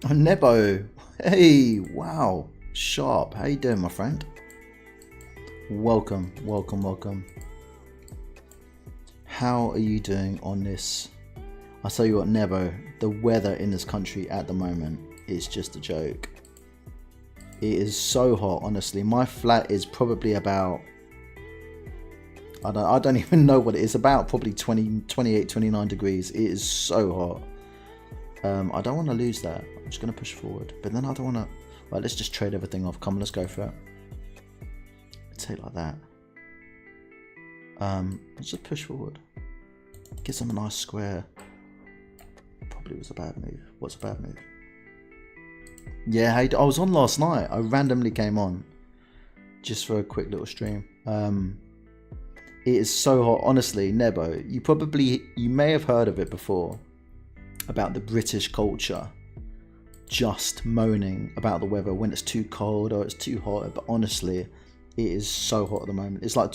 Oh, Nebo. Hey, wow. Sharp. How you doing, my friend? Welcome, welcome, welcome. How are you doing on this? I'll tell you what, Nebo, the weather in this country at the moment is just a joke. It is so hot, honestly. My flat is probably about, I don't even know what it is, about probably 28, 29 degrees. It is so hot. I don't want to lose that. I'm just going to push forward. But then I don't want to... Right, let's just trade everything off. Come on, let's go for it. Take like that. Let's just push forward. Get some nice square. Probably was a bad move. What's a bad move? Yeah, I was on last night. I randomly came on. Just for a quick little stream. It is so hot. Honestly, Nebo, you may have heard of it before. About the British culture just moaning about the weather when it's too cold or it's too hot, but honestly it is so hot at the moment. It's like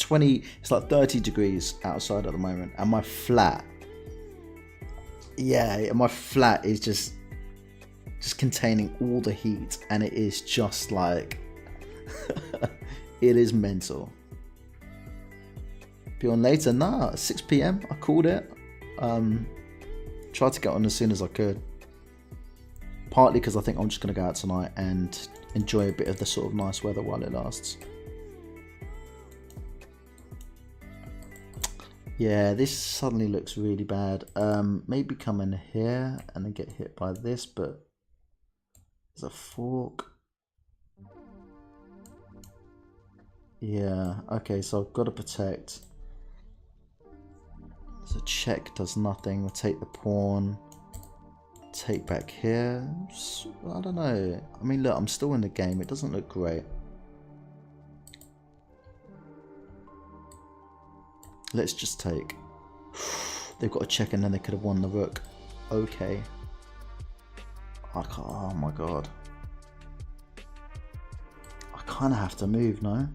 30 degrees outside at the moment, and my flat is just containing all the heat, and it is just like it is mental. Be on later? Nah, 6 p.m. I called it. Tried to get on as soon as I could. Partly because I think I'm just going to go out tonight and enjoy a bit of the sort of nice weather while it lasts. Yeah, this suddenly looks really bad. Maybe come in here and then get hit by this, but there's a fork. Yeah, okay, so I've got to protect. So check does nothing. We'll take the pawn. Take back here. I don't know. I mean, look, I'm still in the game. It doesn't look great. Let's just take. They've got a check and then they could have won the rook. Okay. I can't, oh my god. I kind of have to move, no?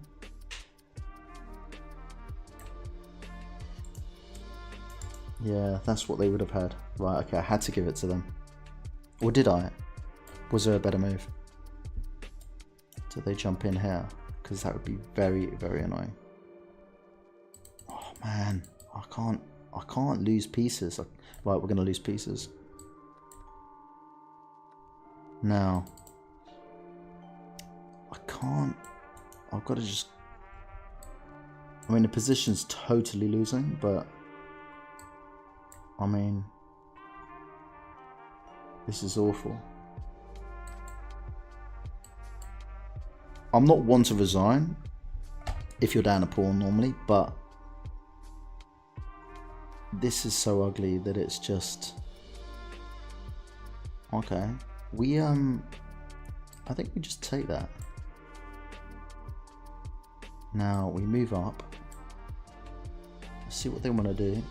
Yeah, that's what they would have had. Right, okay, I had to give it to them. Or did I? Was there a better move? Did they jump in here? Because that would be very, very annoying. Oh man, I can't lose pieces. Right, we're going to lose pieces. Now, I can't, I've got to just, I mean the position's totally losing, but I mean, this is awful. I'm not one to resign if you're down a pawn normally, but this is so ugly that it's just okay. We I think we just take that. Now we move up. Let's see what they want to do.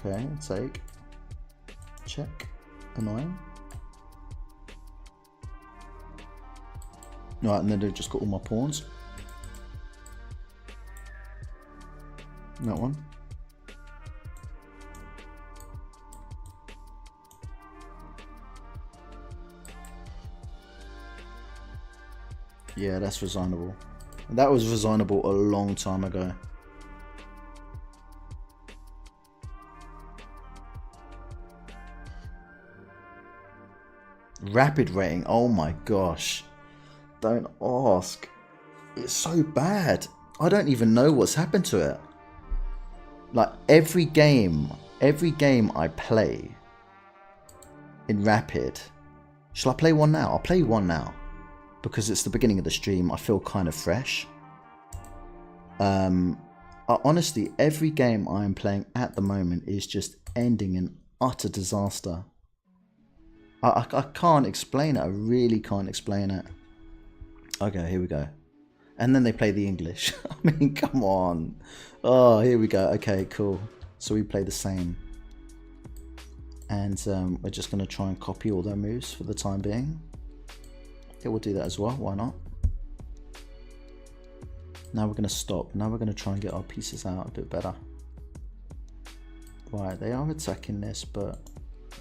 Okay, take. Check. Annoying. Right, and then they've just got all my pawns. That one. Yeah, that's resignable. That was resignable a long time ago. Rapid rating, oh my gosh. Don't ask. It's so bad. I don't even know what's happened to it. Like every game I play in rapid. Shall I play one now? I'll play one now. Because it's the beginning of the stream, I feel kind of fresh. Honestly, every game I am playing at the moment is just ending in utter disaster. I can't explain it. I really can't explain it. Okay, here we go. And then they play the English. I mean, come on. Oh, here we go. Okay, cool. So we play the same. And we're just going to try and copy all their moves for the time being. Yeah, we'll do that as well. Why not? Now we're going to stop. Now we're going to try and get our pieces out a bit better. Right, they are attacking this, but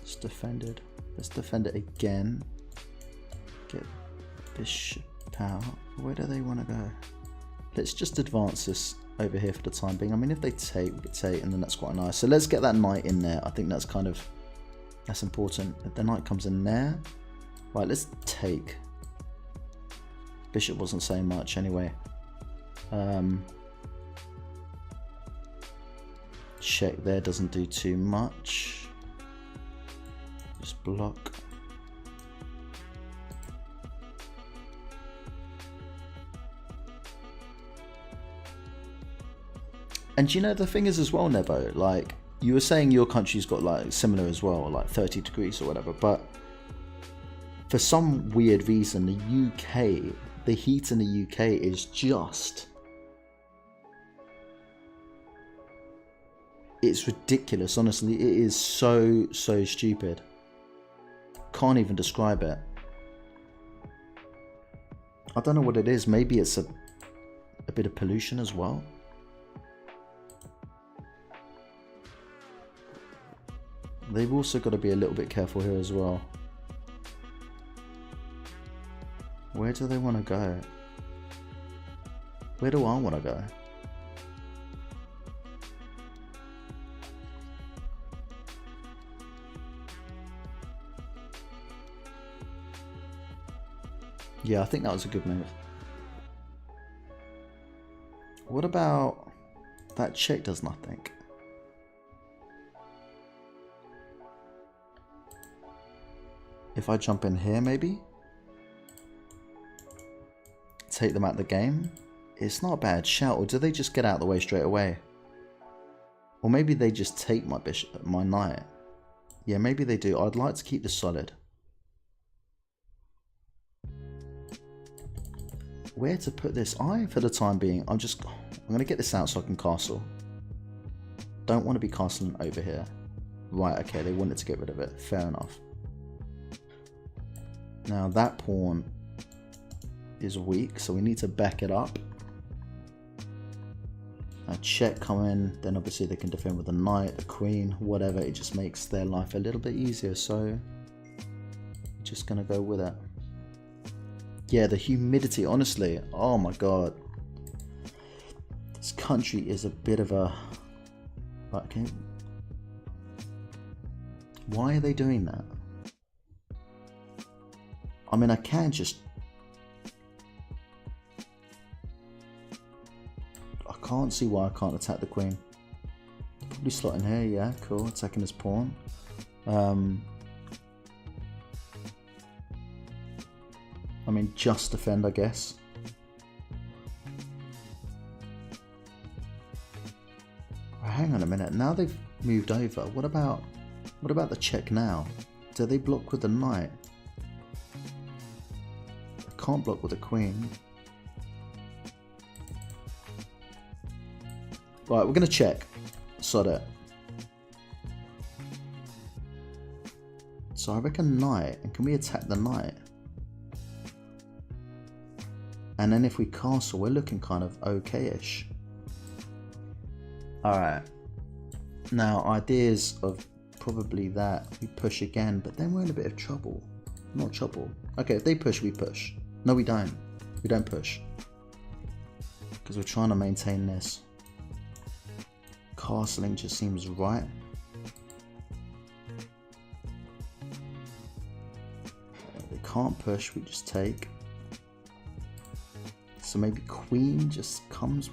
It's defended. Let's defend it again. Get bishop out. Where do they want to go? Let's just advance this over here for the time being. I mean, if they take, we could take, and then that's quite nice. So let's get that knight in there. I think that's that's important. If the knight comes in there. Right, let's take. Bishop wasn't saying much anyway. Check there doesn't do too much. Just block. And you know, the thing is as well, Nebo, like, you were saying your country's got like similar as well, like 30 degrees or whatever, but for some weird reason, the UK, the heat in the UK is just... It's ridiculous, honestly. It is so stupid. Can't even describe it. I don't know what it is. Maybe it's a bit of pollution as well. They've also got to be a little bit careful here as well. Where do they want to go? Where do I want to go? Yeah, I think that was a good move. What about that check does nothing? If I jump in here, maybe? Take them out of the game? It's not a bad shout. Or do they just get out of the way straight away? Or maybe they just take my bishop, my knight. Yeah, maybe they do. I'd like to keep this solid. Where to put this? For the time being, I'm going to get this out so I can castle. Don't want to be castling over here. Right, okay, they wanted to get rid of it. Fair enough. Now that pawn is weak, so we need to back it up. A check come in, then obviously they can defend with the knight, the queen, whatever. It just makes their life a little bit easier, so just going to go with it. Yeah, the humidity, honestly, oh my god. This country is a bit of a... Okay. Why are they doing that? I mean, I can just... I can't see why I can't attack the queen. Probably slot in here, yeah, cool. Attacking his pawn. I mean, just defend, I guess. Hang on a minute. Now they've moved over. What about the check now? Do they block with the knight? I can't block with the queen. Right, we're gonna check. Sod it. So I reckon knight. And can we attack the knight? And then if we castle, we're looking kind of okay-ish. Alright. Now, ideas of probably that. We push again, but then we're in a bit of trouble. Not trouble. Okay, if they push, we push. No, we don't. We don't push. Because we're trying to maintain this. Castling just seems right. They can't push, we just take. So maybe queen just comes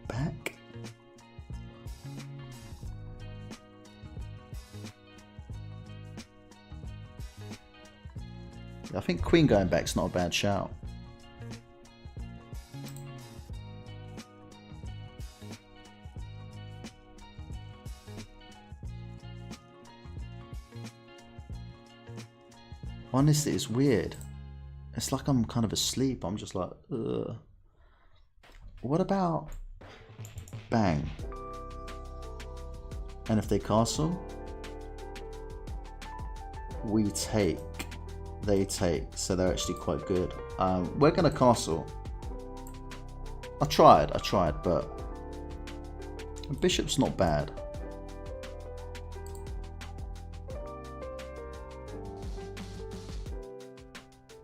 back. I think queen going back's not a bad shout. Honestly, it's weird. It's like I'm kind of asleep. I'm just like, ugh. What about bang? And if they castle, we take. They take. So they're actually quite good. We're gonna castle. I tried, but bishop's not bad.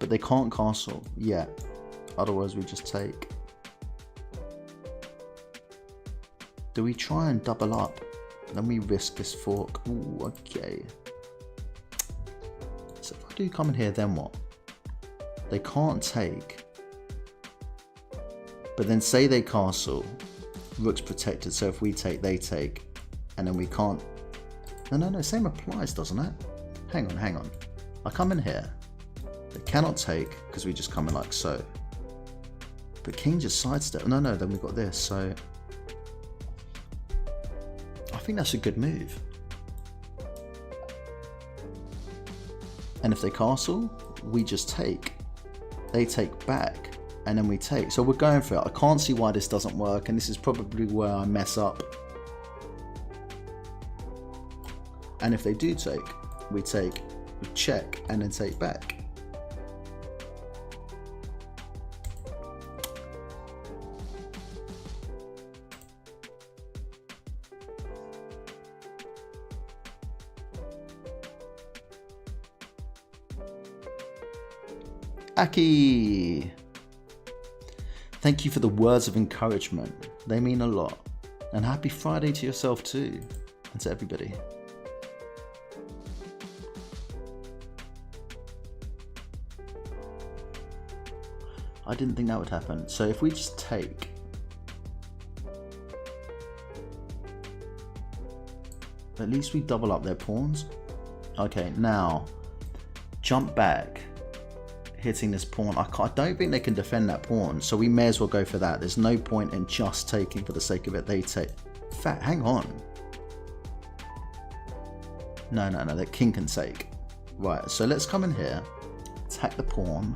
But they can't castle yet. Otherwise we just take. Do we try and double up? Then we risk this fork. Ooh, okay. So if I do come in here, then what? They can't take. But then say they castle. Rook's protected, so if we take, they take. And then we can't. No, same applies, doesn't it? Hang on. I come in here. They cannot take, because we just come in like so. But king just sidestep. No, then we got this, so. I think that's a good move. And if they castle, we just take. They take back, and then we take. So we're going for it. I can't see why this doesn't work, and this is probably where I mess up. And if they do take, we check, and then take back. Aki! Thank you for the words of encouragement. They mean a lot. And happy Friday to yourself too, and to everybody. I didn't think that would happen. So if we just take, at least we double up their pawns. Okay, now jump back, hitting this pawn. I don't think they can defend that pawn, so we may as well go for that. There's no point in just taking for the sake of it. They take. Hang on. No, the king can take. Right, so let's come in here, attack the pawn,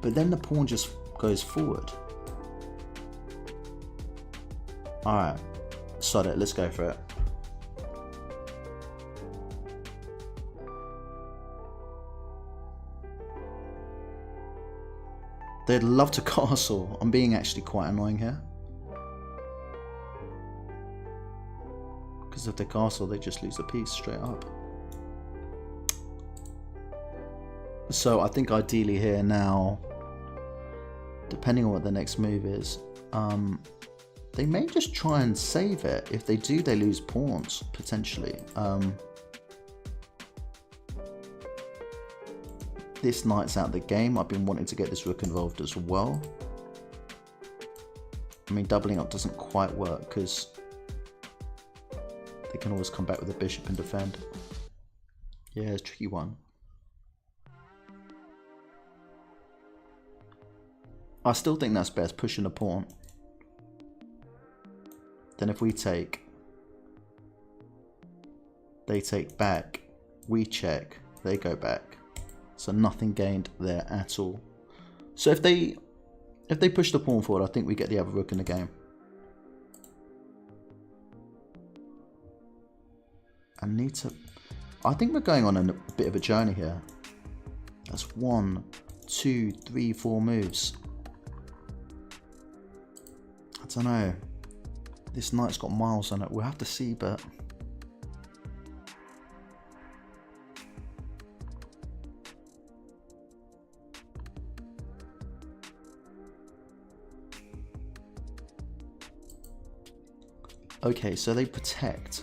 but then the pawn just goes forward. Alright, sod it, let's go for it. They'd love to castle. I'm being actually quite annoying here. Because if they castle, they just lose a piece straight up. So I think ideally here now, depending on what the next move is, they may just try and save it. If they do, they lose pawns, potentially. This knight's out of the game. I've been wanting to get this rook involved as well. I mean, doubling up doesn't quite work because they can always come back with a bishop and defend. Yeah, it's a tricky one. I still think that's best, pushing a pawn. Then if we take, they take back, we check, they go back. So nothing gained there at all. So if they push the pawn forward, I think we get the other rook in the game. I think we're going on a bit of a journey here. That's 1, 2, 3, 4 moves. I don't know. This knight's got miles on it. We'll have to see, but okay, so they protect.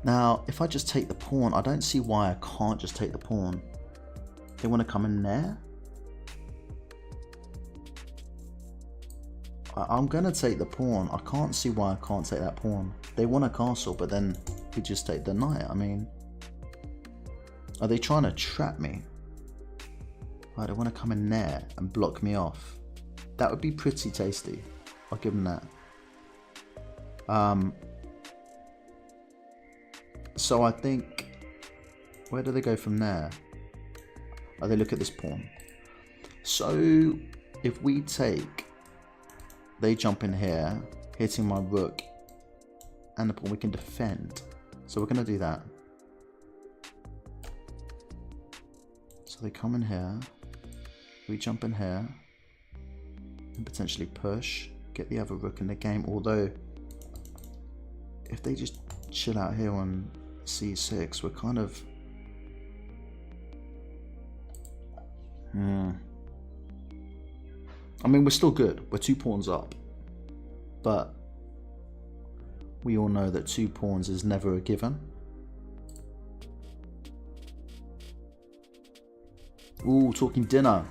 Now, if I just take the pawn, I don't see why I can't just take the pawn. They want to come in there. I'm going to take the pawn. I can't see why I can't take that pawn. They want a castle, but then we just take the knight. I mean, are they trying to trap me? Right, they want to come in there and block me off. That would be pretty tasty. I'll give them that. So I think, where do they go from there? Oh, they look at this pawn. So if we take, they jump in here, hitting my rook and the pawn, we can defend. So we're going to do that. So they come in here, we jump in here and potentially push, get the other rook in the game. Although if they just chill out here on c6, we're kind of, I mean, we're still good. We're 2 pawns up. But we all know that 2 pawns is never a given. Ooh, talking dinner.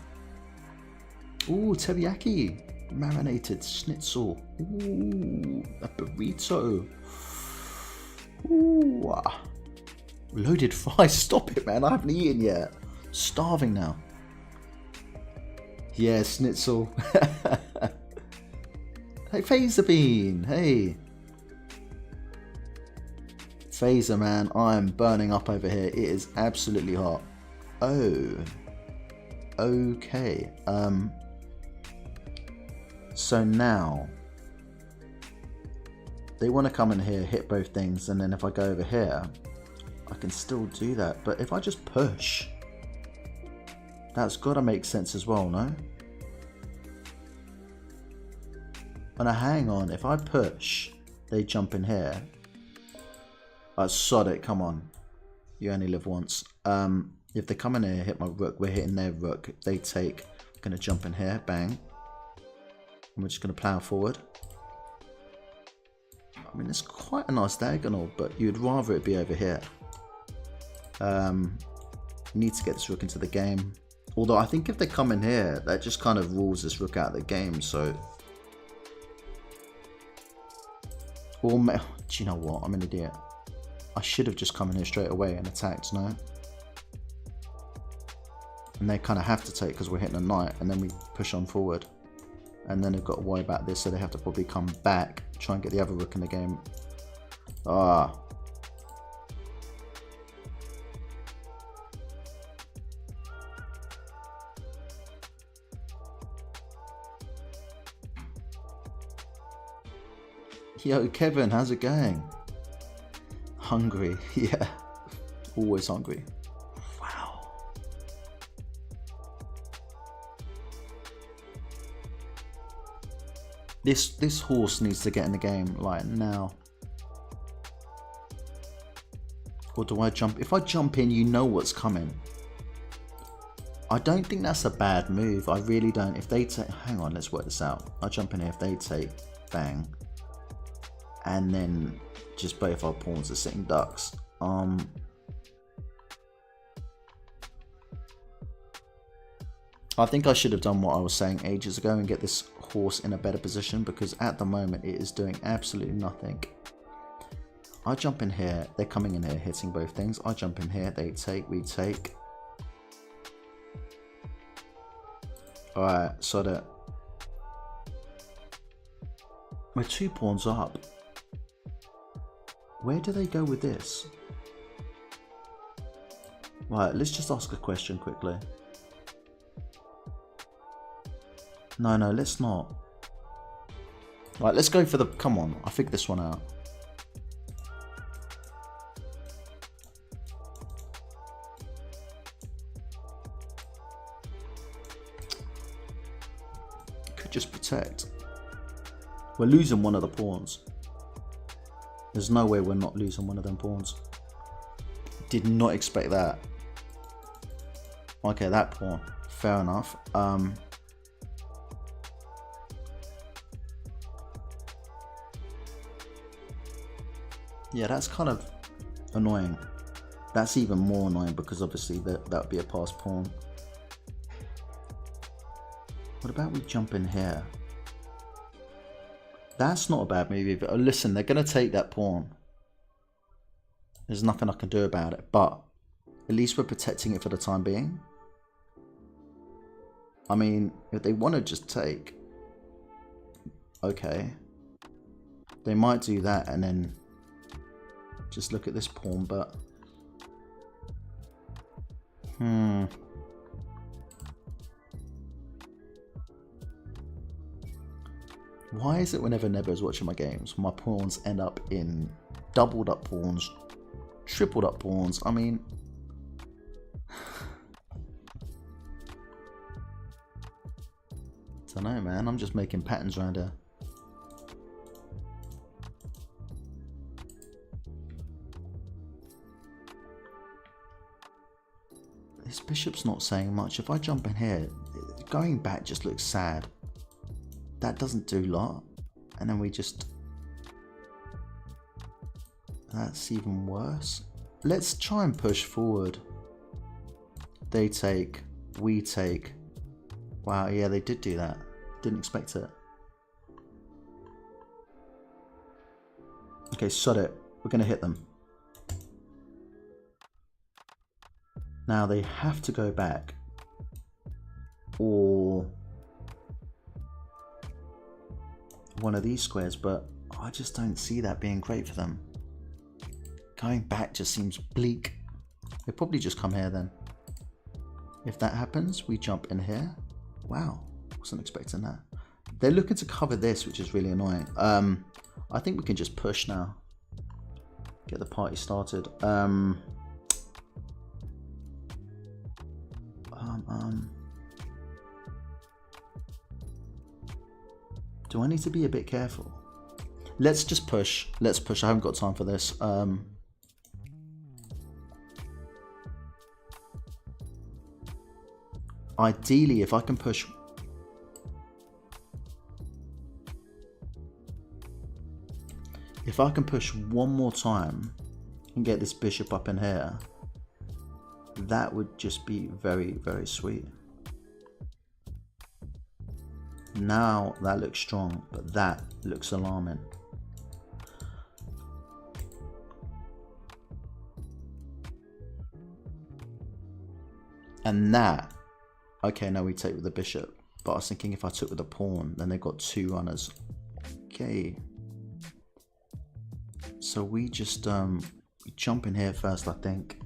Ooh, teriyaki. Marinated schnitzel. Ooh, a burrito. Ooh. Loaded fries. Stop it, man. I haven't eaten yet. Starving now. Yeah, schnitzel. Hey, Phaser Bean. Hey. Phaser, man. I'm burning up over here. It is absolutely hot. Oh. Okay. So now they want to come in here, hit both things, and then if I go over here, I can still do that. But if I just push, that's got to make sense as well, no? Oh, now hang on. If I push, they jump in here. Oh, sod it. Come on. You only live once. If they come in here, hit my rook, we're hitting their rook. If they take, I'm going to jump in here. Bang. And we're just going to plow forward. I mean, it's quite a nice diagonal, but you'd rather it be over here. You need to get this rook into the game. Although I think if they come in here, that just kind of rules this rook out of the game. So, or do you know what? I'm an idiot. I should have just come in here straight away and attacked, no? And they kind of have to take because we're hitting a knight, and then we push on forward. And then they've got to worry about this, so they have to probably come back, try and get the other rook in the game. Ah. Yo, Kevin, how's it going? Hungry, yeah. Always hungry. Wow. This horse needs to get in the game, like, now. Or do I jump? If I jump in, you know what's coming. I don't think that's a bad move. I really don't. If they take... Hang on, let's work this out. I jump in here. If they take... Bang. And then just both our pawns are sitting ducks. I think I should have done what I was saying ages ago and get this horse in a better position, because at the moment it is doing absolutely nothing. I jump in here, they're coming in here, hitting both things. I jump in here, they take, we take. Alright, so that we're 2 pawns up. Where do they go with this? Right, let's just ask a question quickly. No, let's not. Right, let's go for the... Come on, I figured this one out. Could just protect. We're losing one of the pawns. There's no way we're not losing one of them pawns. Did not expect that. Okay, that pawn. Fair enough. Yeah, that's kind of annoying. That's even more annoying because obviously that would be a passed pawn. What about we jump in here? That's not a bad move either. Oh, listen, they're going to take that pawn. There's nothing I can do about it, but at least we're protecting it for the time being. I mean, if they want to just take... Okay. They might do that and then just look at this pawn, but... Why is it whenever Neba's watching my games, my pawns end up in doubled up pawns, tripled up pawns? I mean... I don't know, man. I'm just making patterns around here. This bishop's not saying much. If I jump in here, going back just looks sad. That doesn't do a lot. And then we just... That's even worse. Let's try and push forward. They take, we take. Wow, yeah, they did do that. Didn't expect it. Okay, sod it. We're going to hit them. Now they have to go back. Or one of these squares, but I just don't see that being great for them. Going back just seems bleak. They probably just come here then. If that happens, we jump in here. Wow, wasn't expecting that. They're looking to cover this, which is really annoying. I think we can just push now. Get the party started. Do I need to be a bit careful? Let's just push. Let's push. I haven't got time for this. Ideally, if I can push... If I can push one more time and get this bishop up in here, that would just be very, very sweet. Now that looks strong, but that looks alarming. And that, okay, now we take with the bishop. But I was thinking if I took with the pawn, then they've got two runners. Okay. So we just we jump in here first, I think.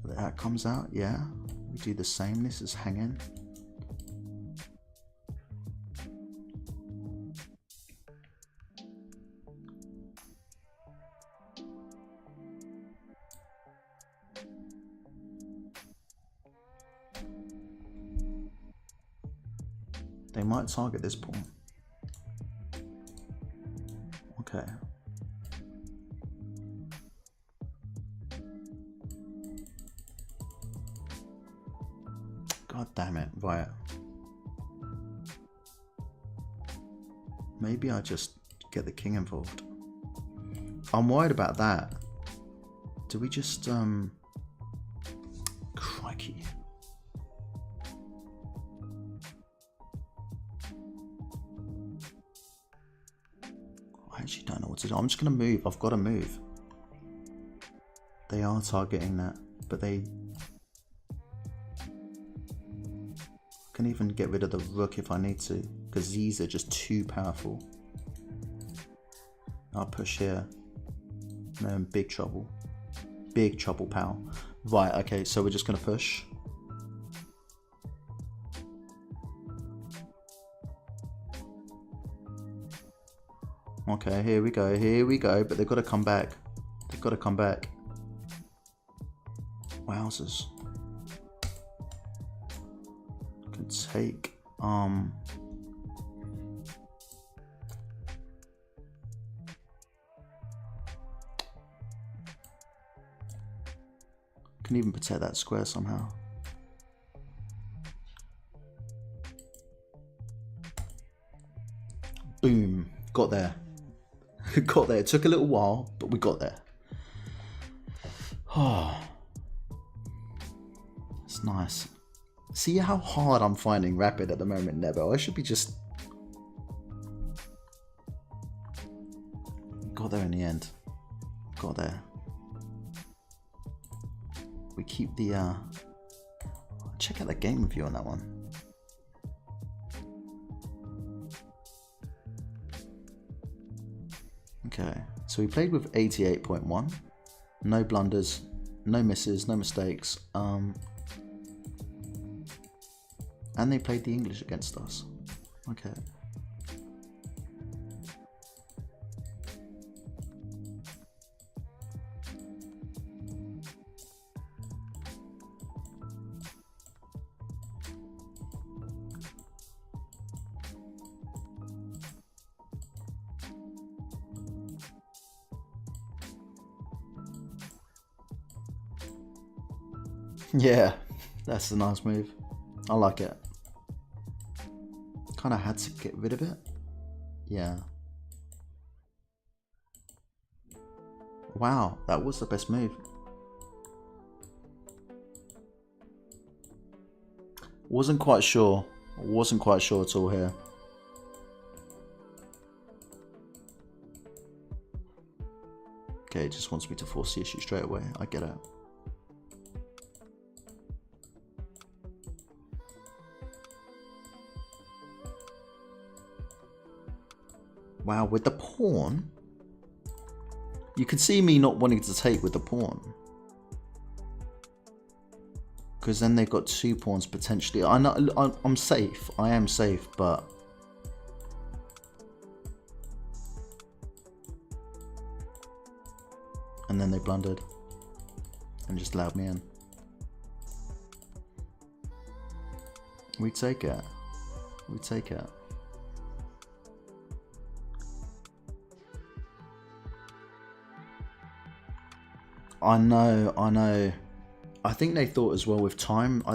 That comes out, yeah. We do the same. This is hanging. They might target this pawn. Okay. God damn it. Right. Maybe I just get the king involved. I'm worried about that. Do we just crikey. I actually don't know what to do. I'm just gonna move. I've got to move. They are targeting that, but they can even get rid of the rook if I need to, because these are just too powerful. I'll push here. They're in big trouble. Big trouble, pal. Right, okay, so we're just gonna push. Okay, here we go, but they've got to come back. They've got to come back. Wowzers. Can take, can even protect that square somehow. Boom, got there. Got there. It took a little while, but we got there. Oh, it's nice. See how hard I'm finding rapid at the moment, Nebo. I should be just... Got there in the end. Got there. We keep the... Check out the game review on that one. Okay, so we played with 88.1. No blunders, no misses, no mistakes. And they played the English against us. Okay. Yeah, that's a nice move. I like it. Kind of had to get rid of it. Yeah. Wow, that was the best move. Wasn't quite sure. Wasn't quite sure at all here. Okay, it just wants me to force the issue straight away. I get it. Wow, with the pawn, you can see me not wanting to take with the pawn. Because then they've got 2 pawns potentially. I'm safe. I am safe, but... And then they blundered. And just allowed me in. We take it. We take it. I know, I know. I think they thought as well with time, I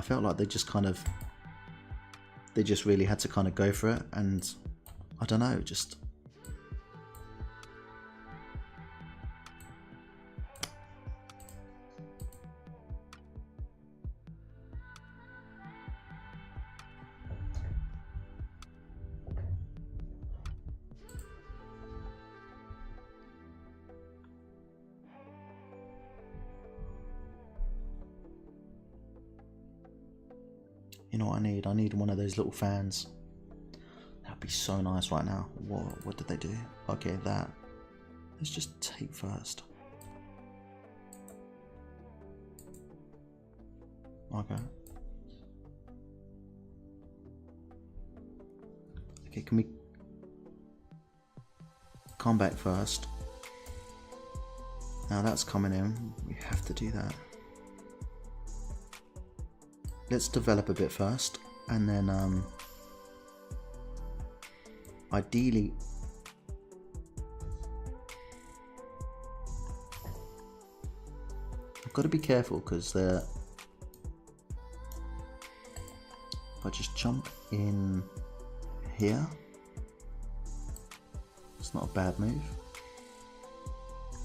felt like they just really had to kind of go for it, and I don't know, just... You know what I need? I need one of those little fans. That'd be so nice right now. What did they do? Okay, that. Let's just take first. Okay. Okay, can we come back first? Now that's coming in. We have to do that. Let's develop a bit first, and then ideally I've got to be careful because they're... If I just jump in here, it's not a bad move.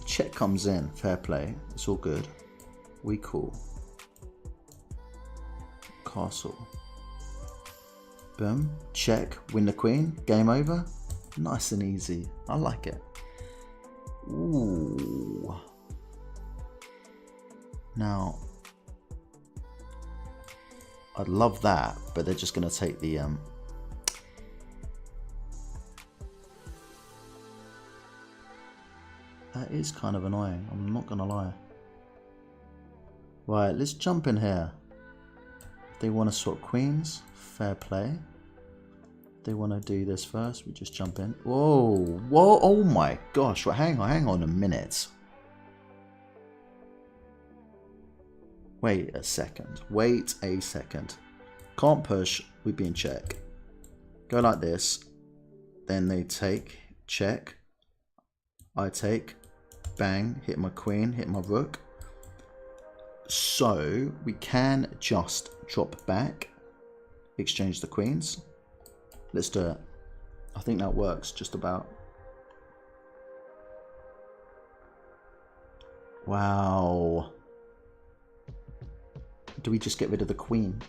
Check comes in, fair play, it's all good. We cool. Castle. Boom. Check. Win the queen. Game over. Nice and easy. I like it. Ooh. Now, I'd love that, but they're just going to take the... That is kind of annoying. I'm not going to lie. Right, let's jump in here. They want to swap queens, fair play. They want to do this first, we just jump in. Whoa, whoa, oh my gosh, well, hang on a minute. Wait a second, wait a second. Can't push, we'd be in check. Go like this, then they take, check. I take, bang, hit my queen, hit my rook. So we can just drop back, exchange the queens. Let's do it. I think that works just about. Wow. Do we just get rid of the queen?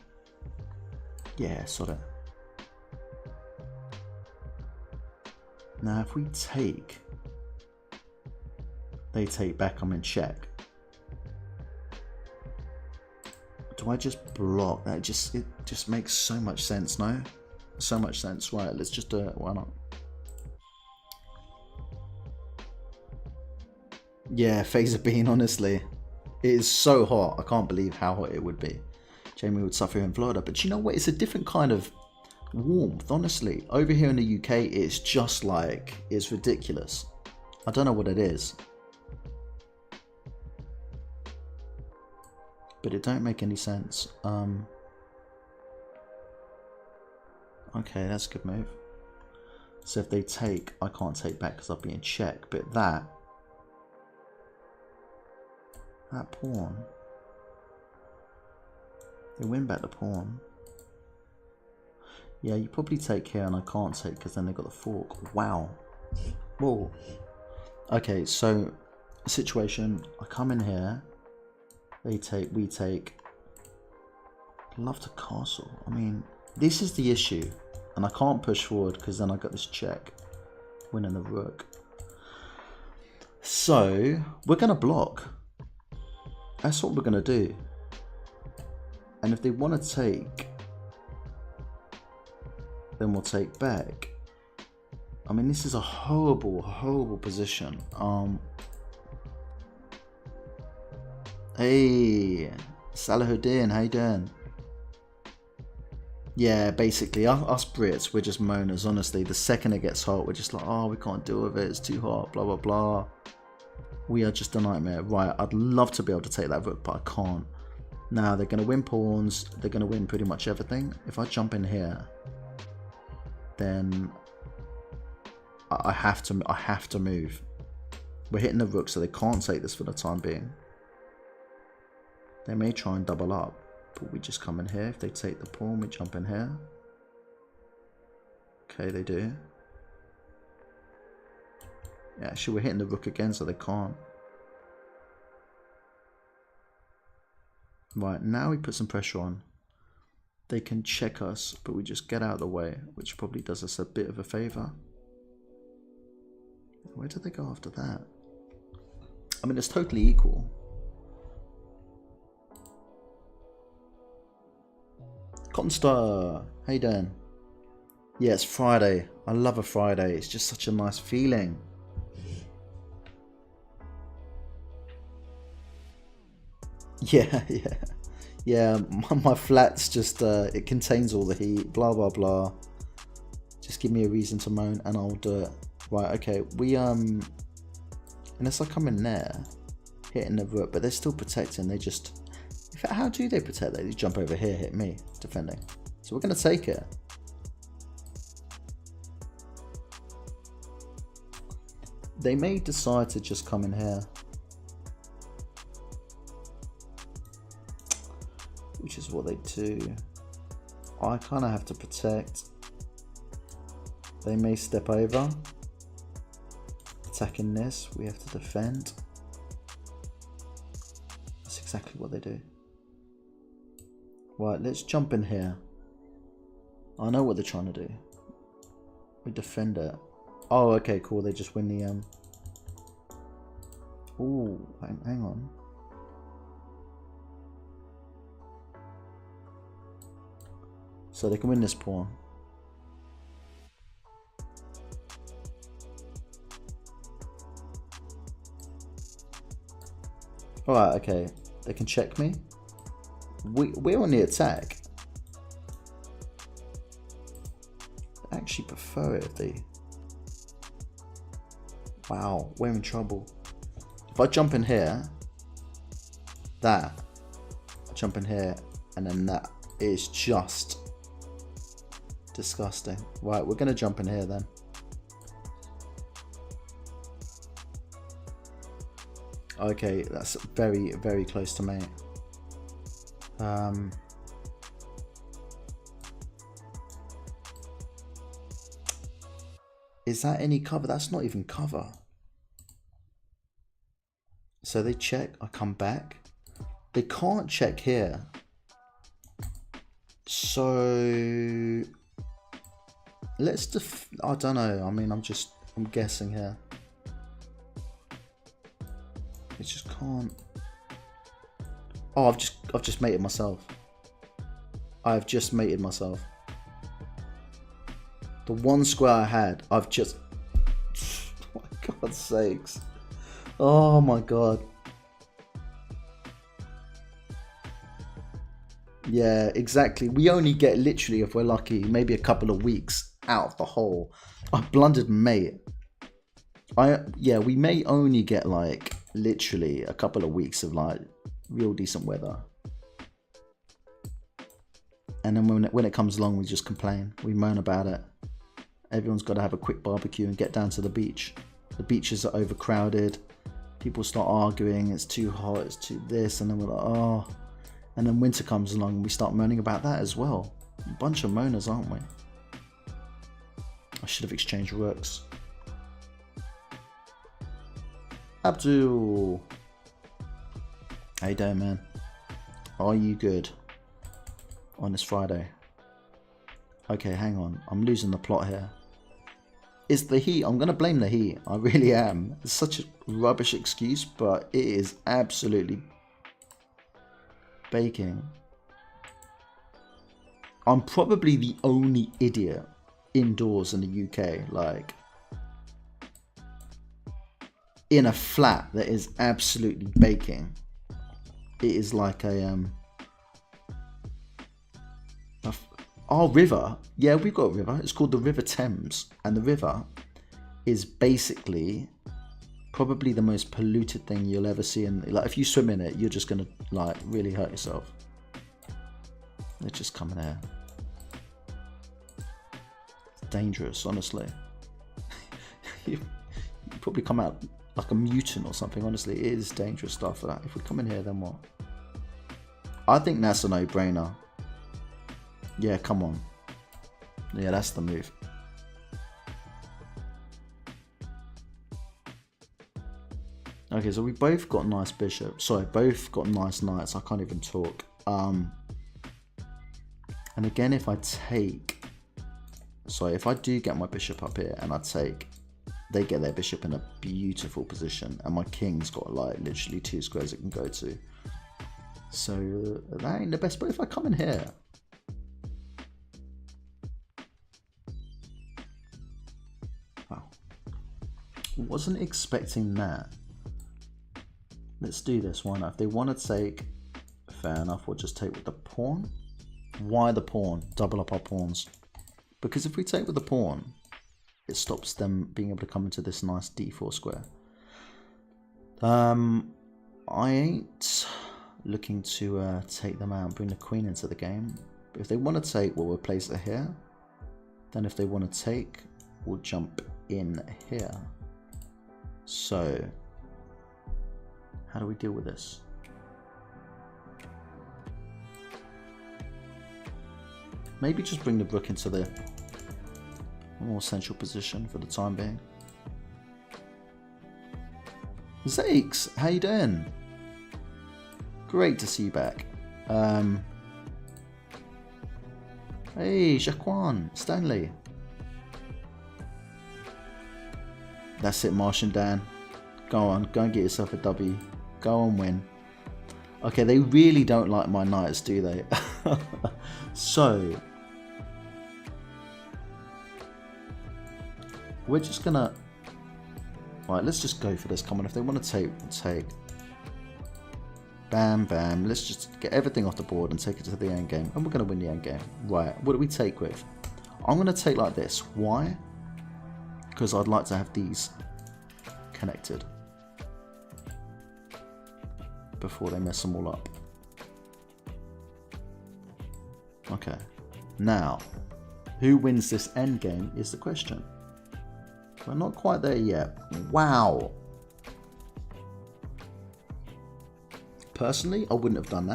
Yeah, sort of. Now if we take, they take back, I'm in check. Do I just block? It just makes so much sense, no? So much sense. Right, let's just do it. Why not? Yeah, phaser bean, honestly. It is so hot. I can't believe how hot it would be. Jamie would suffer in Florida. But you know what? It's a different kind of warmth, honestly. Over here in the UK, it's just like, it's ridiculous. I don't know what it is. But it don't make any sense. Okay, that's a good move. So if they take, I can't take back because I'll be in check. But that pawn, We win back the pawn. Yeah, you probably take here and I can't take because then they've got the fork. Wow. Whoa. Okay, so situation. I come in here. They take, we take. Love to castle. I mean, this is the issue. And I can't push forward because then I got this check. Winning the rook. So, we're going to block. That's what we're going to do. And if they want to take, then we'll take back. I mean, this is a horrible, horrible position. Hey, Salahuddin, how you doing? Yeah, basically, us Brits, we're just moaners, honestly. The second it gets hot, we're just like, oh, we can't deal with it, it's too hot, blah, blah, blah. We are just a nightmare. Right, I'd love to be able to take that rook, but I can't. Now, they're going to win pawns, they're going to win pretty much everything. If I jump in here, then I have to move. We're hitting the rook, so they can't take this for the time being. They may try and double up. But we just come in here. If they take the pawn, we jump in here. Okay, they do. Yeah, actually, we're hitting the rook again, so they can't. Right, now we put some pressure on. They can check us, but we just get out of the way, which probably does us a bit of a favour. Where do they go after that? I mean, it's totally equal. Constar, how you doing? Yeah, it's Friday. I love a Friday. It's just such a nice feeling. Yeah, yeah. Yeah, my flat's just, it contains all the heat, blah, blah, blah. Just give me a reason to moan and I'll do it. Right, okay, we, unless I come in there, hitting the rook, but they're still protecting, they just... How do they protect that? They jump over here, hit me, defending. So we're going to take it. They may decide to just come in here. Which is what they do. I kind of have to protect. They may step over. Attacking this, we have to defend. That's exactly what they do. Right, let's jump in here. I know what they're trying to do. We defend it. Oh, okay, cool. They just win the Ooh, hang on. So they can win this pawn. Alright, okay. They can check me. We're on the attack. I actually prefer it if they... Wow, we're in trouble. If I jump in here, I jump in here, and then that is just disgusting. Right, we're going to jump in here then. Okay, that's very, very close to mate. Is that any cover? That's not even cover. So they check, I come back. They can't check here. So let's I don't know. I mean, I'm guessing here. It just can't. Oh, I've just mated myself. I've just mated myself. The one square I had, I've just... Oh my God's sakes. Oh my God. Yeah, exactly. We only get, literally, if we're lucky, maybe a couple of weeks out of the hole. I blundered mate. Yeah, we may only get like literally a couple of weeks of like real decent weather. And then when it comes along, we just complain. We moan about it. Everyone's got to have a quick barbecue and get down to the beach. The beaches are overcrowded. People start arguing. It's too hot. It's too this. And then we're like, oh. And then winter comes along and we start moaning about that as well. A bunch of moaners, aren't we? I should have exchanged rooks. Abdul! How you doing, man? Are you good on this Friday? Okay, hang on. I'm losing the plot here. It's the heat. I'm going to blame the heat. I really am. It's such a rubbish excuse, but it is absolutely baking. I'm probably the only idiot indoors in the UK, like in a flat that is absolutely baking. It is like our river. Yeah, we've got a river. It's called the River Thames, and the river is basically probably the most polluted thing you'll ever see. And like, if you swim in it, you're just gonna like really hurt yourself. Let's just come in here. It's dangerous, honestly. you probably come out like a mutant or something. Honestly, it is dangerous stuff for that. If we come in here, then what? I think that's a no-brainer. Yeah, come on. Yeah, that's the move. Okay, so we both got nice bishops. Sorry, both got nice knights. I can't even talk. And again, if I take... Sorry, if I do get my bishop up here and I take... They get their bishop in a beautiful position. And my king's got like literally 2 squares it can go to. So that ain't the best. But if I come in here... Wow. Wasn't expecting that. Let's do this. Why not? If they want to take... Fair enough, we'll just take with the pawn. Why the pawn? Double up our pawns. Because if we take with the pawn, it stops them being able to come into this nice d4 square. I ain't looking to take them out and bring the queen into the game. But if they want to take, we'll replace it here. Then if they want to take, we'll jump in here. So, how do we deal with this? Maybe just bring the rook into the more central position for the time being. Zakes, how you doing? Great to see you back. Hey, Jaquan, Stanley. That's it, Martian Dan. Go on, go and get yourself a W. Go and win. Okay, they really don't like my knights, do they? So, we're just gonna... Right, let's just go for this. Come on, if they want to take, we'll take. Bam, bam. Let's just get everything off the board and take it to the end game. And we're going to win the end game. Right, what do we take with? I'm going to take like this. Why? Because I'd like to have these connected before they mess them all up. Okay. Now, who wins this end game is the question. We're not quite there yet. Wow. Personally, I wouldn't have done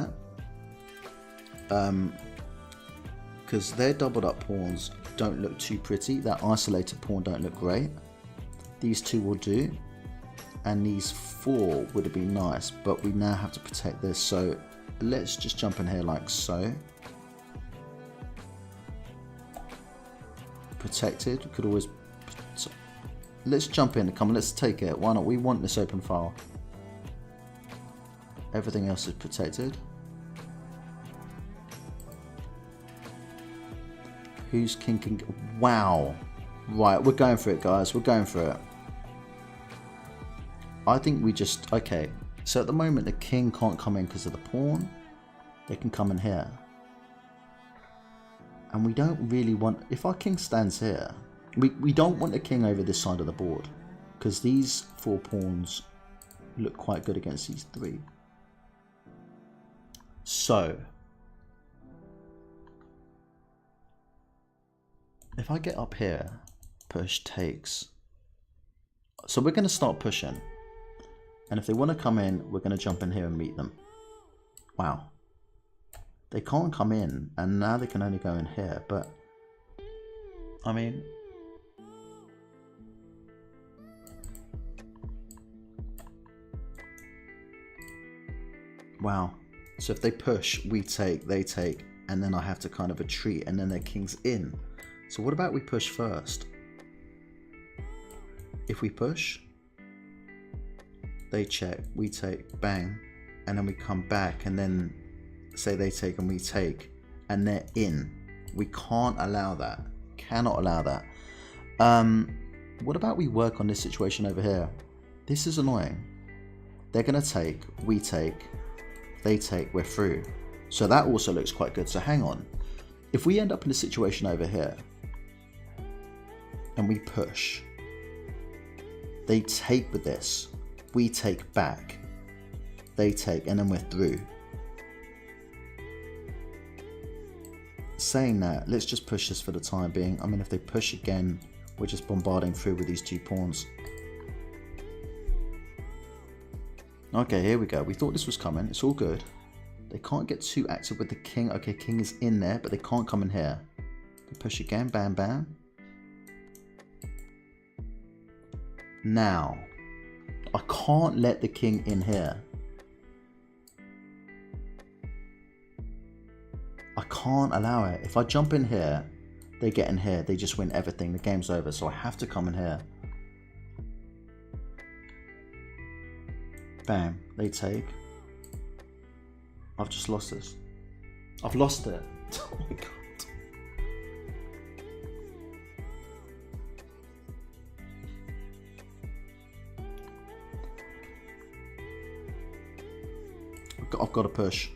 that. Because their doubled up pawns don't look too pretty. That isolated pawn don't look great. These 2 will do. And these 4 would have been nice. But we now have to protect this. So let's just jump in here like so. Protected. We could always... Let's jump in. Come on, let's take it. Why not? We want this open file. Everything else is protected. Who's king can... Wow. Right, we're going for it, guys. We're going for it. I think we just... Okay. So at the moment, the king can't come in because of the pawn. They can come in here. And we don't really want... If our king stands here... We don't want the king over this side of the board. Because these 4 pawns look quite good against these 3. So... If I get up here, push takes. So we're going to start pushing. And if they want to come in, we're going to jump in here and meet them. Wow. They can't come in, and now they can only go in here, but I mean, wow. So if they push, we take, they take, and then I have to kind of retreat, and then their king's in. So what about we push first? If we push, they check, we take, bang, and then we come back, and then say they take and we take, and they're in. We can't allow that. Cannot allow that. What about we work on this situation over here? This is annoying. They're gonna take, we take, they take, we're through. So that also looks quite good. So hang on. If we end up in a situation over here and we push, they take with this, we take back, they take, and then we're through. Saying that, let's just push this for the time being. I mean, if they push again, we're just bombarding through with these 2 pawns. Okay, here we go. We thought this was coming. It's all good. They can't get too active with the king. Okay, king is in there, but they can't come in here. They push again, bam, bam. Now, I can't let the king in here. I can't allow it. If I jump in here, they get in here. They just win everything. The game's over. So I have to come in here. Bam. They take. I've just lost this. I've lost it. Oh my god. I've got to push.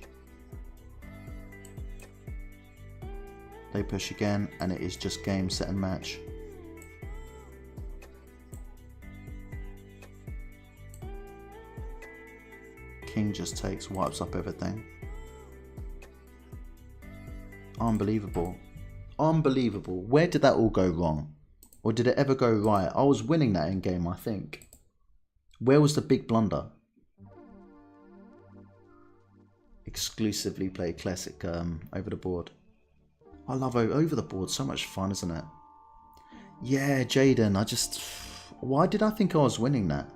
They push again, and it is just game, set, and match. King just takes, wipes up everything. Unbelievable. Unbelievable. Where did that all go wrong? Or did it ever go right? I was winning that end game, I think. Where was the big blunder? Exclusively play classic over the board. I love over the board. So much fun, isn't it? Yeah, Jaden. Why did I think I was winning that?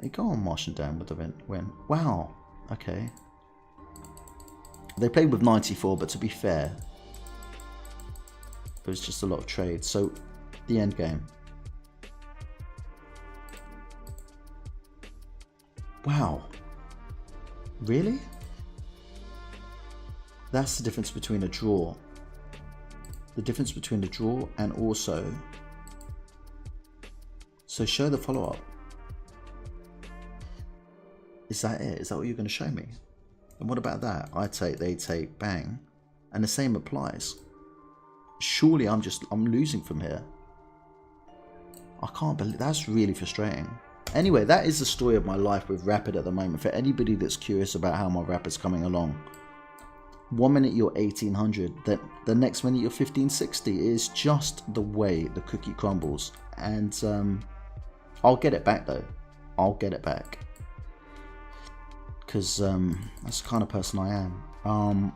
They go on marching down with the win. Wow. Okay. They played with 94, but to be fair, it was just a lot of trade. So, the end game. Wow. Really? That's the difference between a draw. The difference between a draw and also... So show the follow-up. Is that it? Is that what you're going to show me? And what about that? I take, they take, bang. And the same applies. Surely I'm losing from here. I can't believe... That's really frustrating. Anyway, that is the story of my life with Rapid at the moment. For anybody that's curious about how my Rapid's coming along. 1 minute you're 1800, the next minute you're 1560. Is just the way the cookie crumbles. And I'll get it back though. I'll get it back. Because that's the kind of person I am.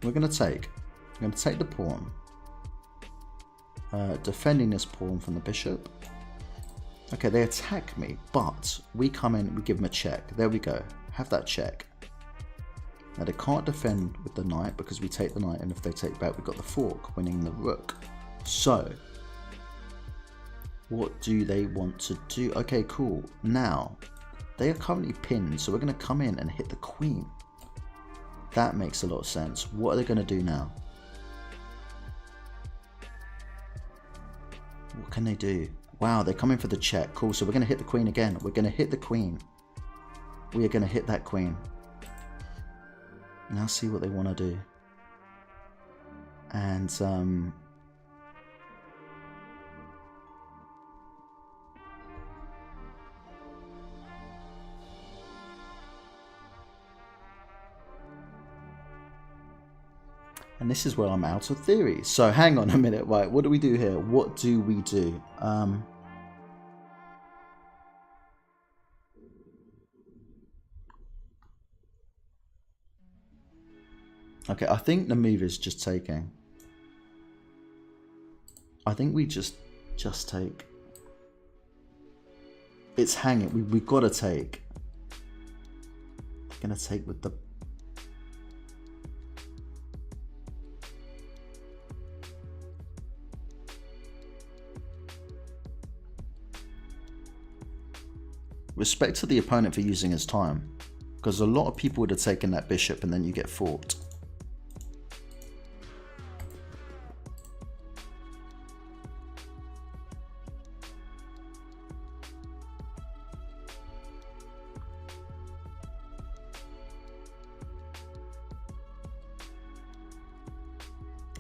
We're going to take the pawn. Defending this pawn from the bishop. Okay, they attack me, but we come in, we give them a check. There we go. Have that check. Now they can't defend with the knight because we take the knight, and if they take back, we've got the fork, winning the rook. So, what do they want to do? Okay, cool. Now, they are currently pinned, so we're going to come in and hit the queen. That makes a lot of sense. What are they going to do now? What can they do? Wow, they're coming for the check. Cool, so we're going to hit the queen again. We're going to hit the queen. We are going to hit that queen. Now see what they want to do. And, And this is where I'm out of theory. So hang on a minute, right? What do we do here? What do we do? Okay, I think the move is just taking. I think we just take. It's hanging. We've got to take. We're gonna take with the. Respect to the opponent for using his time, because a lot of people would have taken that bishop and then you get forked.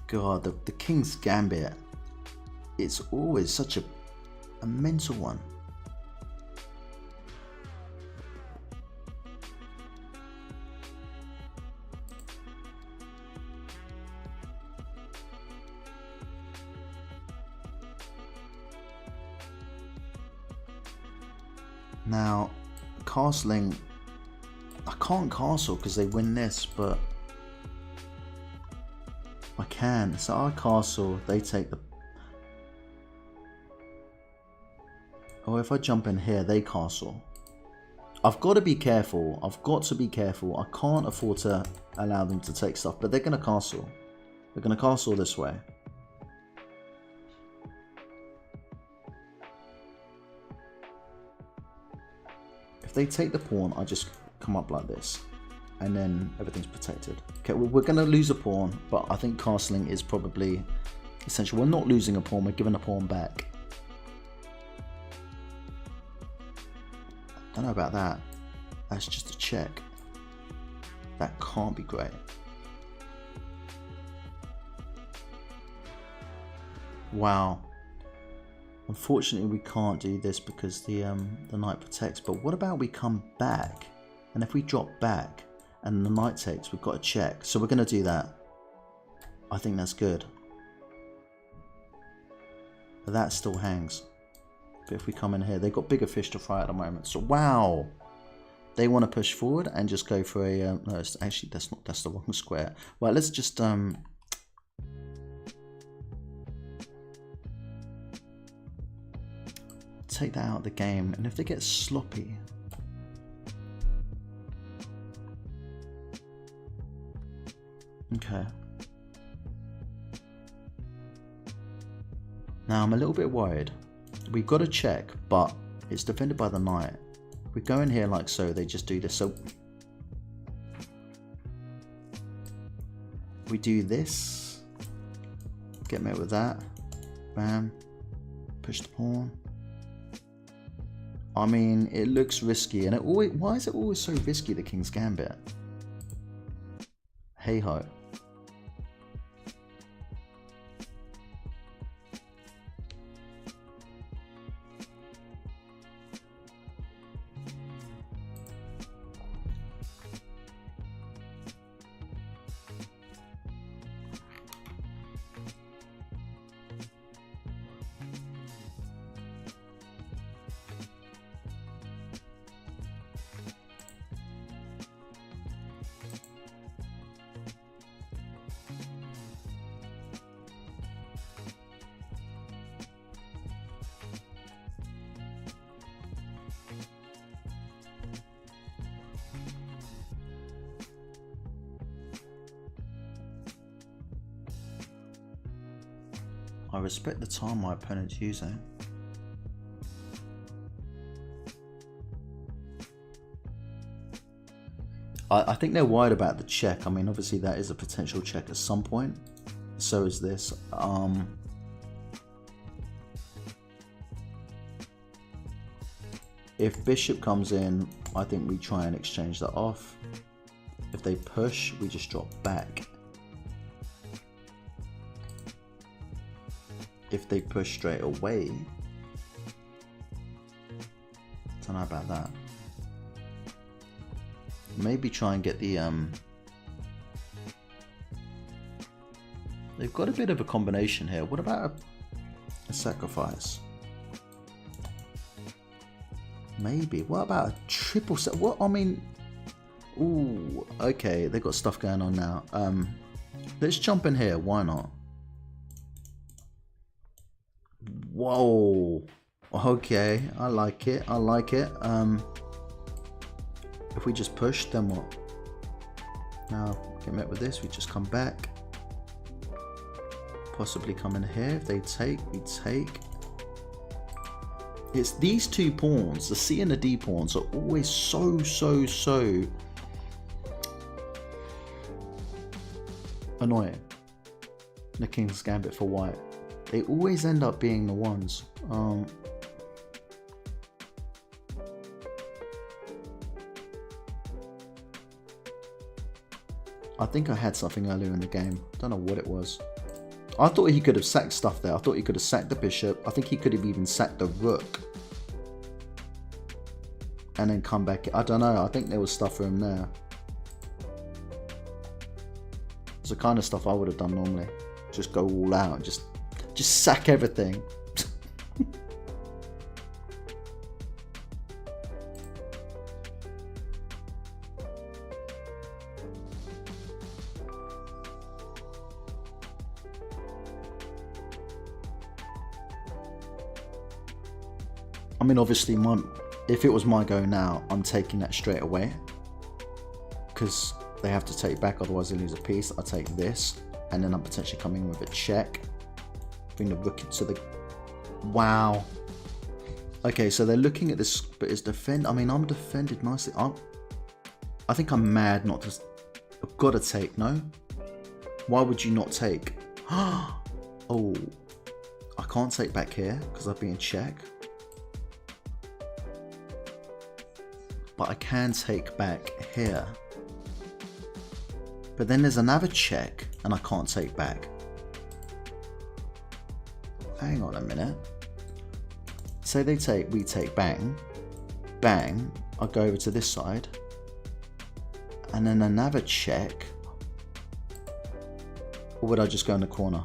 God, the King's Gambit, it's always such a mental one. Now, castling, I can't castle because they win this, but I can. So I castle, they take the... Oh, if I jump in here, they castle. I've got to be careful. I've got to be careful. I can't afford to allow them to take stuff, but they're going to castle. They're going to castle this way. If they take the pawn, I just come up like this. And then everything's protected. Okay, well, we're going to lose a pawn, but I think castling is probably essential. We're not losing a pawn, we're giving a pawn back. I don't know about that. That's just a check. That can't be great. Wow. Unfortunately, we can't do this because the knight protects. But what about we come back? And if we drop back and the knight takes, we've got a check. So we're going to do that. I think that's good. But that still hangs. But if we come in here, they've got bigger fish to fry at the moment. So wow, they want to push forward and just go for a. No, it's actually that's the wrong square. Well, let's just take that out of the game. And if they get sloppy. Okay. Now I'm a little bit worried. We've got a check, but it's defended by the knight. We go in here like so, they just do this. So we do this. Get met with that. Bam. Push the pawn. I mean, it looks risky, and it always. Why is it always so risky? The King's Gambit. Hey ho. I respect the time my opponent's using. I think they're worried about the check. I mean, obviously that is a potential check at some point. So is this. If bishop comes in, I think we try and exchange that off. If they push, we just drop back. If they push straight away, don't know about that. Maybe try and get the They've got a bit of a combination here. What about a sacrifice? Maybe. What about a triple set? What? I mean, ooh, okay. They've got stuff going on now. Let's jump in here. Why not? Whoa. Okay. I like it. I like it. If we just push, then what? Now, get met with this. We just come back. Possibly come in here. If they take, we take. It's these two pawns, the C and the D pawns, are always so annoying. The King's Gambit for white. They always end up being the ones. I think I had something earlier in the game. Don't know what it was. I thought he could have sacked stuff there. I thought he could have sacked the bishop. I think he could have even sacked the rook. And then come back. I don't know. I think there was stuff for him there. It's the kind of stuff I would have done normally. Just go all out. Just sack everything. I mean, obviously, if it was my go now, I'm taking that straight away. Because they have to take back, otherwise they lose a piece. I'll take this, and then I'm potentially coming with a check. Bring the rook into the... Wow. Okay, so they're looking at this, but it's defend... I mean, I'm defended nicely. I think I'm mad not to... I've got to take, no? Why would you not take? Oh. I can't take back here, because I've been in check. But I can take back here. But then there's another check, and I can't take back. Hang on a minute. Say they take, we take, bang. Bang. I'll go over to this side. And then another check. Or would I just go in the corner?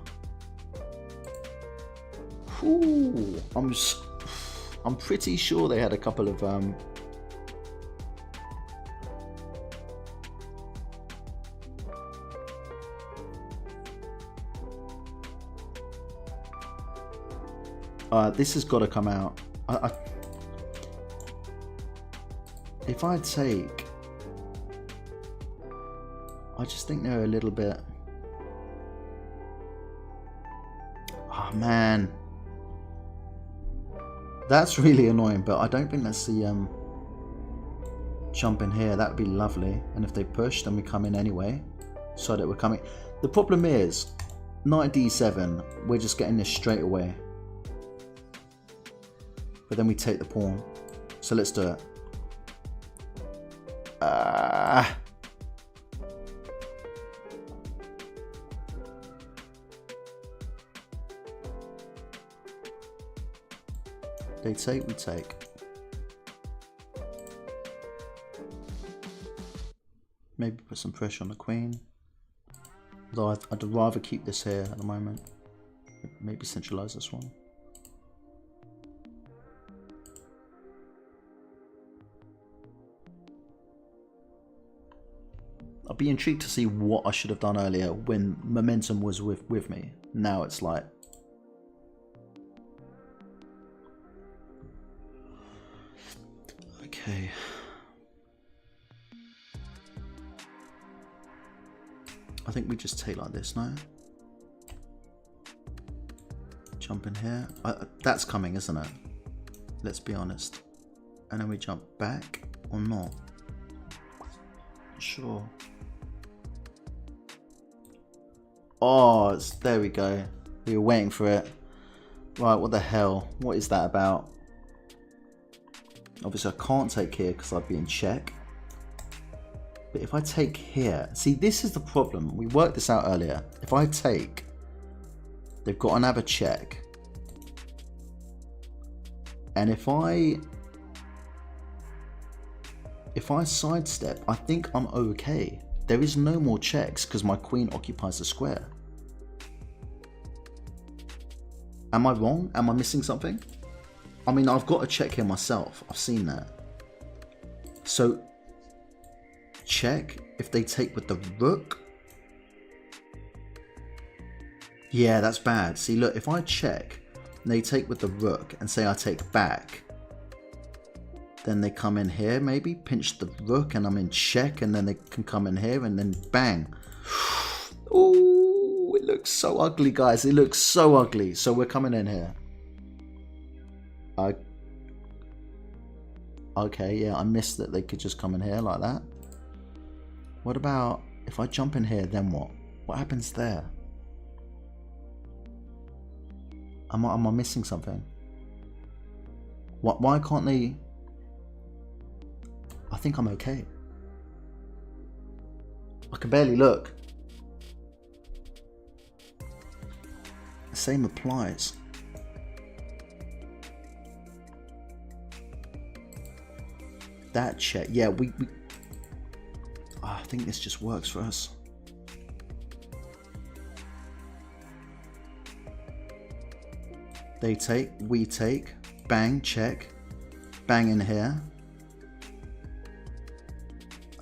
Ooh, I'm pretty sure they had a couple of... this has got to come out. If I take... I just think they're a little bit... Oh, man. That's really annoying, but I don't think that's the... jump in here. That would be lovely. And if they push, then we come in anyway. So that we're coming... The problem is, knight d7, we're just getting this straight away. But then we take the pawn. So let's do it. They take, we take. Maybe put some pressure on the queen. Though I'd rather keep this here at the moment. Maybe centralize this one. I'd be intrigued to see what I should have done earlier when momentum was with me. Now it's like... Okay. I think we just take like this now. Jump in here. That's coming, isn't it? Let's be honest. And then we jump back or not? Sure. Oh, there we go. We were waiting for it. Right, what the hell? What is that about? Obviously, I can't take here because I'd be in check. But if I take here... See, this is the problem. We worked this out earlier. If I take... They've got another check. And if I sidestep, I think I'm okay. There is no more checks because my queen occupies the square. Am I wrong? Am I missing something? I mean, I've got to check here myself. I've seen that. So, check if they take with the rook. Yeah, that's bad. See, look, if I check, they take with the rook and say I take back, then they come in here, maybe pinch the rook and I'm in check, and then they can come in here and then bang. Oh, it looks so ugly, guys. It looks so ugly. So we're coming in here. Okay, yeah, I missed that they could just come in here like that. What about if I jump in here, then what? What happens there? Am I missing something? What? Why can't they? I think I'm okay. I can barely look. The same applies. That check. Yeah, we I think this just works for us. They take, we take, bang, check, bang in here.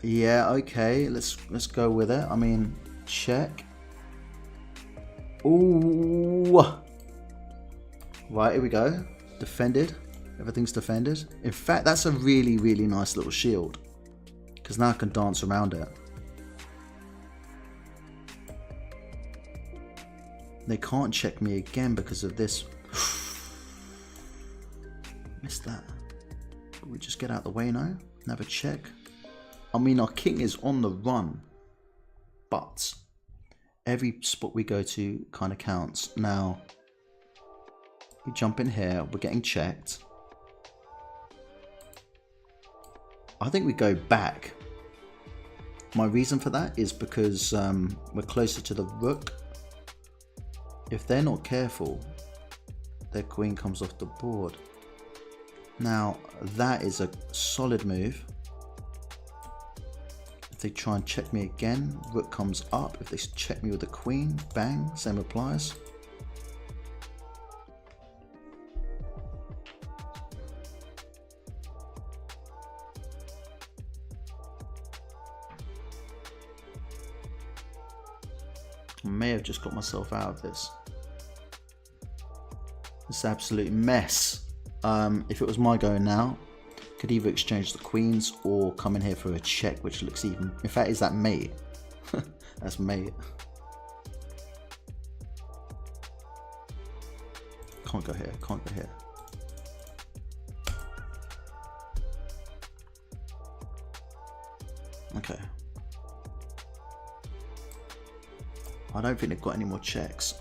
Yeah, okay, let's go with it. I mean, check. Ooh. Right, here we go. Defended. Everything's defended. In fact, that's a really, really nice little shield, because now I can dance around it. They can't check me again because of this. Missed that. But we just get out the way now and have a check. I mean, our king is on the run, but every spot we go to kind of counts. Now, we jump in here, we're getting checked. I think we go back. My reason for that is because we're closer to the rook. If they're not careful, their queen comes off the board. Now, that is a solid move. If they try and check me again, rook comes up. If they check me with the queen, bang, same applies. I may have just got myself out of this. This absolute mess. If it was my go now, could either exchange the queens or come in here for a check, which looks even. In fact, is that mate? That's mate. Can't go here. Can't go here. Okay. I don't think they've got any more checks.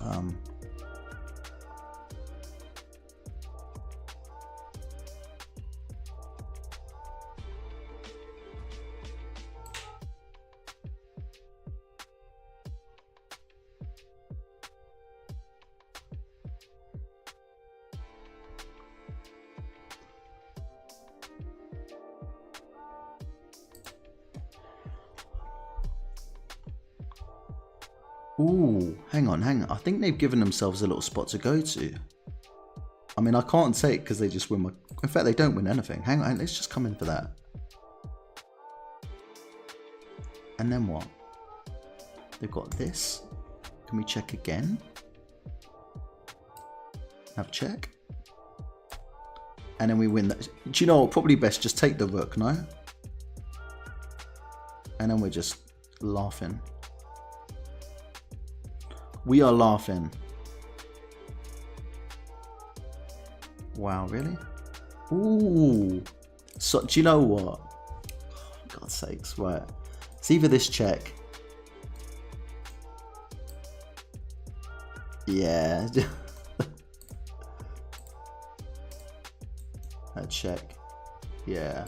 Ooh, hang on. I think they've given themselves a little spot to go to. I mean, I can't take because they just win my... In fact, they don't win anything. Hang on, let's just come in for that. And then what? They've got this. Can we check again? Have a check. And then we win that. Do you know what? Probably best just take the rook, no? And then we're just laughing. We are laughing. Wow, really? Ooh. So, do you know what? For God's sakes, right. It's either this check. Yeah. That check. Yeah.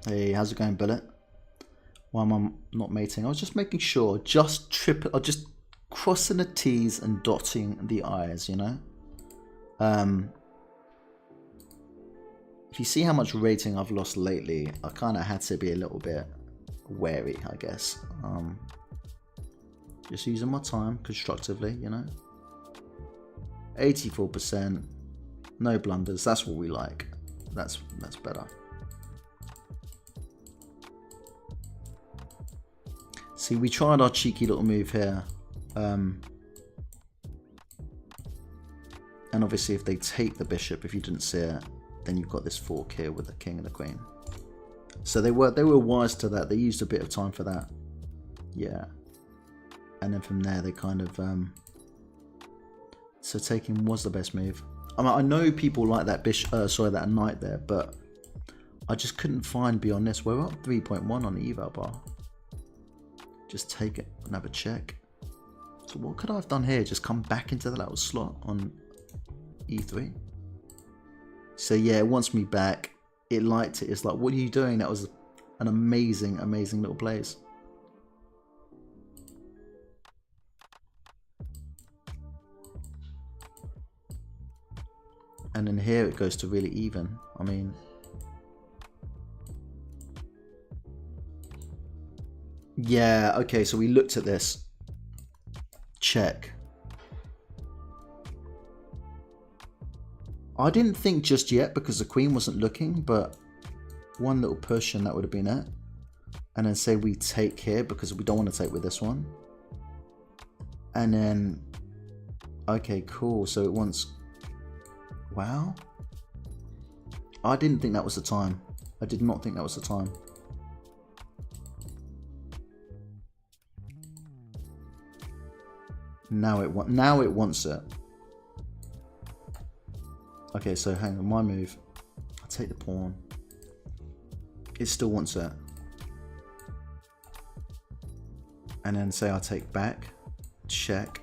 Hey, how's it going, Bullet? Why am I not mating? I was just making sure, just crossing the T's and dotting the I's, you know? if you see how much rating I've lost lately, I kind of had to be a little bit wary, I guess. Just using my time constructively, you know. 84%, no blunders. That's what we like. That's better. See, we tried our cheeky little move here. And obviously if they take the bishop, if you didn't see it, then you've got this fork here with the king and the queen. So they were wise to that. They used a bit of time for that. Yeah. And then from there they kind of so taking was the best move. I mean, I know people like that that knight there, but I just couldn't find beyond this. We're up 3.1 on the eval bar. Just take it and have a check. So what could I have done here? Just come back into the little slot on e3. So yeah, it wants me back. It liked it. It's like, what are you doing? That was an amazing, amazing little place. And then here it goes to really even. I mean, yeah, okay, so we looked at this. Check. I didn't think just yet because the queen wasn't looking, but one little push and that would have been it. And then say we take here because we don't want to take with this one. And then, okay, cool. So it wants, wow. I didn't think that was the time. I did not think that was the time. Now it wants it. Okay, so hang on, my move. I take the pawn. It still wants it. And then say I take back, check.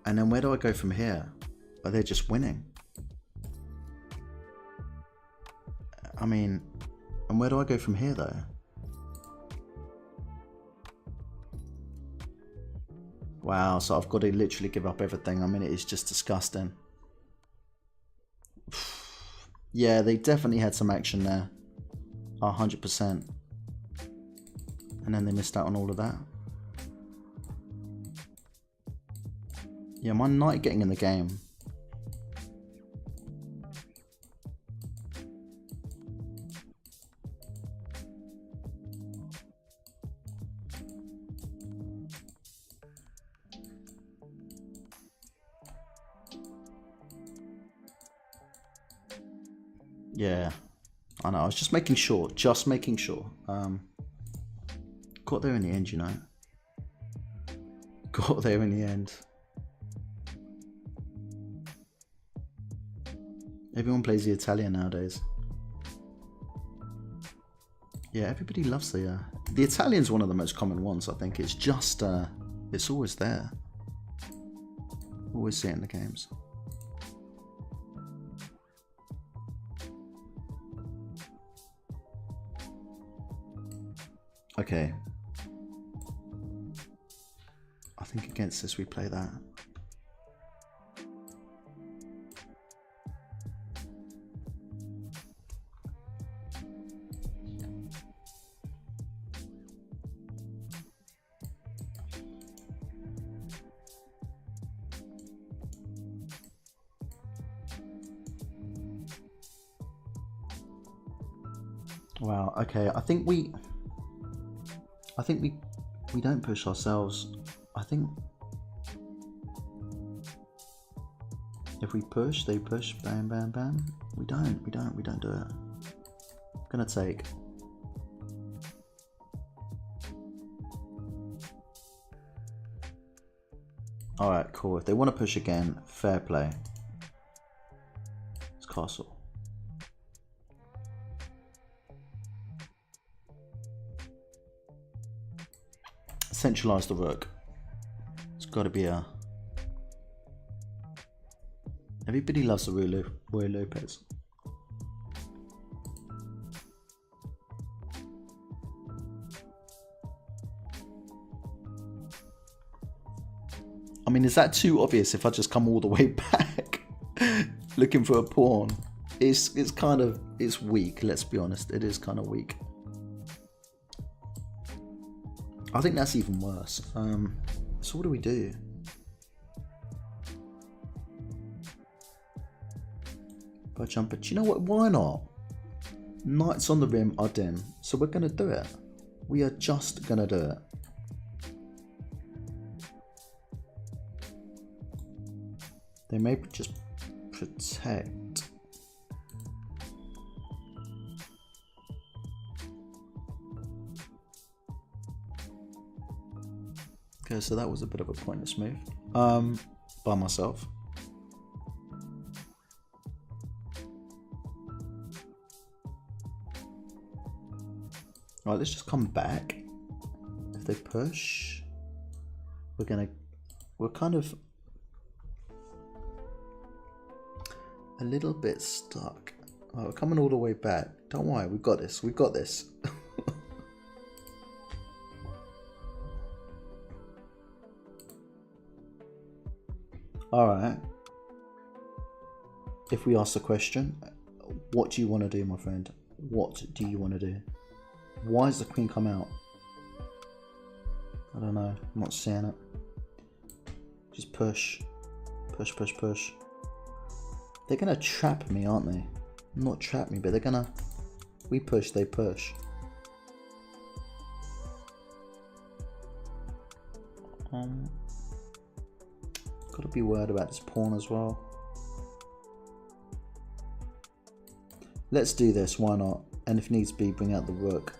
And then where do I go from here? Are they just winning? I mean, and where do I go from here though? Wow, so I've got to literally give up everything. I mean, it is just disgusting. Yeah, they definitely had some action there. 100%. And then they missed out on all of that. Yeah, my knight getting in the game. Yeah, I know. I was just making sure. Just making sure. Got there in the end, you know. Got there in the end. Everyone plays the Italian nowadays. Yeah, everybody loves the Italian's one of the most common ones. I think it's just it's always there. Always see it in the games. Okay. I think against this we play that. Wow, okay, I think we don't push ourselves. I think if we push, they push, bam, bam, bam. We don't do it. I'm gonna take. Alright, cool. If they want to push again, fair play. It's castle. Centralize the rook. It's got to be a. Everybody loves the Roy Lopez. I mean, is that too obvious if I just come all the way back looking for a pawn? It's kind of, it's weak, let's be honest. It is kind of weak. I think that's even worse. So what do we do? If I jump it, do you know what? Why not? Knights on the rim are dim, so we're gonna do it. We are just gonna do it. They may just protect. Okay, so that was a bit of a pointless move. By myself. Alright, let's just come back. If they push, we're kind of a little bit stuck. Oh, we're coming all the way back. Don't worry, we've got this. We've got this. Alright. If we ask the question, what do you want to do, my friend? What do you want to do? Why has the queen come out? I don't know. I'm not seeing it. Just push. Push, push, push. They're going to trap me, aren't they? Not trap me, but they're going to... We push, they push. Got to be worried about this pawn as well. Let's do this, why not? And if needs be, bring out the rook.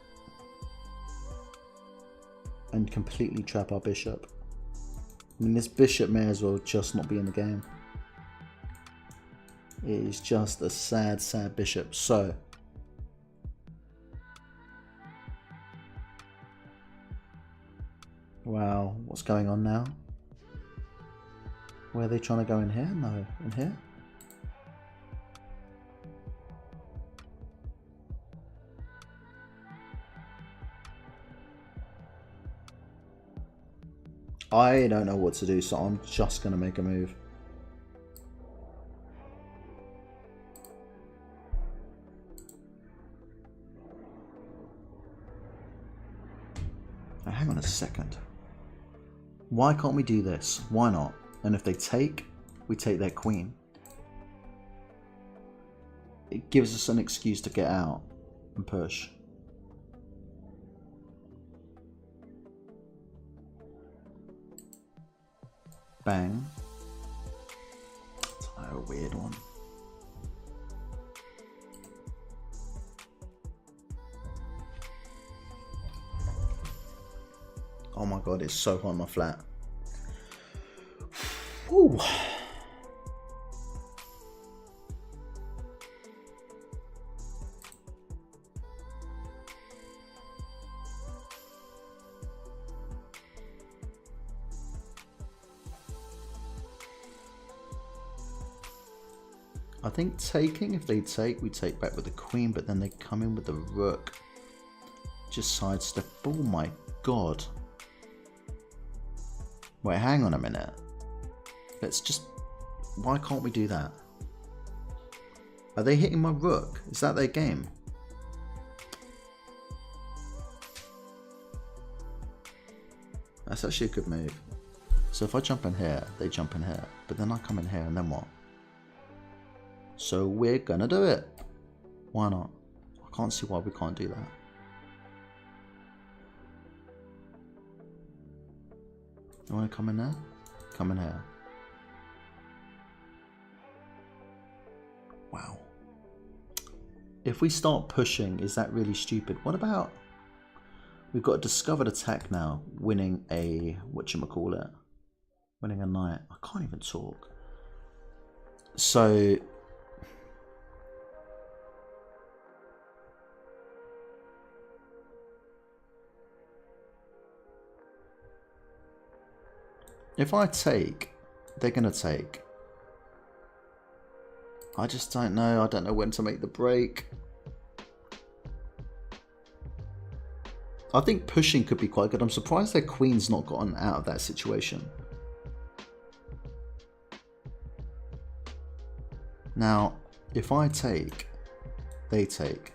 And completely trap our bishop. I mean, this bishop may as well just not be in the game. It is just a sad, sad bishop. So, wow, what's going on now? Where are they trying to go in here? No, in here? I don't know what to do, so I'm just going to make a move. Now, hang on a second. Why can't we do this? Why not? And if they take, we take their queen. It gives us an excuse to get out and push. Bang. It's a weird one. Oh my god, it's so hot on my flat. Whew. I think taking, if they take, we take back with the queen, but then they come in with the rook. Just sidestep. Oh my god. Wait, hang on a minute. Let's just... Why can't we do that? Are they hitting my rook? Is that their game? That's actually a good move. So if I jump in here, they jump in here. But then I come in here and then what? So we're gonna do it. Why not? I can't see why we can't do that. You wanna come in there? Come in here. Wow. If we start pushing, is that really stupid? What about... We've got a discovered attack now, winning a... whatchamacallit? Winning a knight. I can't even talk. So... If I take, they're going to take. I just don't know. I don't know when to make the break. I think pushing could be quite good. I'm surprised their queen's not gotten out of that situation. Now, If I take, they take,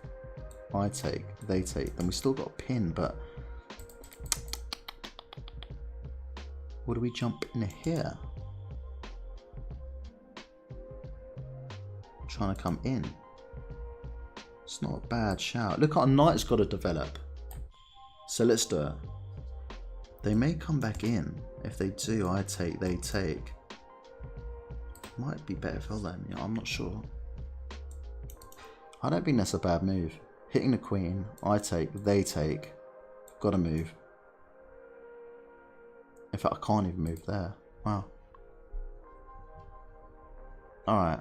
I take, they take, then we still got a pin, but what do we jump in here? Trying to come in. It's not a bad shout. Look, our knight's got to develop. So let's do it. They may come back in. If they do, I take, they take. Might be better for them. Yeah, I'm not sure. I don't think that's a bad move. Hitting the queen, I take, they take. Gotta move. In fact, I can't even move there. Wow. Alright.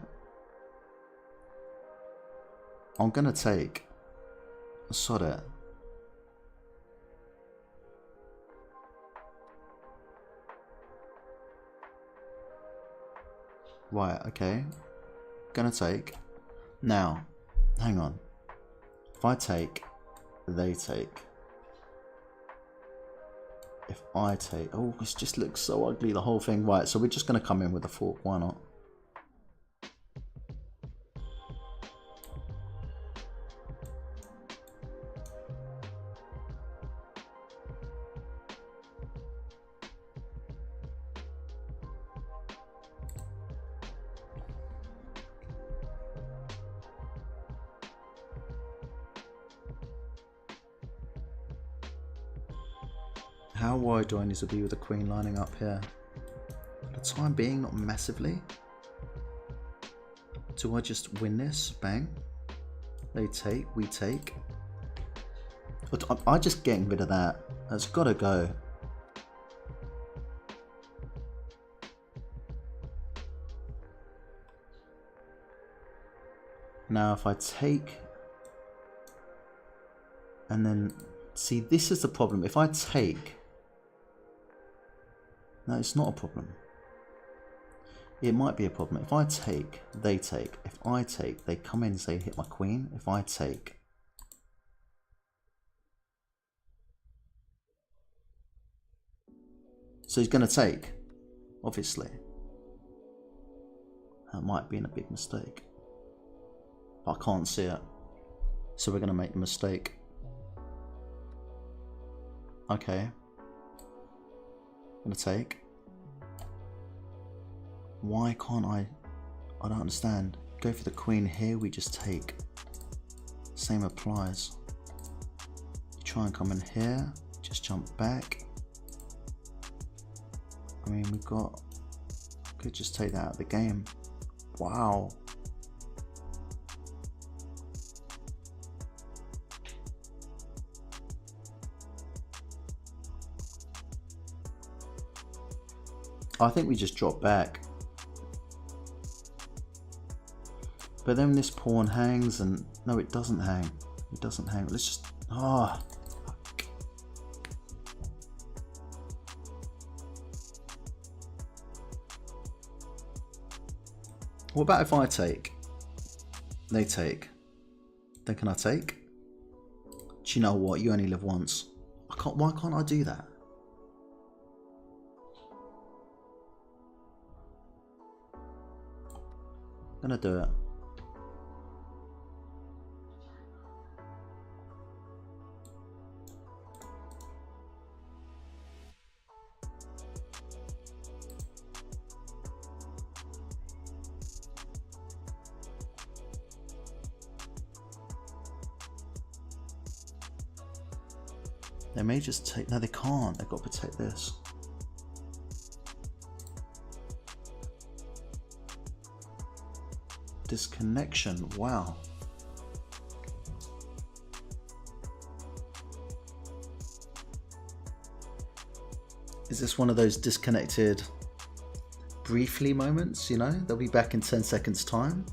I'm gonna take. Sod it. Right, okay. Gonna take. Now, hang on. If I take, they take. If I take... Oh, this just looks so ugly, the whole thing. Right, so we're just gonna come in with a fork. Why not? How wide do I need to be with the queen lining up here? For the time being, not massively. Do I just win this? Bang. They take, we take. But I'm just getting rid of that. That's gotta go. Now if I take... And then... See, this is the problem. If I take... No, it's not a problem. It might be a problem. If I take, they take. If I take, they come in and say hit my queen. If I take... So he's going to take, obviously. That might be a big mistake. I can't see it. So we're going to make the mistake. Okay. I'm going to take. Why can't I don't understand. Go for the queen here, we just take. Same applies. Try and come in here, just jump back. I mean, we've got... Could just take that out of the game. Wow. I think we just drop back. But then this pawn hangs and... No, it doesn't hang. It doesn't hang. Let's just... Ah. Oh, what about if I take? They take. Then can I take? Do you know what? You only live once. I can't. Why can't I do that? I'm gonna do it. They may just take... No, they can't. They've got to protect this. Disconnection. Wow. Is this one of those disconnected briefly moments, you know? They'll be back in 10 seconds time?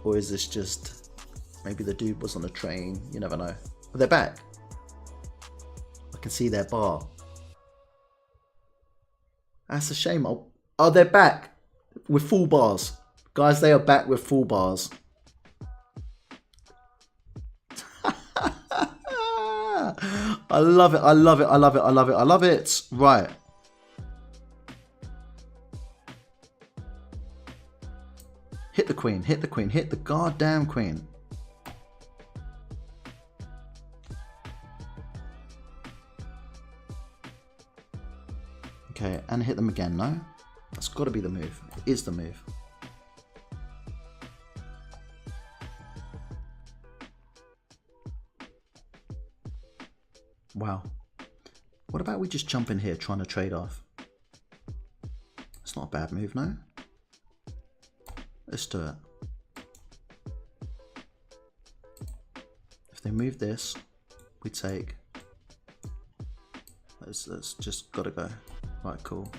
Or is this just... Maybe the dude was on a train. You never know. But they're back. I can see their bar. That's a shame. Oh, they're back with full bars. Guys, they are back with full bars. I love it. I love it. I love it. I love it. I love it. Right. Hit the queen, hit the queen, hit the goddamn queen. Okay, and hit them again, no? That's got to be the move. It is the move. Wow. What about we just jump in here trying to trade off? It's not a bad move, no? Let's do it. If they move this, we take. Let's just gotta go. Right, cool.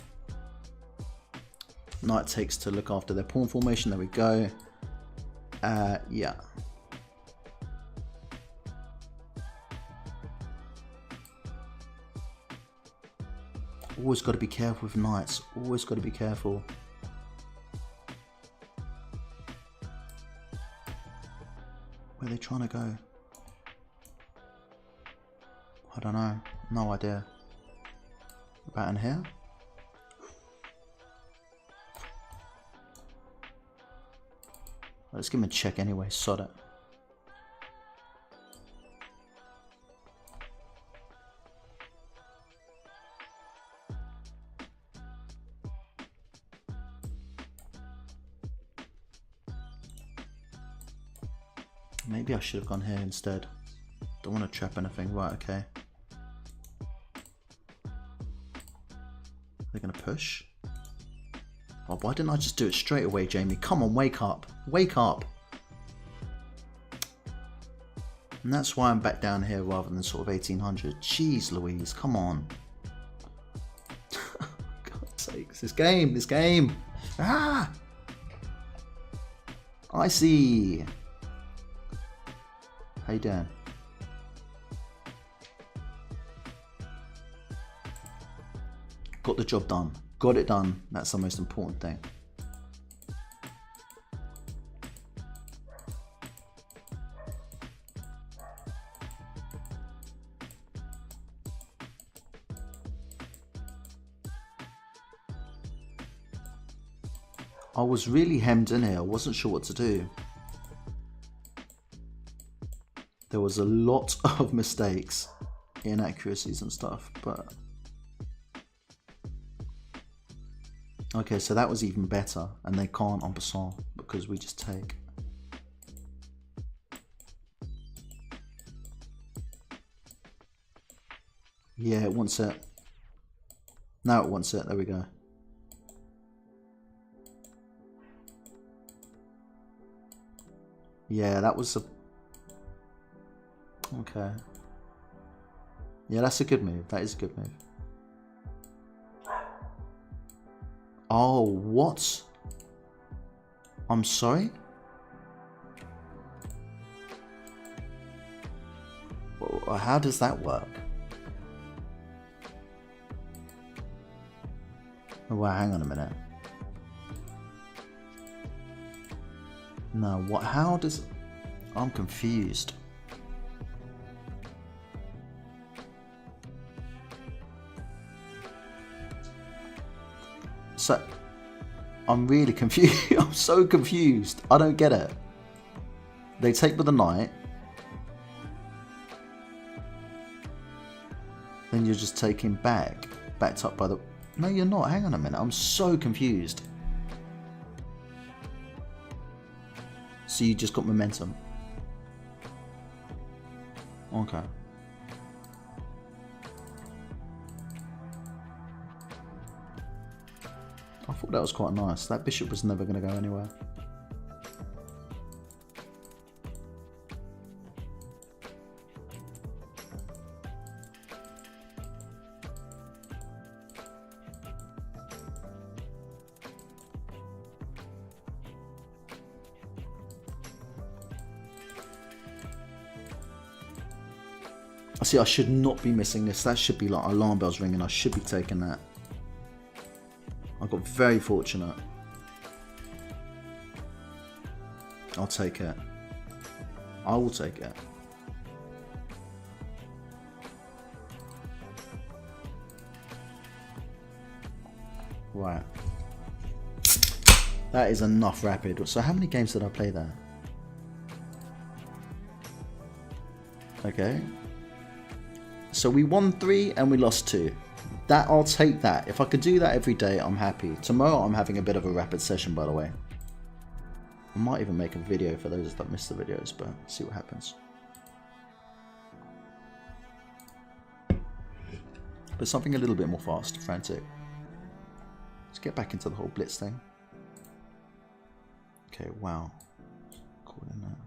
Knight takes to look after their pawn formation. There we go. Yeah. Always got to be careful with knights. Always got to be careful. Where are they trying to go? I don't know. No idea. About in here? Let's give him a check anyway. Sod it. Maybe I should have gone here instead. Don't want to trap anything. Right, okay. They're going to push. Oh, why didn't I just do it straight away, Jamie? Come on, wake up. Wake up. And that's why I'm back down here rather than sort of 1800. Jeez Louise, come on. God's sakes, this game. Ah! I see. How you doing? Got the job done. Got it done. That's the most important thing. I was really hemmed in here. I wasn't sure what to do. There was a lot of mistakes, inaccuracies and stuff, but... Okay, so that was even better, and they can't en passant because we just take. Yeah, it wants it. Now it wants it, there we go. Yeah, that was a... Okay. Yeah, that's a good move. That is a good move. Oh, what? I'm sorry? Well, how does that work? Oh, well, hang on a minute. No, what? How does... I'm confused. So, I'm really confused. I'm so confused. I don't get it. They take with the knight. Then you're just taking back. Backed up by the... No, you're not. Hang on a minute. I'm so confused. So you just got momentum. Okay. I thought that was quite nice. That bishop was never going to go anywhere. See, I should not be missing this. That should be like alarm bells ringing. I should be taking that. I got very fortunate. I'll take it. I will take it. Right. That is enough rapid. So how many games did I play there? Okay. So we won 3 and we lost 2. That, I'll take that. If I could do that every day, I'm happy. Tomorrow I'm having a bit of a rapid session, by the way. I might even make a video for those that missed the videos, but see what happens. But something a little bit more fast, frantic. Let's get back into the whole Blitz thing. Okay, wow. Call in that.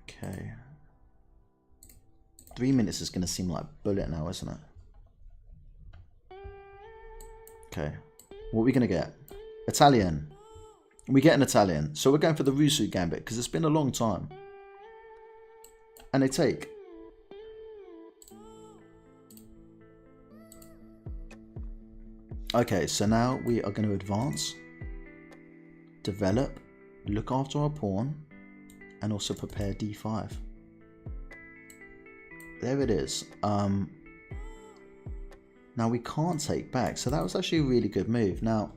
Okay. 3 minutes is going to seem like a bullet now, isn't it? Okay. What are we going to get? Italian. We get an Italian. So we're going for the Rusu Gambit because it's been a long time. And they take. Okay, so now we are going to advance, develop, look after our pawn, and also prepare d5. There it is. Now we can't take back, so that was actually a really good move. Now,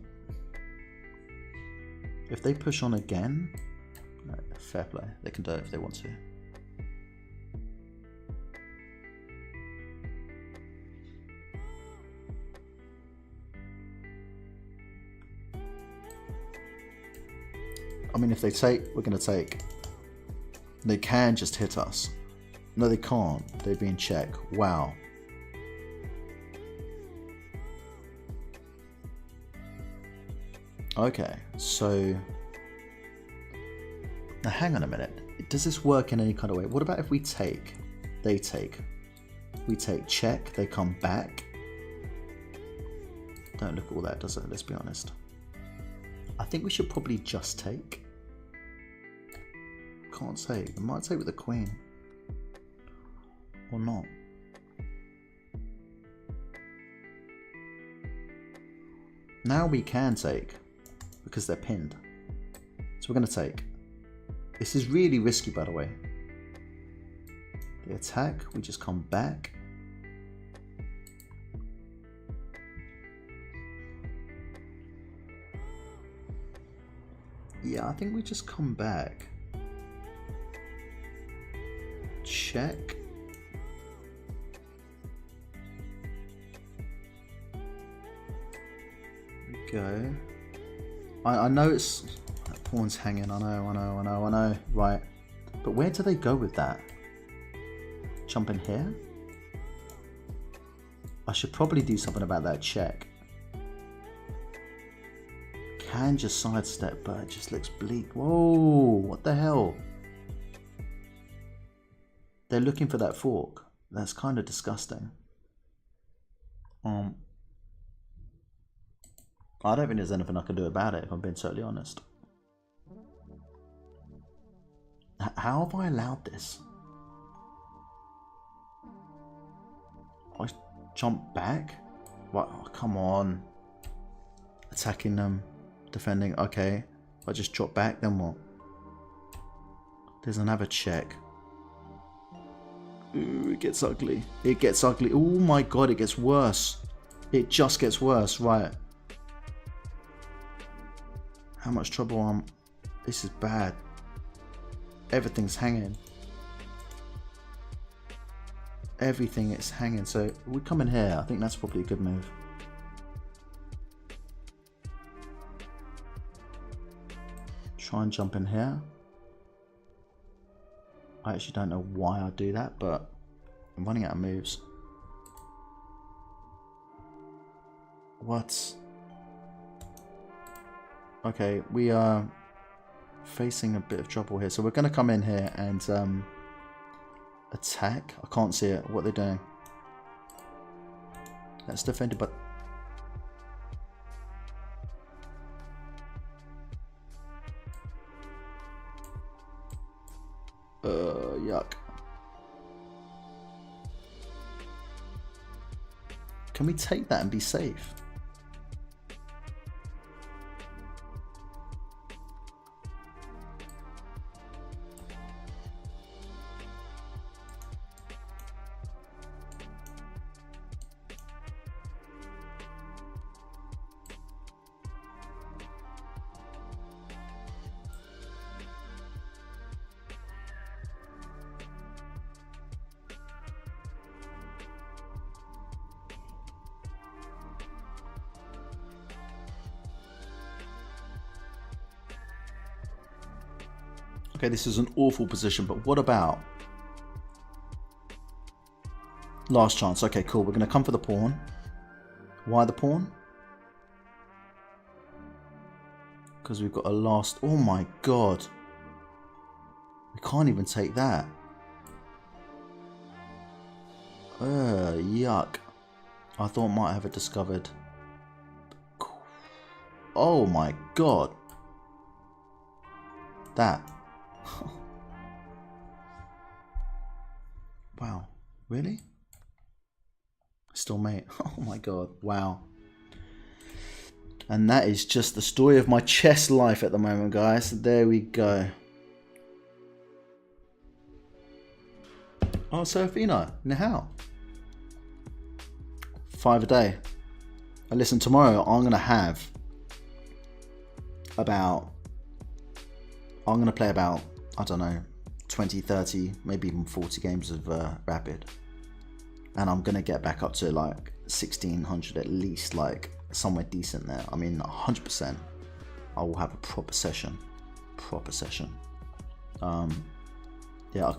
if they push on again, no, fair play. They can do it if they want to. I mean, if they take, we're going to take. They can just hit us. No, they can't. They'd be in check. Wow. Okay, so... Now, hang on a minute. Does this work in any kind of way? What about if we take? They take. We take check. They come back. Don't look all that, does it? Let's be honest. I think we should probably just take. Can't take. We might take with the queen. Or not. Now we can take. Because they're pinned. So we're going to take. This is really risky, by the way. They attack. We just come back. Yeah, I think we just come back. Check. Go. I know it's that pawn's hanging. I know. Right, but where do they go with that? Jump in here. I should probably do something about that check. Can just sidestep, but it just looks bleak. Whoa! What the hell? They're looking for that fork. That's kind of disgusting. I don't think there's anything I can do about it, if I'm being totally honest. How have I allowed this? I jump back? What? Oh, come on. Attacking them. Defending. Okay. If I just drop back, then what? There's another check. Ooh, it gets ugly. It gets ugly. Oh my god, it gets worse. It just gets worse. Right. How much trouble I'm... This is bad. Everything's hanging. Everything is hanging. So we come in here. I think that's probably a good move. Try and jump in here. I actually don't know why I do that, but I'm running out of moves. What? Okay, we are facing a bit of trouble here. So we're going to come in here and attack. I can't see it. What they're doing. That's defended, but... yuck. Can we take that and be safe? Okay, this is an awful position, but what about last chance? Okay, cool. We're going to come for the pawn. Why the pawn? Because we've got a last... Oh my god. We can't even take that. Yuck. I thought I might have it discovered. Oh my god. That. Wow. Really? Still mate. Oh my god. Wow. And that is just the story of my chess life at the moment, guys. There we go. Oh, Serafina. Nihao. 5 a day. And listen, tomorrow I'm going to have about... I'm going to play about, I don't know, 20, 30, maybe even 40 games of Rapid. And I'm going to get back up to like 1600 at least, like somewhere decent there. I mean, 100%. I will have a proper session. Yeah,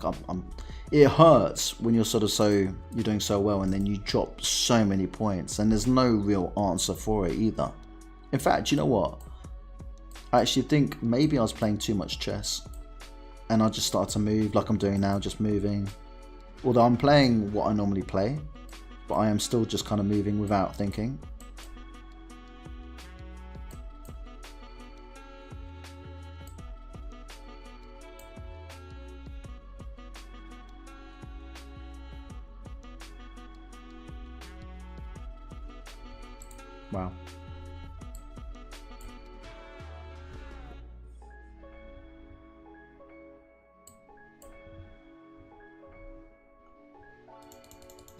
it hurts when you're you're doing so well and then you drop so many points and there's no real answer for it either. In fact, you know what? I actually think maybe I was playing too much chess and I just started to move like I'm doing now, just moving. Although I'm playing what I normally play, but I am still just kind of moving without thinking. Wow.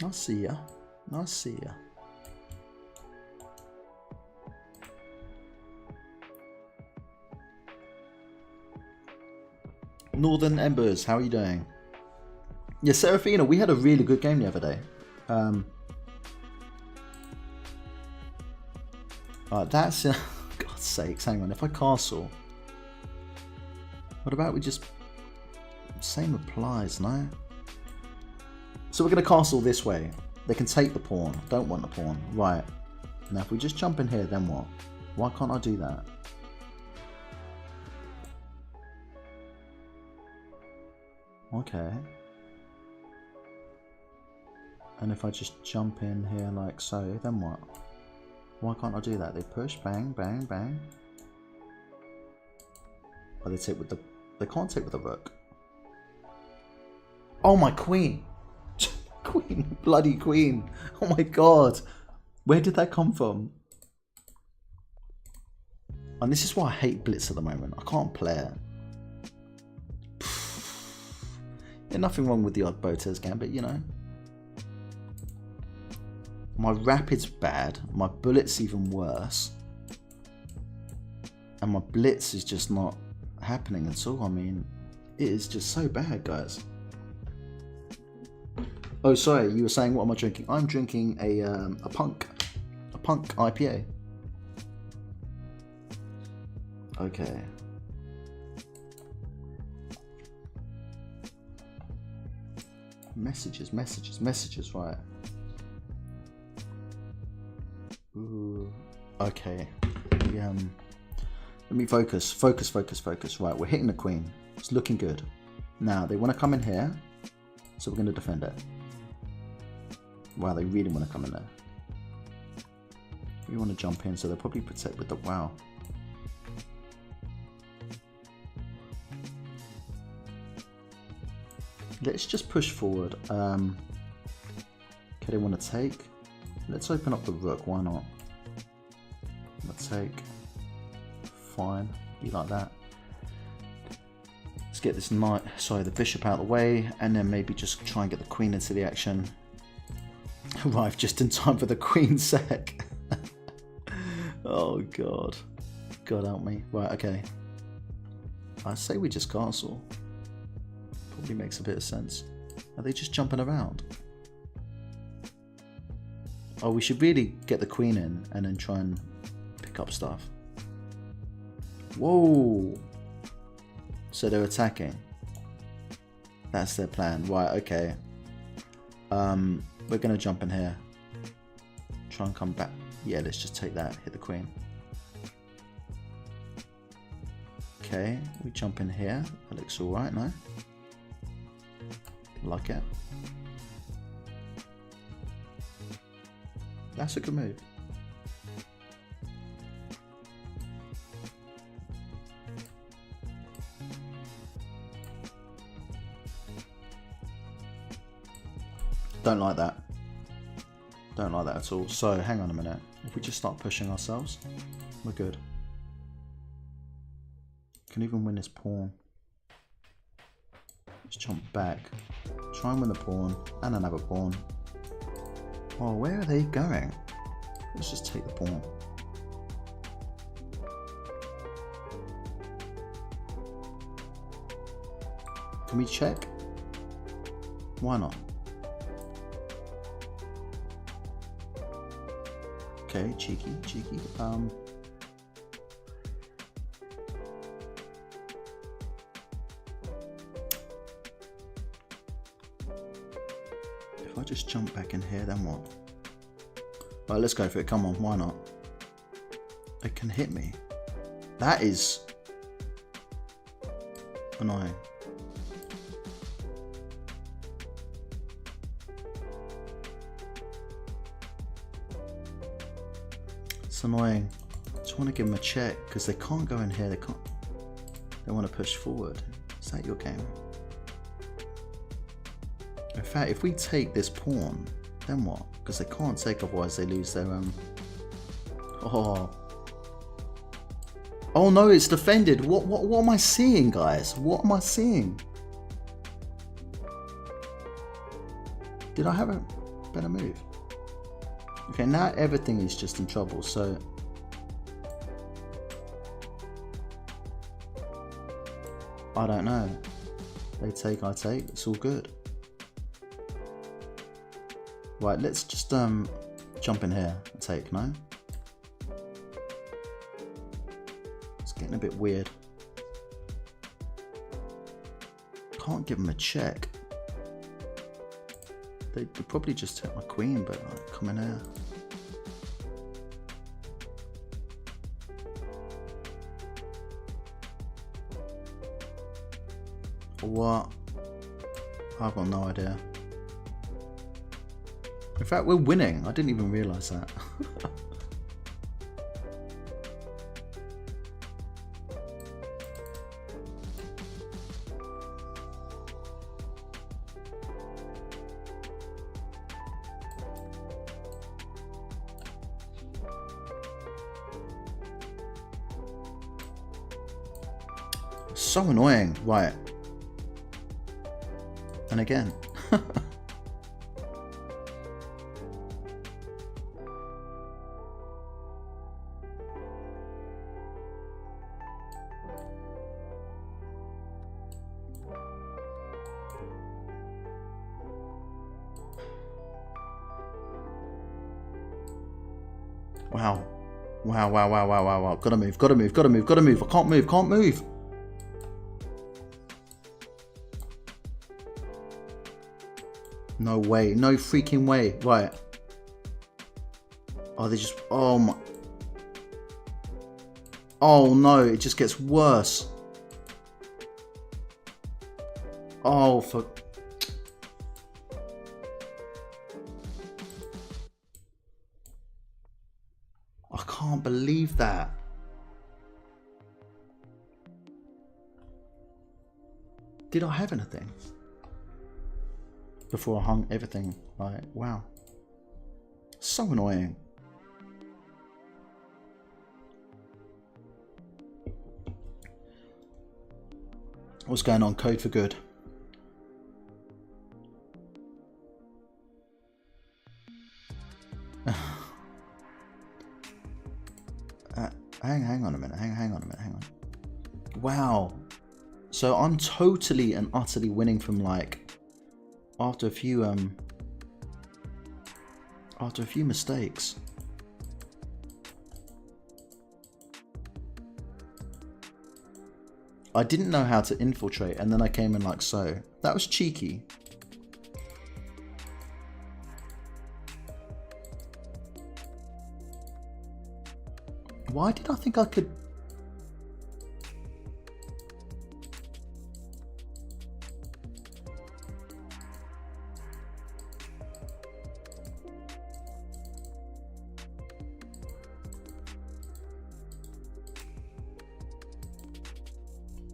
I see ya. I see ya. Northern Embers, how are you doing? Yeah, Serafina, we had a really good game the other day. That's... God's sakes, hang on. If I castle... What about we just... Same applies, no? So we're going to castle this way. They can take the pawn. Don't want the pawn. Right. Now if we just jump in here, then what? Why can't I do that? Okay. And if I just jump in here like so, then what? Why can't I do that? They push, bang, bang, bang. Oh, they take with the... They can't take with the rook. Oh, my queen! Queen, bloody queen. Oh my god. Where did that come from? And this is why I hate Blitz at the moment. I can't play it. Yeah, nothing wrong with the odd Botez gambit, you know. My Rapid's bad. My Bullet's even worse. And my Blitz is just not happening at all. I mean, it is just so bad, guys. Oh, sorry, you were saying what am I drinking? I'm drinking a Punk IPA. Okay. Messages, right. Ooh, okay. Let me focus. Right, we're hitting the queen. It's looking good. Now, they want to come in here, so we're going to defend it. Wow, they really want to come in there. We want to jump in, so they'll probably protect with the... Wow. Let's just push forward. Okay, they want to take. Let's open up the rook, why not? Let's take. Fine, be like that. Let's get this knight, sorry, the bishop out of the way, and then maybe just try and get the queen into the action. Arrived just in time for the queen sec. Oh god. God help me. Right, okay. I say we just castle. Probably makes a bit of sense. Are they just jumping around? Oh, we should really get the queen in and then try and pick up stuff. Whoa. So they're attacking. That's their plan. Right, okay. We're gonna jump in here. Try and come back. Yeah, let's just take that. Hit the queen. Okay, we jump in here. That looks alright, no? Like it. That's a good move. Don't like that. Don't like that at all. So, hang on a minute. If we just start pushing ourselves, we're good. Can even win this pawn. Let's jump back. Try and win the pawn and another pawn. Oh, where are they going? Let's just take the pawn. Can we check? Why not? Okay, cheeky. If I just jump back in here, then what? Right, let's go for it. Come on, why not? It can hit me. That is annoying. It's annoying. I just want to give them a check because they can't go in here. They can't. They want to push forward. Is that your game? In fact, if we take this pawn, then what? Because they can't take, otherwise they lose their Oh. Oh no, it's defended. What am I seeing, guys? What am I seeing? Did I have a better move? Okay, now everything is just in trouble, so I don't know. They take, I take. It's all good. Right, let's just jump in here and take, no? It's getting a bit weird. Can't give them a check. They probably just took my queen, but like, come in here. What? I've got no idea. In fact, we're winning. I didn't even realise that. So annoying. Right. And again. Wow. Wow. Gotta move. I can't move. No way. No freaking way. Right. Oh, they just... Oh, my... Oh, no. It just gets worse. Oh, for... I can't believe that. Did I have anything? Before I hung everything, like, wow. So annoying. What's going on? Code for good. Hang on a minute. Hang on. Wow. So I'm totally and utterly winning from like after a few mistakes. I didn't know how to infiltrate, and then I came in like so. That was cheeky. Why did I think I could...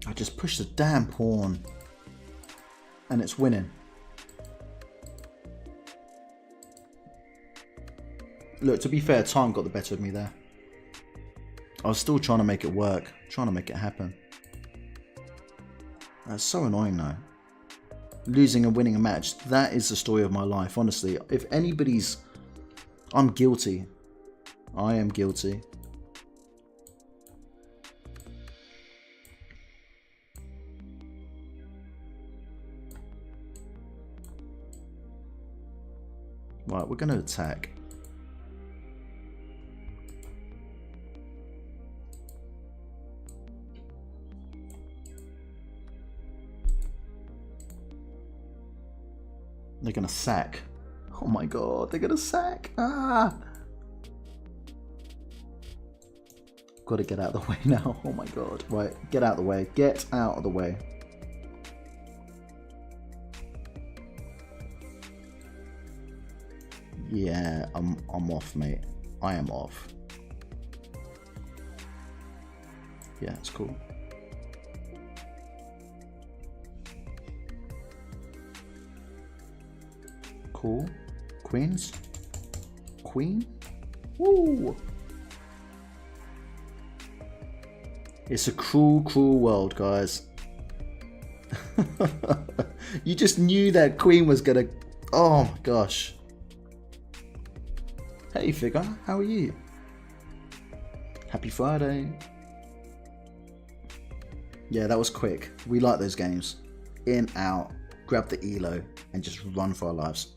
I just pushed the damn pawn and it's winning. Look, to be fair, time got the better of me there. I was still trying to make it work, trying to make it happen. That's so annoying though. Losing and winning a match, that is the story of my life, honestly. If anybody's... I'm guilty. I am guilty. Right, we're going to attack. They're going to sack. Oh my god, they're going to sack. Ah! Got to get out of the way now. Oh my god. Right, get out of the way. Get out of the way. Yeah, I'm off, mate. I am off. Yeah, it's cool. Cool. Queens. Queen. Woo! It's a cruel, cruel world, guys. You just knew that queen was gonna... Oh my gosh. Hey figure, how are you? Happy Friday. Yeah, that was quick. We like those games. In, out, grab the elo, and just run for our lives.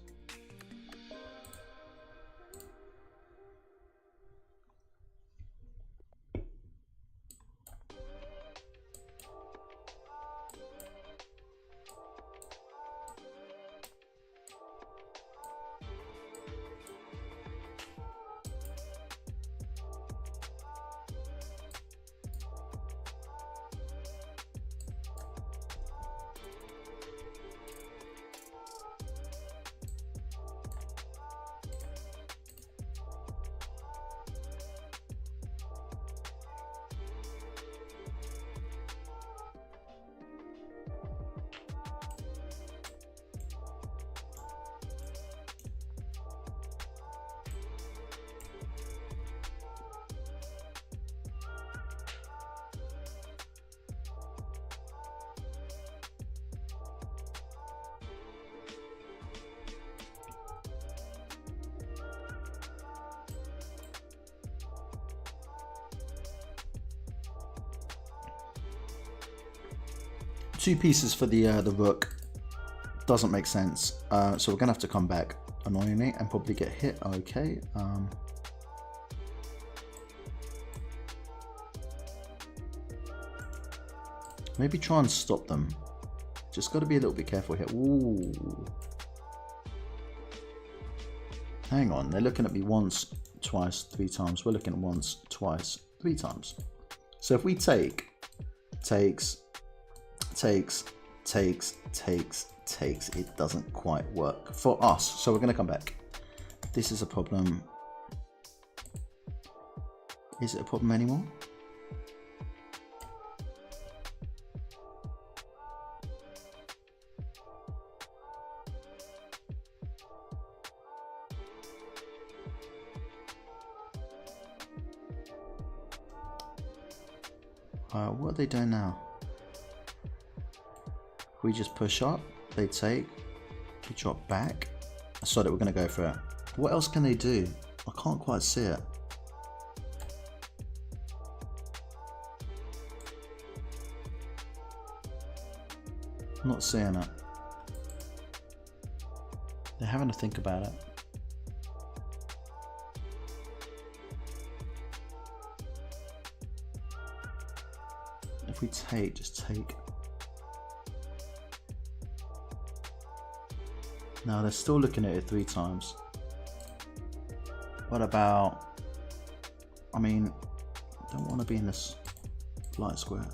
Two pieces for the rook doesn't make sense, so we're gonna have to come back annoyingly and probably get hit. Okay. Maybe try and stop them. Just got to be a little bit careful here. Ooh. Hang on, they're looking at me once, twice, 3 times. We're looking at once, twice, 3 times. So if we takes, it doesn't quite work for us. So we're going to come back. This is a problem. Is it a problem anymore? What are they doing now? We just push up, they take, we drop back. I saw that we're going to go for it. What else can they do? I can't quite see it. I'm not seeing it. They're having to think about it. If we take, just take. No, they're still looking at it 3 times. What about... I mean, I don't want to be in this light square.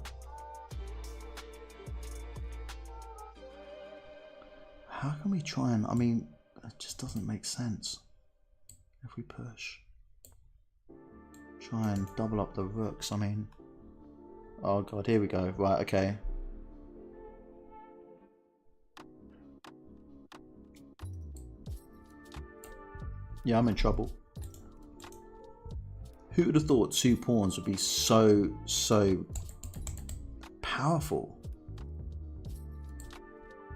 How can we try and... I mean, it just doesn't make sense. If we push. Try and double up the rooks, I mean... Oh god, here we go. Right, okay. Yeah, I'm in trouble. Who would have thought 2 pawns would be so powerful?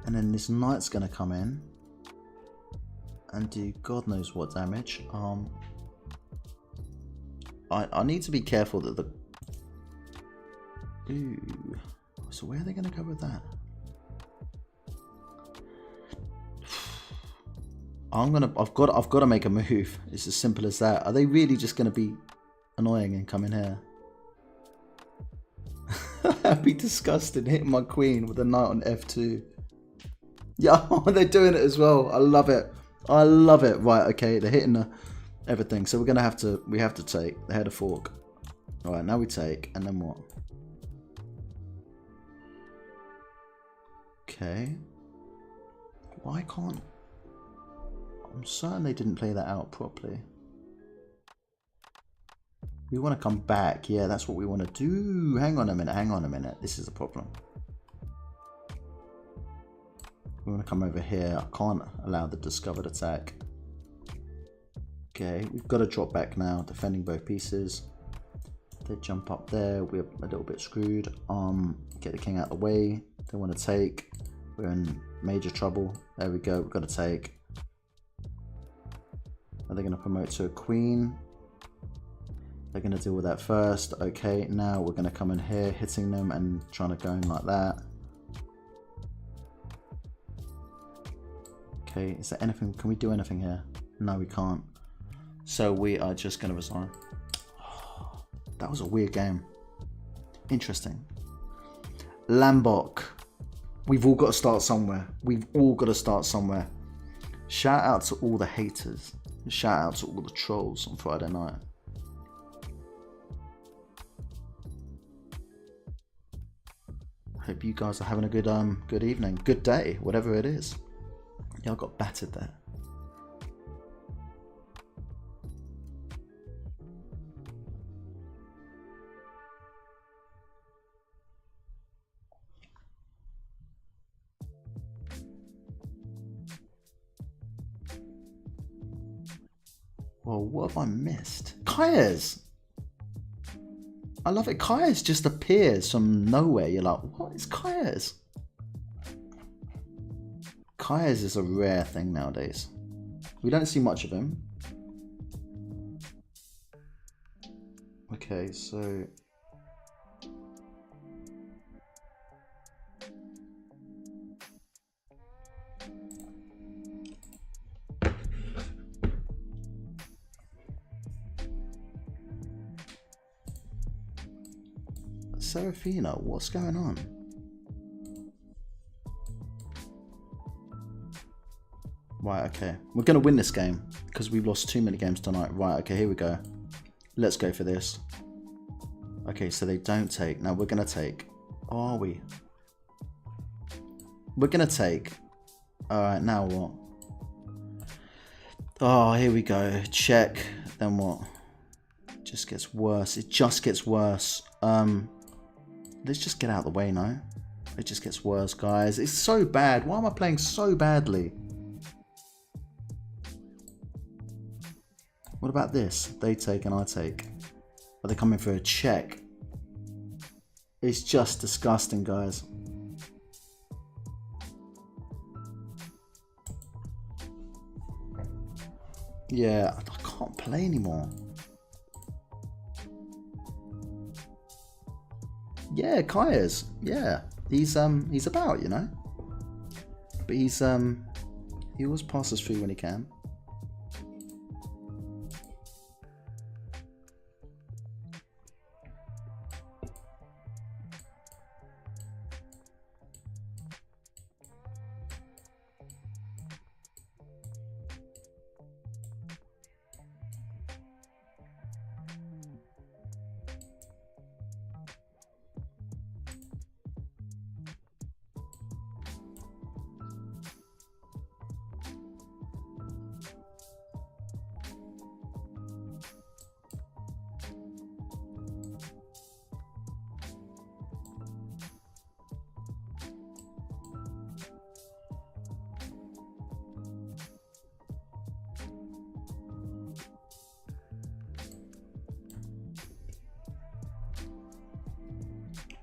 And then this knight's gonna come in and do God knows what damage. I need to be careful that the... Ooh. So where are they gonna go with that? I've got to make a move. It's as simple as that. Are they really just gonna be annoying and come in here? I'd be disgusted hitting my queen with a knight on f2. Yeah, they're doing it as well. I love it. I love it. Right, okay, they're hitting everything. So we're gonna have to. We have to take. They had a fork. All right, now we take, and then what? Okay. Why can't? I'm certain they didn't play that out properly. We want to come back. Yeah, that's what we want to do. Hang on a minute. Hang on a minute. This is a problem. We want to come over here. I can't allow the discovered attack. Okay, we've got to drop back now, defending both pieces. They jump up there. We're a little bit screwed. Get the king out of the way. They want to take. We're in major trouble. There we go. We've got to take. Are they going to promote to a queen? They're going to deal with that first. Okay, now we're going to come in here, hitting them and trying to go in like that. Okay, is there anything? Can we do anything here? No, we can't. So we are just going to resign. Oh, that was a weird game. Interesting. Lambok. We've all got to start somewhere. We've all got to start somewhere. Shout out to all the haters. Shout out to all the trolls on Friday night. Hope you guys are having a good evening, good day, whatever it is. Y'all got battered there. Well, what have I missed? Kaya's! I love it. Kaya's just appears from nowhere. You're like, what is Kaya's? Kaya's is a rare thing nowadays. We don't see much of him. Okay, so... Serafina, what's going on? Right, okay. We're going to win this game because we've lost too many games tonight. Right, okay, here we go. Let's go for this. Okay, so they don't take. Now we're going to take. Oh, are we? We're going to take. Alright, now what? Oh, here we go. Check. Then what? It just gets worse. It just gets worse. Let's just get out of the way now. It just gets worse, guys. It's so bad. Why am I playing so badly? What about this? They take and I take. Are they coming for a check? It's just disgusting, guys. Yeah, I can't play anymore. Yeah, Kaya's. Yeah, he's about, you know. But he always passes through when he can.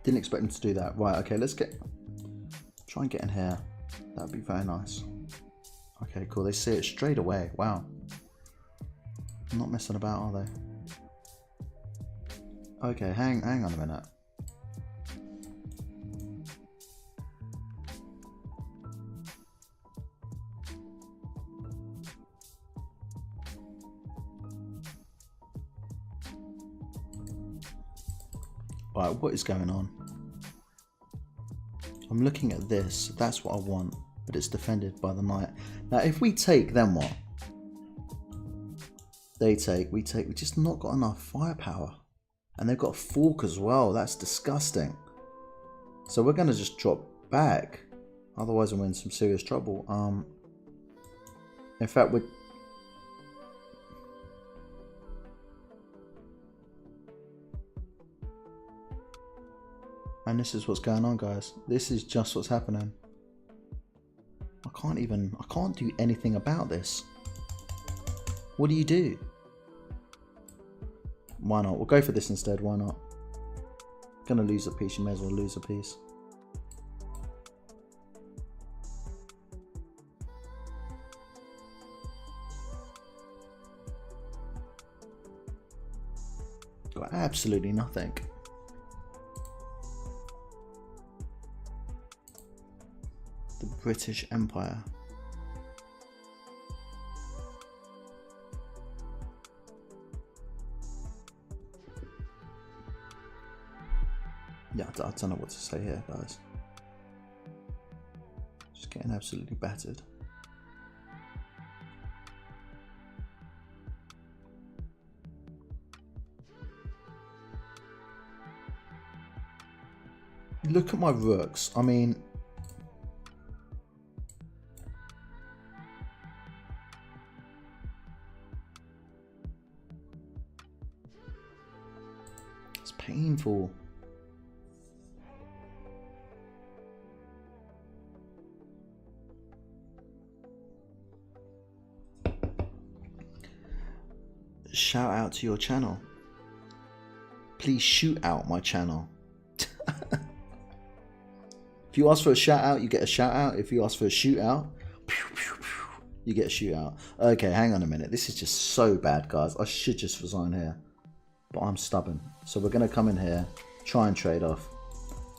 Didn't expect him to do that. Right, okay, let's try and get in here. That would be very nice. Okay, cool. They see it straight away. Wow. I'm not messing about, are they? Okay, hang on a minute. Right, what is going on? I'm looking at this. That's what I want, but it's defended by the knight. Now, if we take, then what? They take, we take. We just not got enough firepower. And they've got a fork as well. That's disgusting. So we're going to just drop back. Otherwise we're in some serious trouble. In fact, we're... And this is what's going on, guys. This is just what's happening. I can't do anything about this. What do you do? Why not? We'll go for this instead. Why not? Gonna lose a piece. You may as well lose a piece. Got absolutely nothing. The British Empire. Yeah, I don't know what to say here, guys. Just getting absolutely battered. Look at my rooks. I mean... It's painful. Shout out to your channel. Please shoot out my channel. If you ask for a shout out, you get a shout out. If you ask for a shootout, you get a shootout. Okay, hang on a minute. This is just so bad, guys. I should just resign here. But I'm stubborn. So we're going to come in here, try and trade off.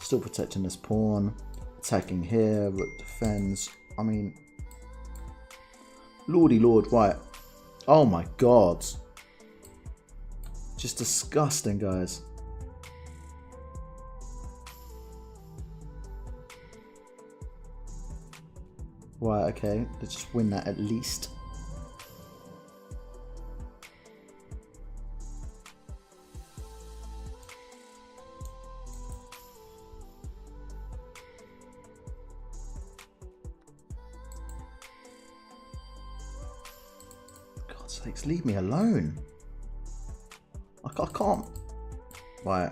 Still protecting this pawn. Attacking here. Rook defends. I mean... Lordy lord, right. Oh my god. Just disgusting, guys. Right, okay. Let's just win that at least. God's sakes, leave me alone. I can't. Right.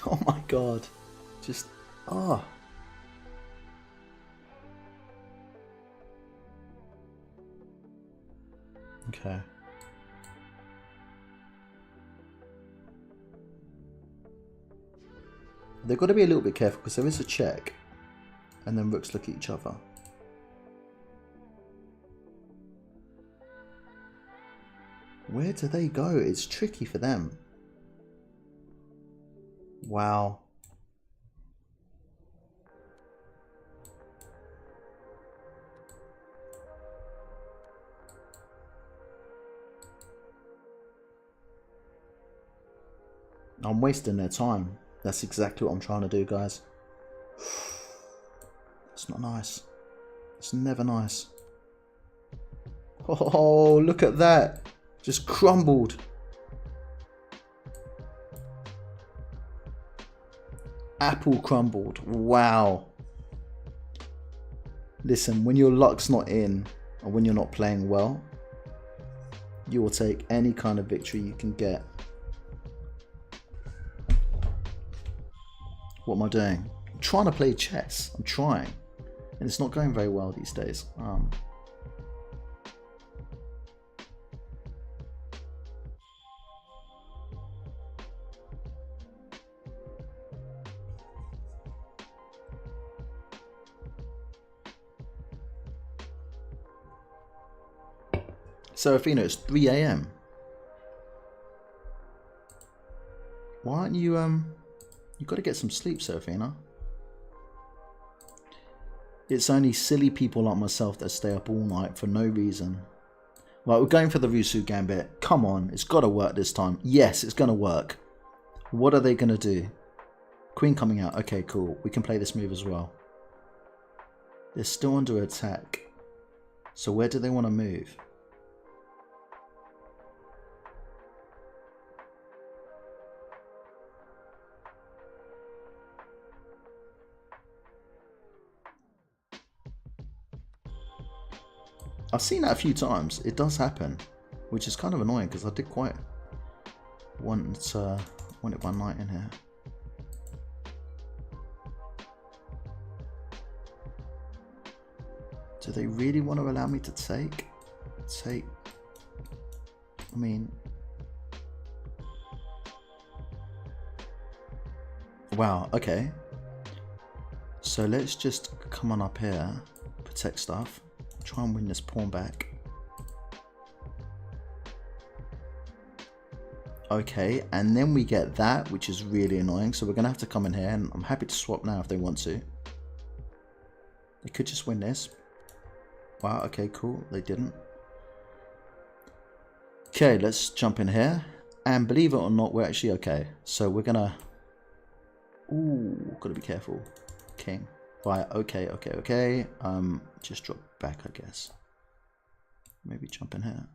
Oh my god. Just, ah. Oh. Okay. They've got to be a little bit careful because there is a check. And then rooks look at each other. Where do they go? It's tricky for them. Wow. I'm wasting their time. That's exactly what I'm trying to do, guys. It's not nice. It's never nice. Oh, look at that. Just crumbled. Apple crumbled. Wow. Listen, when your luck's not in, or when you're not playing well, you will take any kind of victory you can get. What am I doing? I'm trying to play chess. I'm trying. And it's not going very well these days. Serafina, it's 3 AM. Why aren't you, you got to get some sleep, Serafina. It's only silly people like myself that stay up all night for no reason. Right, we're going for the Rusu Gambit. Come on, it's got to work this time. Yes, it's going to work. What are they going to do? Queen coming out. Okay, cool. We can play this move as well. They're still under attack. So where do they want to move? I've seen that a few times. It does happen, which is kind of annoying because I did quite want it by night in here. Do they really want to allow me to take? I mean, wow. Okay. So let's just come on up here, protect stuff. Try and win this pawn back. Okay, and then we get that, which is really annoying. So we're going to have to come in here, and I'm happy to swap now if they want to. They could just win this. Wow, okay, cool. They didn't. Okay, let's jump in here. And believe it or not, we're actually okay. So we're going to... Ooh, got to be careful. King. Right, okay. Just drop back, I guess. Maybe jump in here.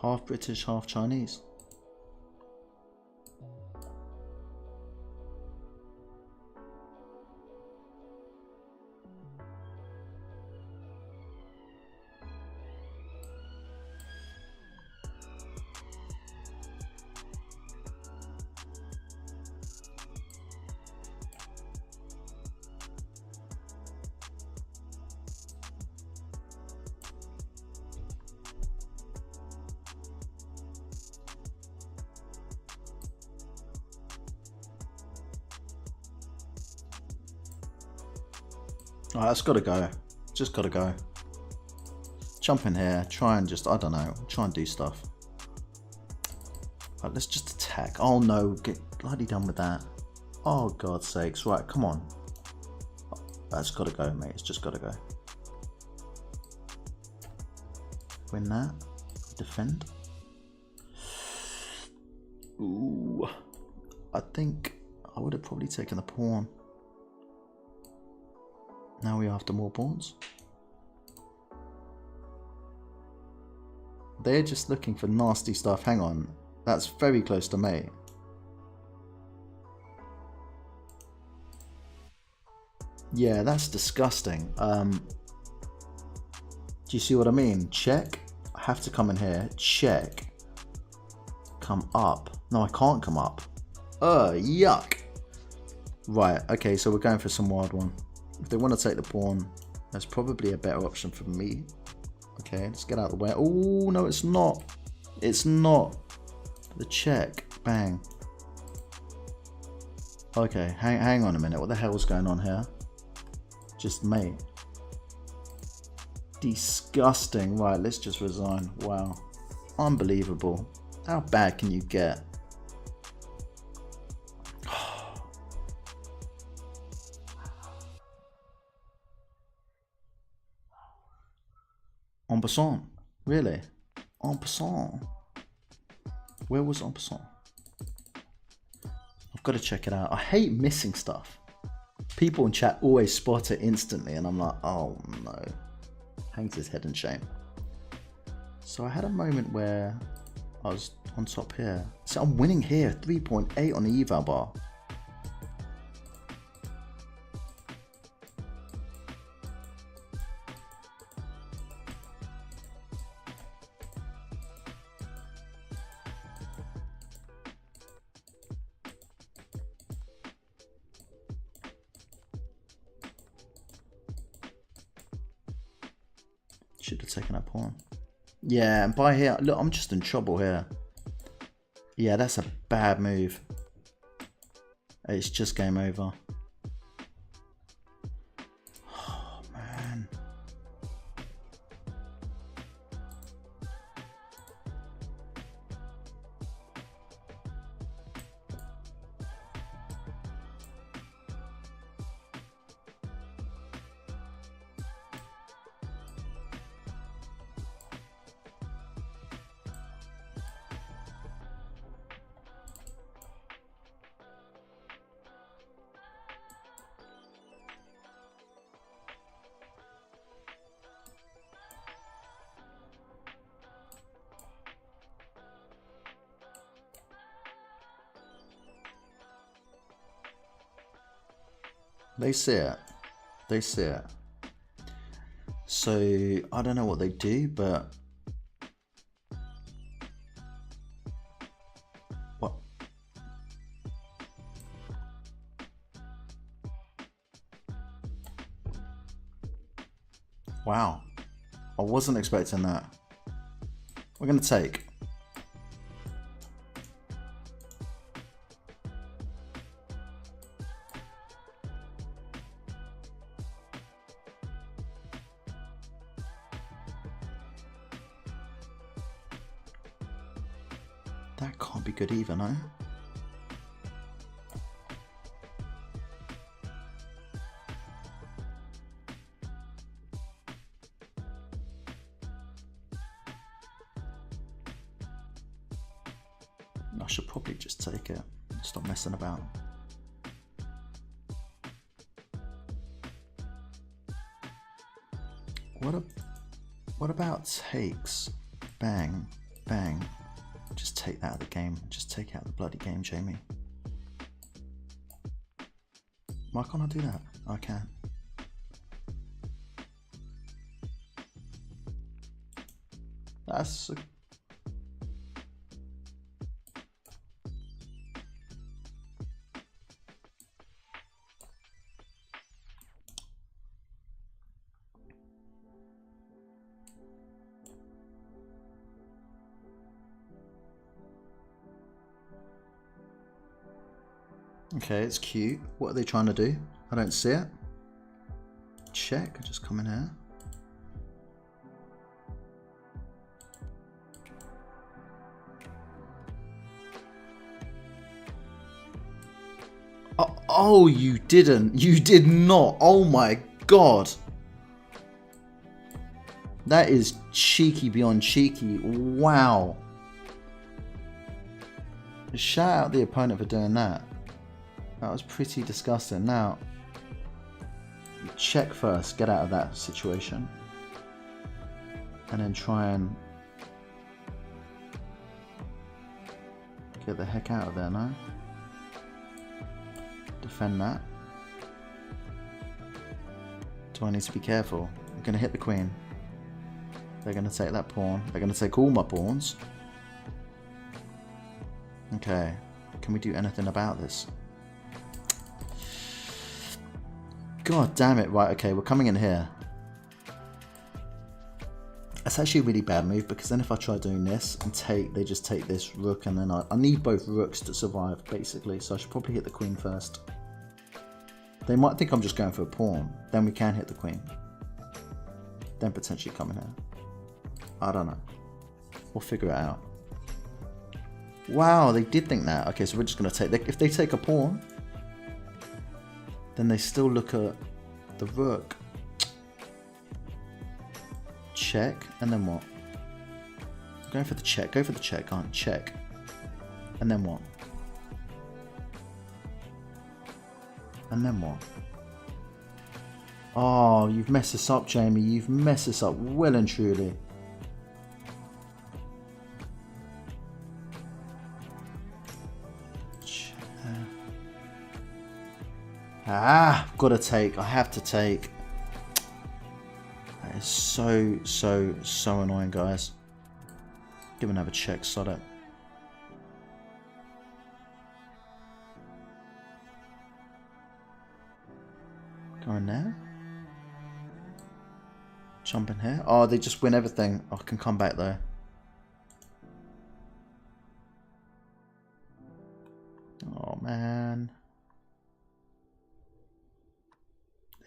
Half British, half Chinese. Alright, that's got to go. Just got to go. Jump in here. Try and just, I don't know, try and do stuff. Right, let's just attack. Oh no, get bloody done with that. Oh God's sakes. Right, come on. That's got to go, mate. It's just got to go. Win that. Defend. Ooh. I think I would have probably taken the pawn. Now we're after more pawns. They're just looking for nasty stuff. Hang on. That's very close to mate. Yeah, that's disgusting. Do you see what I mean? Check. I have to come in here. Check. Come up. No, I can't come up. Yuck. Right, okay, so we're going for some wild one. If they want to take the pawn, that's probably a better option for me. Okay, let's get out of the way. Oh, no, it's not. It's not. The check. Bang. Okay, hang on a minute. What the hell's going on here? Just mate. Disgusting. Right, let's just resign. Wow. Unbelievable. How bad can you get? En passant. Really? En passant. Where was en passant? I've got to check it out. I hate missing stuff. People in chat always spot it instantly and I'm like, oh no. Hangs his head in shame. So I had a moment where I was on top here. So I'm winning here. 3.8 on the eval bar. Should have taken that pawn. Yeah, and by here, look, I'm just in trouble here. Yeah, that's a bad move. It's just game over. Oh, man. They see it. They see it. So, I don't know what they do, but... What? Wow. I wasn't expecting that. We're going to take. That can't be good either, no? I should probably just take it. Stop messing about. What about takes? Bang, bang. Just take that out of the game. Just take it out of the bloody game, Jamie. Why can't I do that? I can. That's a... Okay, it's cute. What are they trying to do? I don't see it. Check. Just come in here. Oh, you didn't. You did not. Oh my god. That is cheeky beyond cheeky. Wow. Shout out the opponent for doing that. That was pretty disgusting. Now, check first. Get out of that situation. And then try and get the heck out of there now. Defend that. Do I need to be careful? I'm going to hit the queen. They're going to take that pawn. They're going to take all my pawns. Okay. Can we do anything about this? God damn it. Right, okay. We're coming in here. It's actually a really bad move because then if I try doing this and take, they just take this rook and then I need both rooks to survive basically. So I should probably hit the queen first. They might think I'm just going for a pawn. Then we can hit the queen. Then potentially come in here. I don't know. We'll figure it out. Wow, they did think that. Okay, so we're just going to take... If they take a pawn, then they still look at the rook. Check, and then what? I'm going for the check. Go for the check, aren't check. And then what? And then what? Oh, you've messed this up, Jamie. You've messed this up well and truly. Ah, gotta take. I have to take. That is so annoying, guys. Give another check, sod it. Go in there. Jump in here. Oh, they just win everything. I can come back though. Oh man.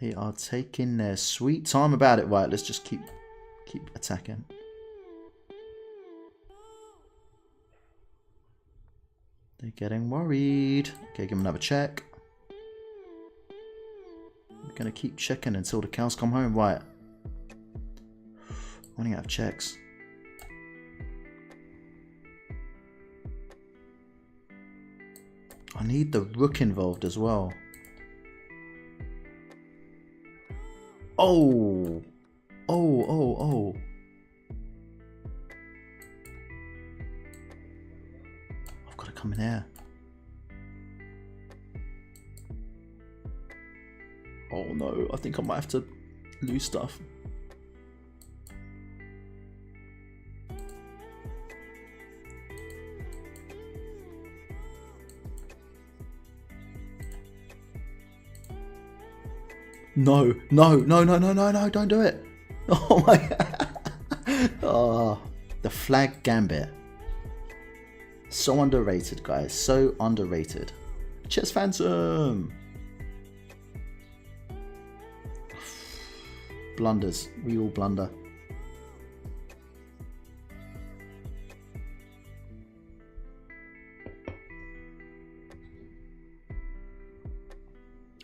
They are taking their sweet time about it. Right, let's just keep attacking. They're getting worried. Okay, give them another check. We're gonna keep checking until the cows come home. Right. Running out of checks. I need the rook involved as well. Oh! Oh. I've got to come in here. Oh no, I think I might have to lose stuff. No, don't do it. Oh my god. Oh, the flag gambit. So underrated, guys. So underrated. Chess Phantom. Blunders. We all blunder.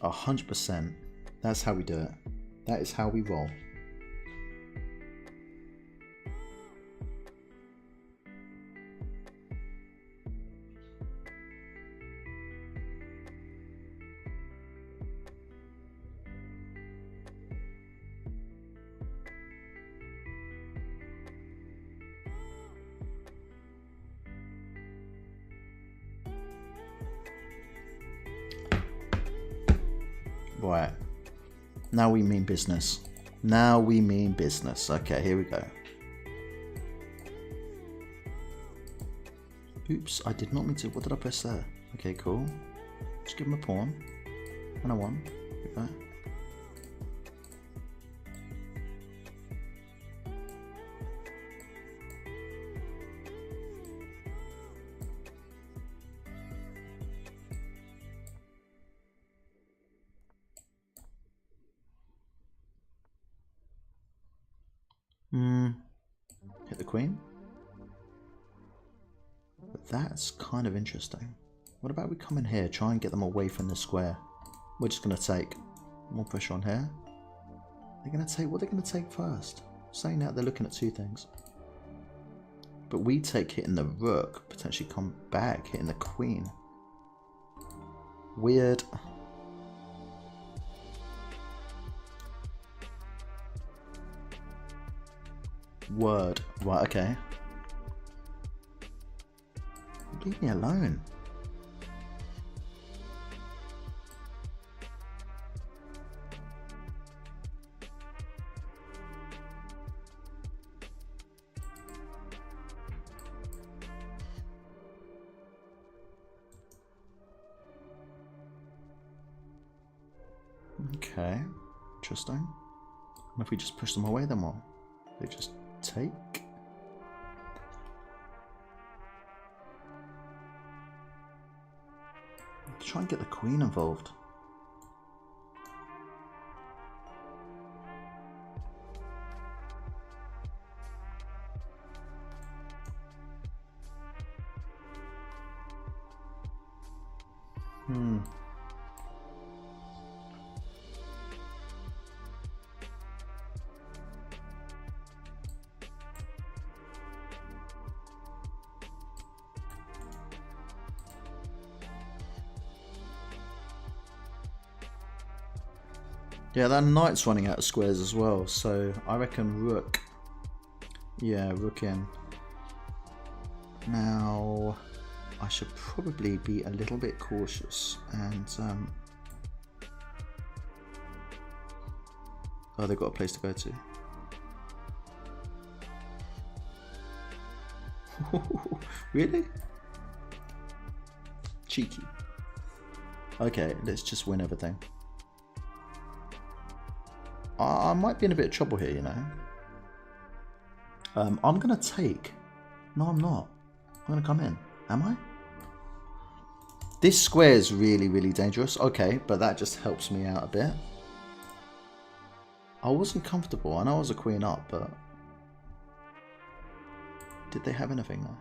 A 100%. That's how we do it. That is how we roll. Right. Now we mean business. Now we mean business. Okay, here we go. Oops, I did not mean to. What did I press there? Okay, cool. Just give him a pawn. And a 1. Like that. Hit the queen. But that's kind of interesting. What about we come in here, try and get them away from the square? We're just going to take more pressure on here. They're going to take, what are they going to take first? Saying that, they're looking at 2 things. But we take hitting the rook, potentially come back, hitting the queen. Weird. Word. Right, okay. Leave me alone. Okay. Interesting. And if we just push them away, then what? They just take. Try and get the queen involved. Yeah, that knight's running out of squares as well, so I reckon rook. Yeah, rook in. Now, I should probably be a little bit cautious and... oh, they've got a place to go to. Really? Cheeky. Okay, let's just win everything. I might be in a bit of trouble here, you know. I'm going to take... No, I'm not. I'm going to come in. Am I? This square is really, really dangerous. Okay, but that just helps me out a bit. I wasn't comfortable. I know I was a queen up, but... Did they have anything there?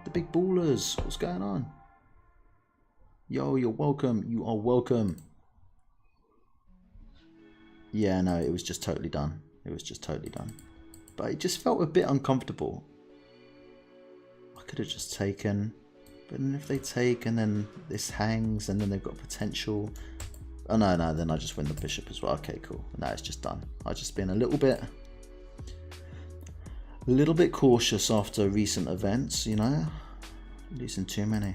The big ballers. What's going on? Yo, you're welcome. You are welcome. Yeah, no, it was just totally done. It was just totally done. But it just felt a bit uncomfortable. I could have just taken. But then if they take and then this hangs and then they've got potential. Oh, no, no, then I just win the bishop as well. Okay, cool. No, it's just done. I've just been a little bit cautious after recent events, you know. Losing too many.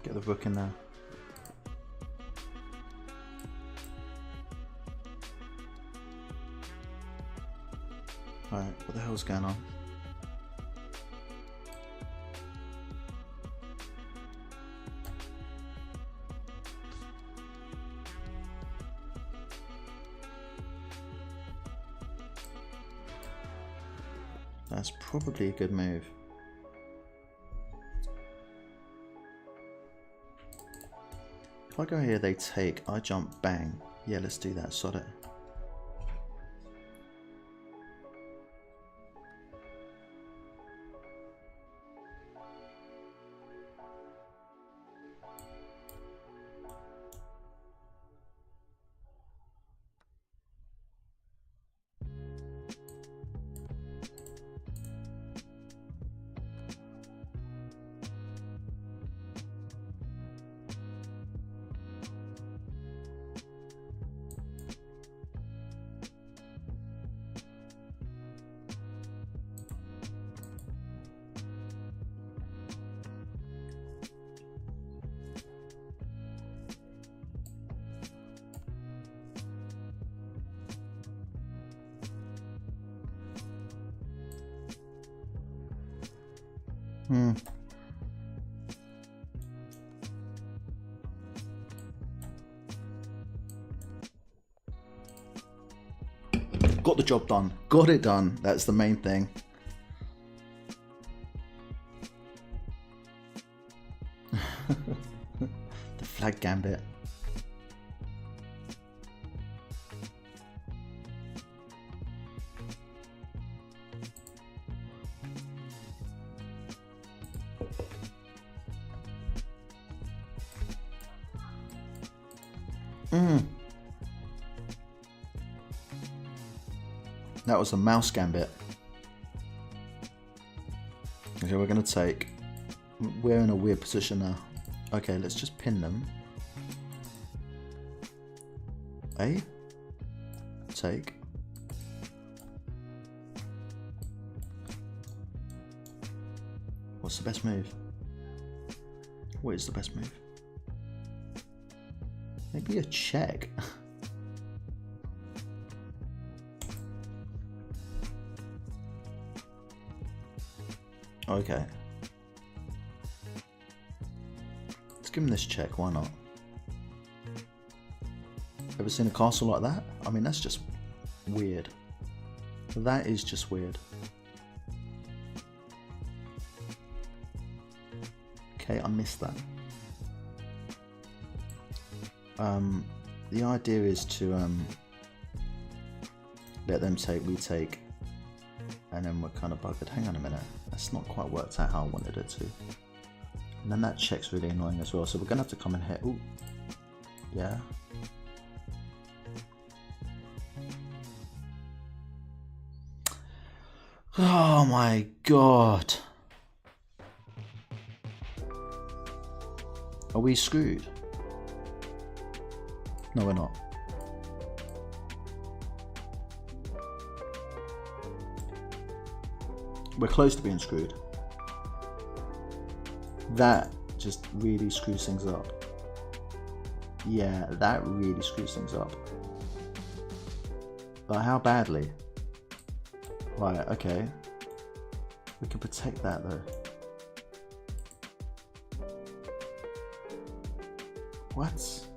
Get the book in there. Alright, what the hell's going on? That's probably a good move. If I go here, they take, I jump, bang. Yeah, let's do that, sod it. Got the job done. Got it done. That's the main thing. The flag gambit. That was a mouse gambit. Okay, we're going to take... We're in a weird position now. Okay, let's just pin them. A. Take. What's the best move? What is the best move? Maybe a check. Okay. Let's give him this check, why not? Ever seen a castle like that? I mean, that's just weird. That is just weird. Okay, I missed that. The idea is to let them take, we take, and then we're kind of buggered. Hang on a minute, that's not quite worked out how I wanted it to. And then that check's really annoying as well, so we're gonna have to come in here. Ooh, yeah. Oh my god. Are we screwed? No, we're not. We're close to being screwed. That just really screws things up. Yeah, that really screws things up. But how badly? Right, okay. We can protect that though. What?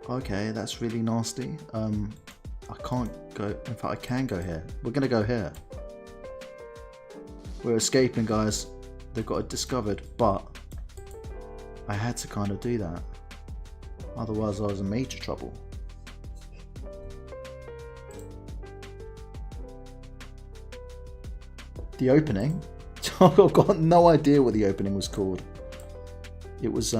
Okay, that's really nasty. I can't go, in fact I can go here. We're gonna go here. We're escaping, guys. They've got it discovered, but I had to kind of do that. Otherwise I was in major trouble. The opening? I've got no idea what the opening was called. It was,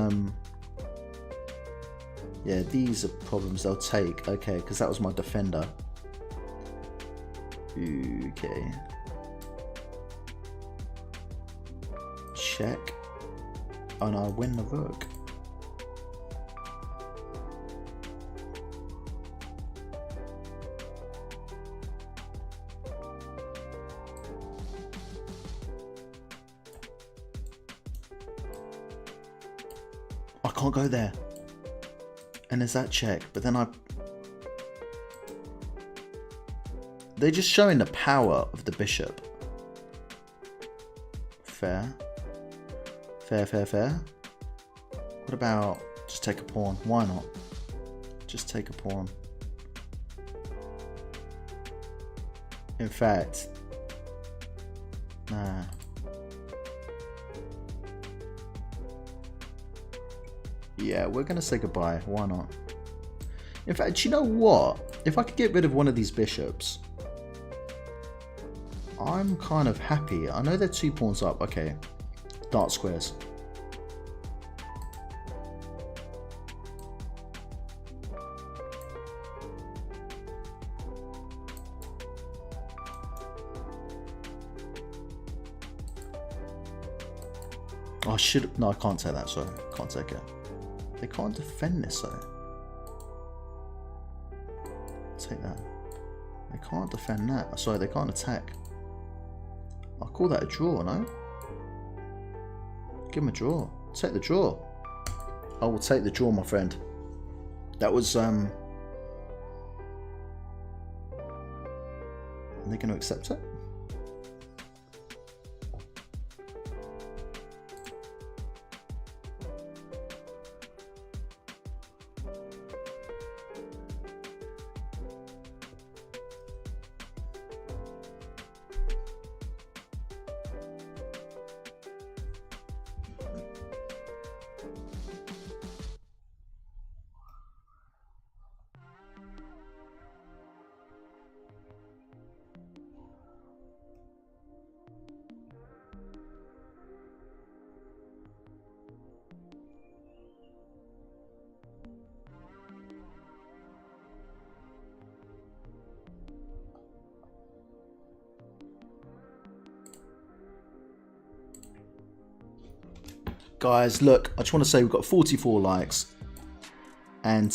yeah, these are problems they'll take. Okay, because that was my defender. Okay. Check. And I win the rook. I can't go there. And there's that check, but then they're just showing the power of the bishop. Fair. Fair, fair, fair. What about just take a pawn? Why not? Just take a pawn. In fact, nah. Yeah, we're gonna say goodbye. Why not? In fact, you know what? If I could get rid of one of these bishops, I'm kind of happy. I know they're 2 pawns up. Okay. Dark squares. Oh, I should. No, I can't take that. Sorry. Can't take it. They can't defend this though. Take that. They can't defend that. Sorry, they can't attack. I'll call that a draw, no? Give them a draw. Take the draw. I will take the draw, my friend. That was Are they going to accept it? Guys, look, I just want to say we've got 44 likes, and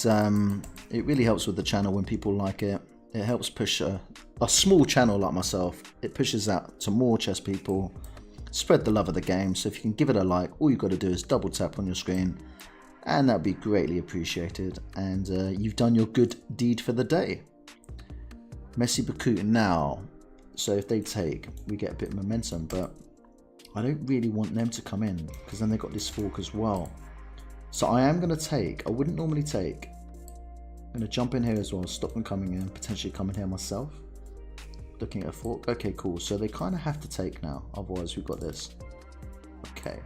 it really helps with the channel when people like it. It helps push a small channel like myself. It pushes out to more chess people, spread the love of the game. So if you can give it a like, all you've got to do is double tap on your screen, and that'd be greatly appreciated. And you've done your good deed for the day. Merci beaucoup. Now, so if they take, we get a bit of momentum, but I don't really want them to come in because then they've got this fork as well. So I am going to take, I wouldn't normally take, I'm going to jump in here as well, stop them coming in, potentially coming here myself. Looking at a fork. Okay, cool. So they kind of have to take now, otherwise we've got this. Okay.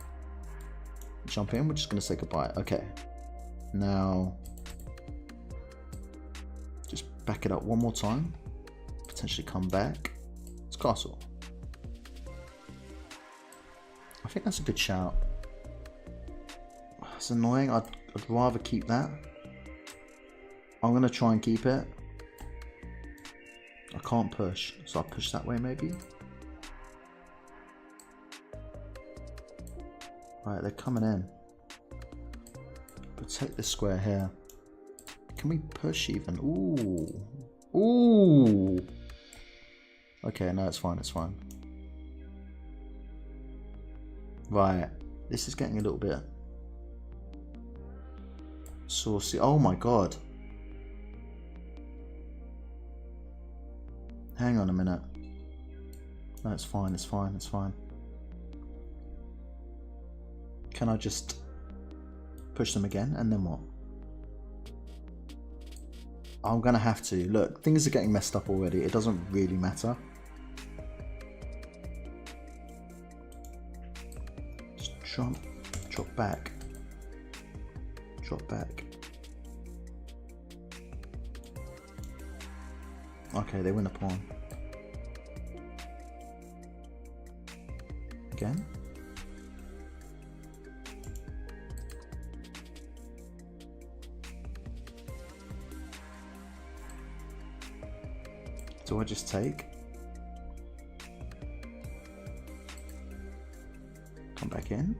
Jump in, we're just going to say goodbye. Okay. Now, just back it up one more time. Potentially come back. It's castle. I think that's a good shout. It's annoying. I'd rather keep that. I'm going to try and keep it. I can't push, so I'll push that way maybe. Right, they're coming in. Protect this square here. Can we push even? Ooh. Ooh. Okay, no, it's fine, it's fine. Right, this is getting a little bit saucy. Oh my god. Hang on a minute. No, it's fine, it's fine, it's fine. Can I just push them again and then what? I'm gonna have to. Look, things are getting messed up already. It doesn't really matter. Just drop back. Drop back. Okay, they win a pawn. Again. Do I just take? Come back in.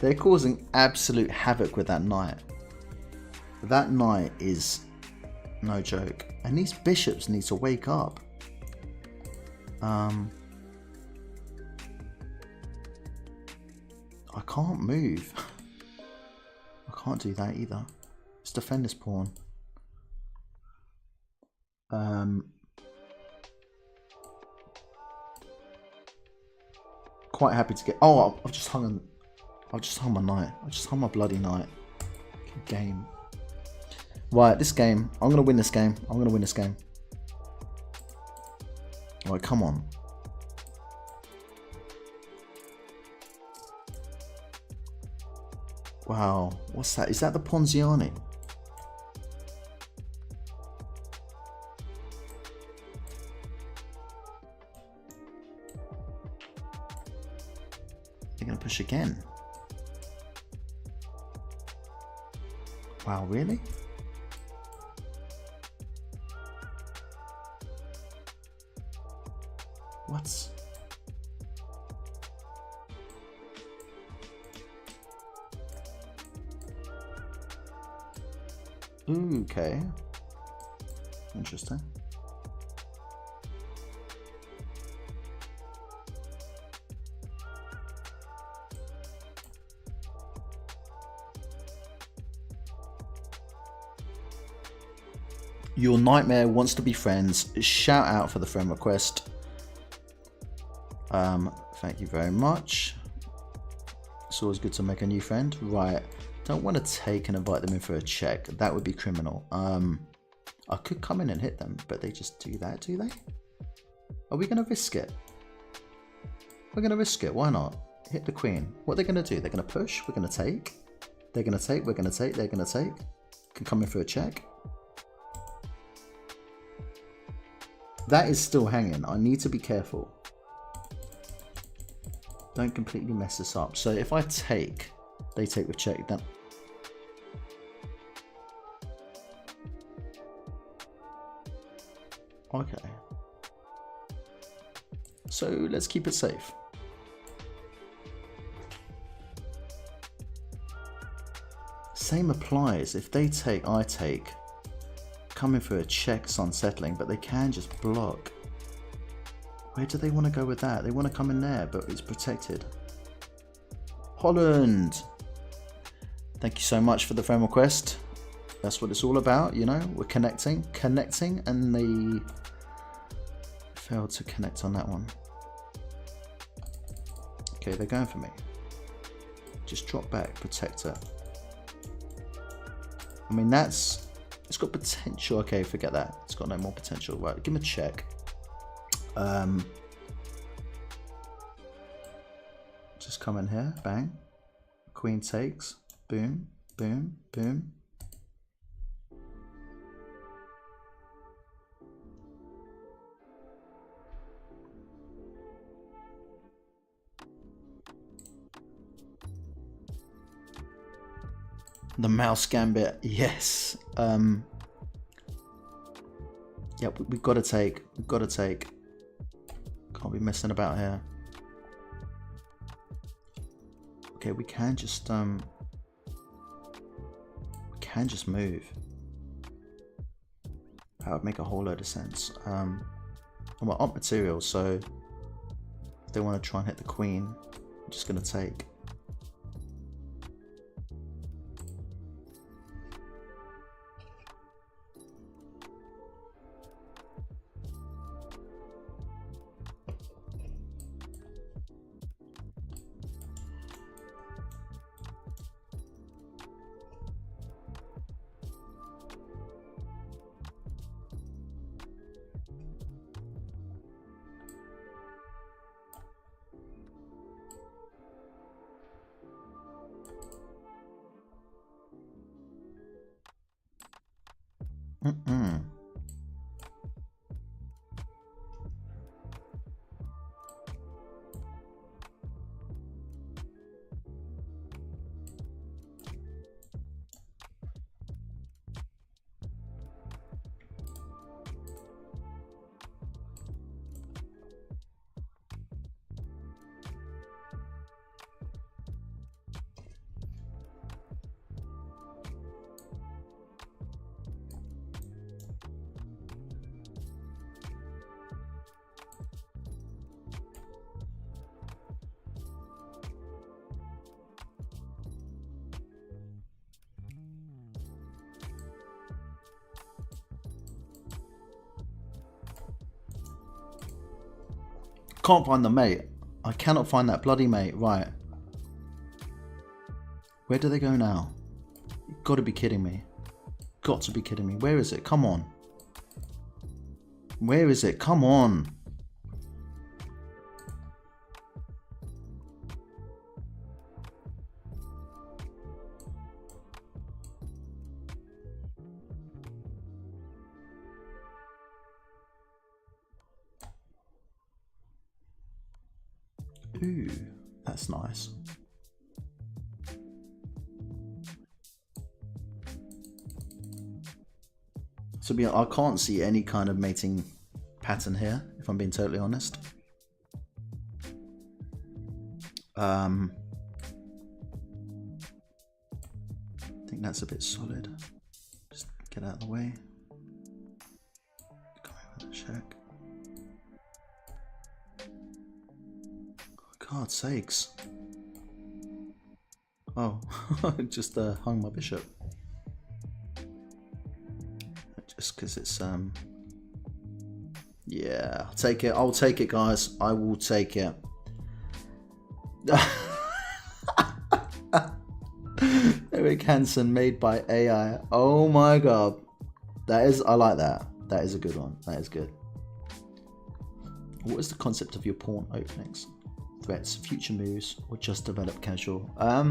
They're causing absolute havoc with that knight. That knight is no joke. And these bishops need to wake up. I can't move. I can't do that either. Let's defend this pawn. Quite happy to get. Oh, I've just hung on. I've just hung my knight. I just hung my bloody knight. Game. Right, this game. I'm gonna win this game. I'm gonna win this game. Alright, come on. Wow, what's that? Is that the Ponziani? They're gonna push again. Wow, really? What? Okay. Interesting. Your nightmare wants to be friends. Shout out for the friend request. Thank you very much. It's always good to make a new friend. Right. Don't want to take and invite them in for a check. That would be criminal. I could come in and hit them, but they just do that, do they? Are we going to risk it? We're going to risk it. Why not? Hit the queen. What are they going to do? They're going to push. We're going to take. They're going to take. We're going to take. They're going to take. Can come in for a check. That is still hanging. I need to be careful. Don't completely mess this up. So if I take, they take with check. Then okay. So let's keep it safe. Same applies. If they take, I take. Coming for a check's unsettling, but they can just block. Where do they want to go with that? They want to come in there, but it's protected. Holland! Thank you so much for the friend request. That's what it's all about, you know? We're connecting, and they failed to connect on that one. Okay, they're going for me. Just drop back, protect it. I mean, this It's got potential. Okay, forget that. It's got no more potential. Right, give him a check. Just come in here. Bang. Queen takes. Boom. Boom. Boom. The mouse gambit, yes. Yeah, we've got to take. We've got to take. Can't be messing about here. Okay, we can just move. That would make a whole load of sense. And we're up materials, so if they want to try and hit the queen, I'm just gonna take. Can't find the mate. I cannot find that bloody mate. Right. Where do they go now? You've got to be kidding me. Got to be kidding me. Where is it? Come on. Where is it? Come on. Ooh, that's nice. So I can't see any kind of mating pattern here, if I'm being totally honest. I think that's a bit solid. Just get out of the way. Come over and check. God's sakes. Oh, I just hung my bishop. Just because it's yeah, I'll take it. I'll take it, guys. I will take it. Eric Hansen, made by AI. Oh my god. That is, I like that. That is a good one. That is good. What is the concept of your pawn openings? Threats, future moves, or just develop casual? I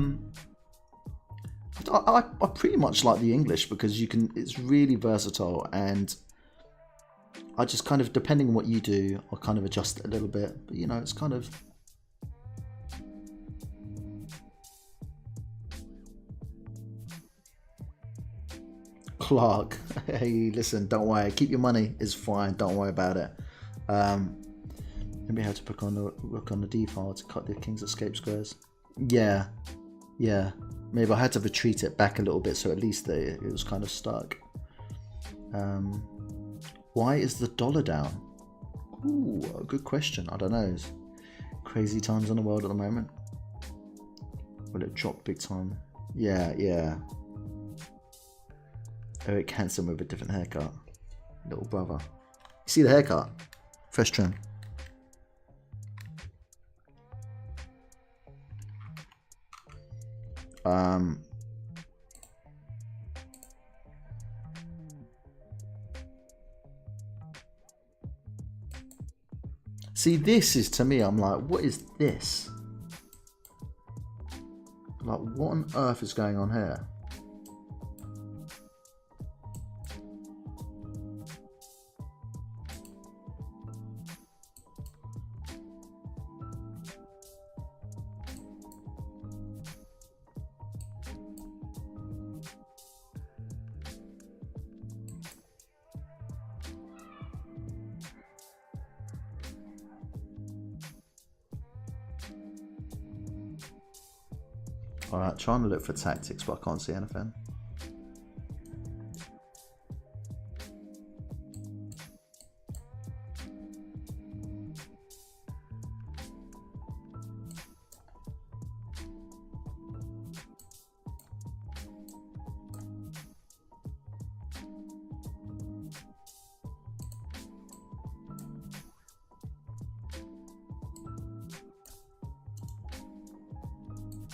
pretty much like the English because you can. It's really versatile, and I just kind of, depending on what you do, I'll kind of adjust it a little bit. But you know, it's kind of. Clark, hey, listen, don't worry. Keep your money. It's fine. Don't worry about it. Maybe I had to work on the D file to cut the King's Escape squares. Yeah, yeah. Maybe I had to retreat it back a little bit, so at least it was kind of stuck. Why is the dollar down? Ooh, a good question. I don't know. It's crazy times in the world at the moment. Will it drop big time? Yeah, yeah. Eric Hansen with a different haircut. Little brother. You see the haircut? Fresh trim. See, this is, to me, I'm like, what is this? Like, what on earth is going on here? Alright, trying to look for tactics, but I can't see anything.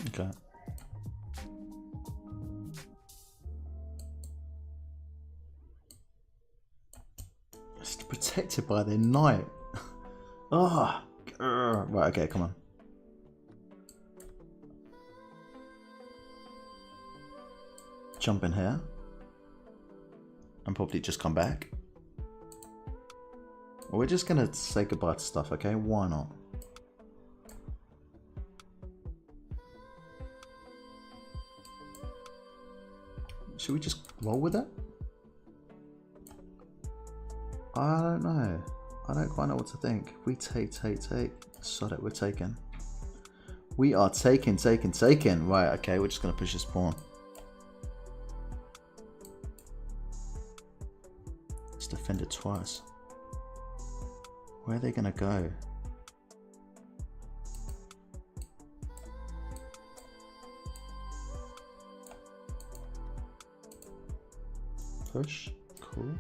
Okay. It's protected by their knight. Ah, oh, right. Okay, come on. Jump in here, and probably just come back. We're just gonna say goodbye to stuff. Okay, why not? Should we just roll with it? I don't know. I don't quite know what to think. We take. Sod it, we're taking. We are taking. Right, okay, we're just going to push this pawn. Let's defend it twice. Where are they going to go? Push. Cool.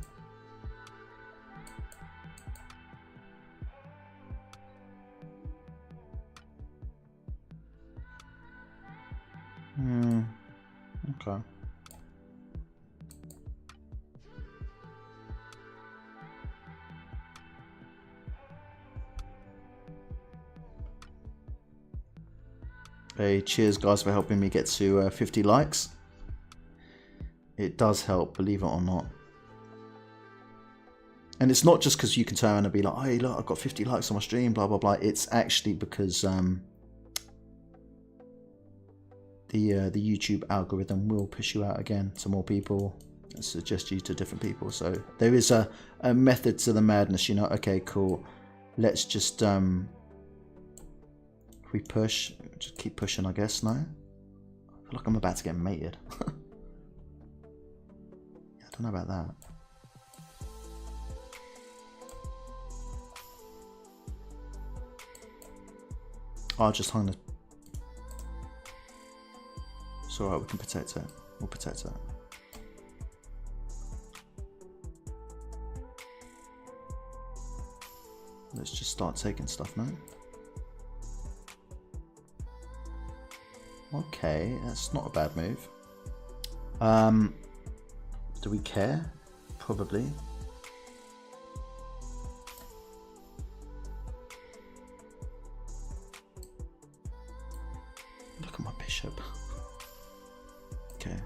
Okay. Hey, cheers guys for helping me get to 50 likes. It does help, believe it or not. And it's not just because you can turn around and be like, hey look, I've got 50 likes on my stream, blah blah blah. It's actually because the YouTube algorithm will push you out again to more people and suggest you to different people. So there is a method to the madness, you know. Okay, cool. Let's just if we push, just keep pushing, I guess. No, I feel like I'm about to get mated. Yeah, I don't know about that. I'll just hung the. It's alright, we can protect it. We'll protect it. Let's just start taking stuff now. Okay, that's not a bad move. Do we care? Probably. Look at my bishop. Okay.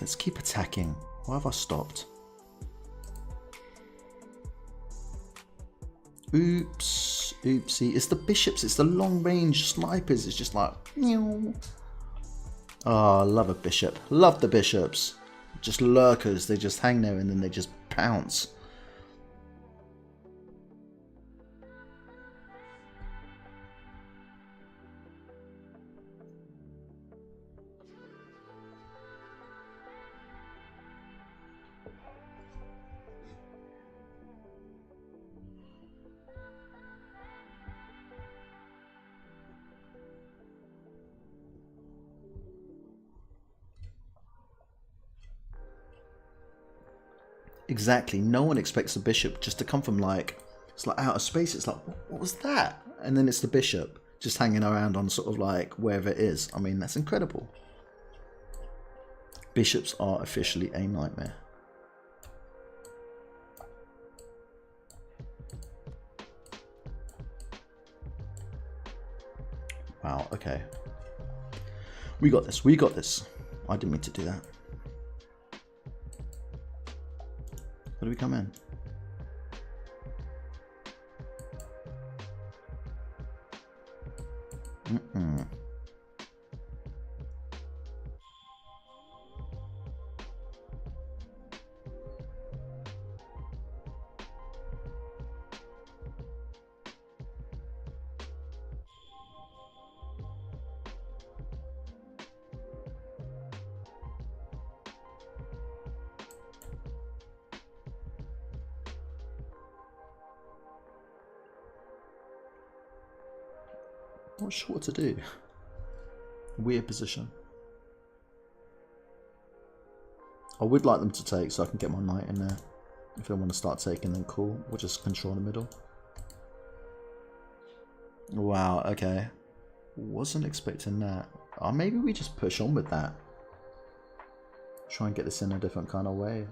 Let's keep attacking. Why have I stopped? Oops. Oopsie. It's the bishops. It's the long range snipers. It's just like... Oh, I love a bishop. Love the bishops. Just lurkers. They just hang there and then they just pounce. Exactly. No one expects a bishop just to come from like, it's like out of space. It's like, what was that? And then it's the bishop just hanging around on sort of like wherever it is. I mean, that's incredible. Bishops are officially a nightmare. Wow, okay. We got this, we got this. I didn't mean to do that. Where do we come in? Mm-mm. Not sure what to do. Weird position. I would like them to take so I can get my knight in there. If they want to start taking, then cool. We'll just control the middle. Wow, okay. Wasn't expecting that. Maybe we just push on with that. Try and get this in a different kind of way.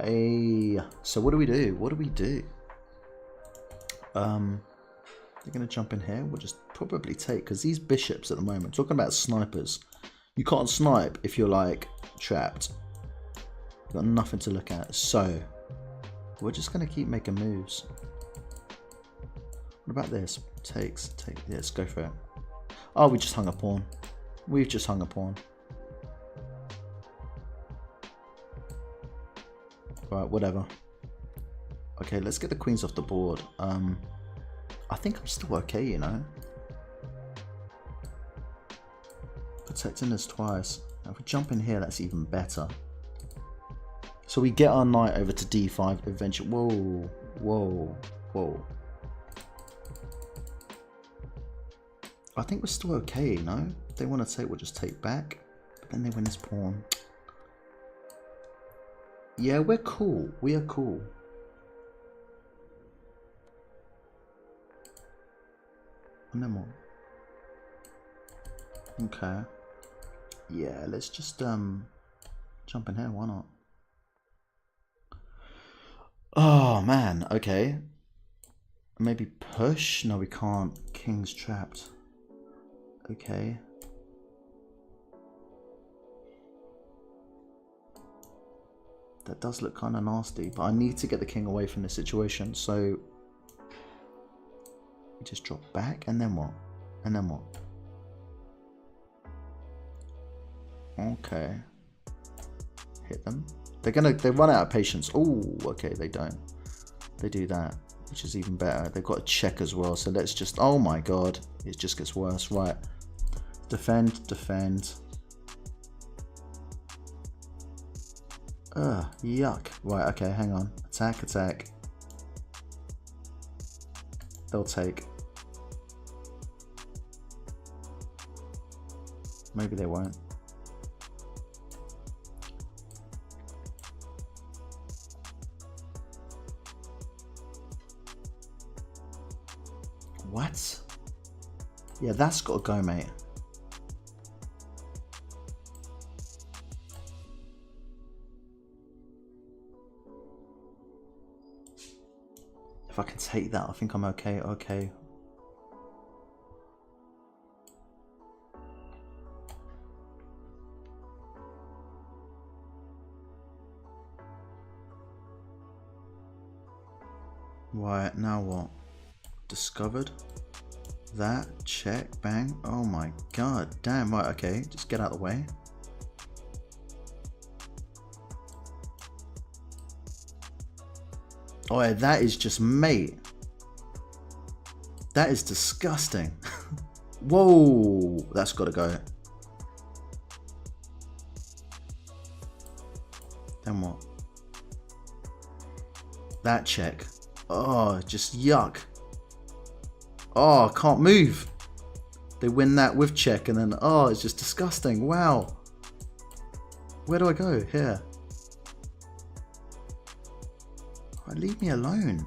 Hey, so what do we do? What do we do? They're going to jump in here. We'll just probably take, because these bishops at the moment, talking about snipers, you can't snipe if you're like trapped. You've got nothing to look at. So we're just going to keep making moves. What about this? Take. Let's go for it. Oh, we just hung a pawn. We've just hung a pawn. Right, whatever. Okay, let's get the queens off the board. I think I'm still okay, you know. Protecting us twice. Now if we jump in here, that's even better. So we get our knight over to d5 eventually. Whoa, whoa, whoa. I think we're still okay, you know. If they want to take, we'll just take back. But then they win this pawn. Yeah, we're cool. We are cool. And then what? Okay. Yeah, let's just jump in here. Why not? Oh man. Okay. Maybe push. No, we can't. King's trapped. Okay. That does look kind of nasty, but I need to get the king away from this situation, so we just drop back, and then what? And then what? Okay. Hit them. They run out of patience. Oh, okay, they don't. They do that, which is even better. They've got a check as well, so let's just, oh my god, it just gets worse. Right. Defend, defend. Yuck. Right, okay, hang on. Attack, attack. They'll take. Maybe they won't. What? Yeah, that's got to go, mate. If I can take that, I think I'm okay. Okay. Right, now what? Discovered. That, check, bang. Oh my god, damn, right, okay. Just get out of the way. Oh, yeah, that is just, mate. That is disgusting. Whoa, that's got to go. Then what? That check. Oh, just yuck. Oh, I can't move. They win that with check and then, oh, it's just disgusting. Wow. Where do I go? Here. Oh, leave me alone.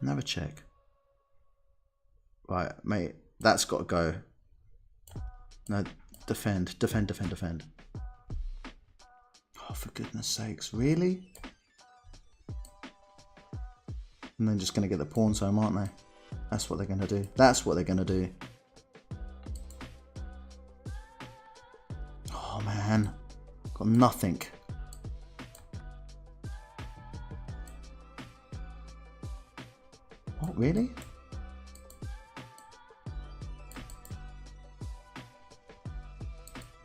Another check. Right, mate. That's got to go. No, defend, defend, defend, defend. Oh, for goodness sakes. Really? And they're just going to get the pawns home, aren't they? That's what they're going to do. That's what they're going to do. Oh, man. Got nothing. What, really?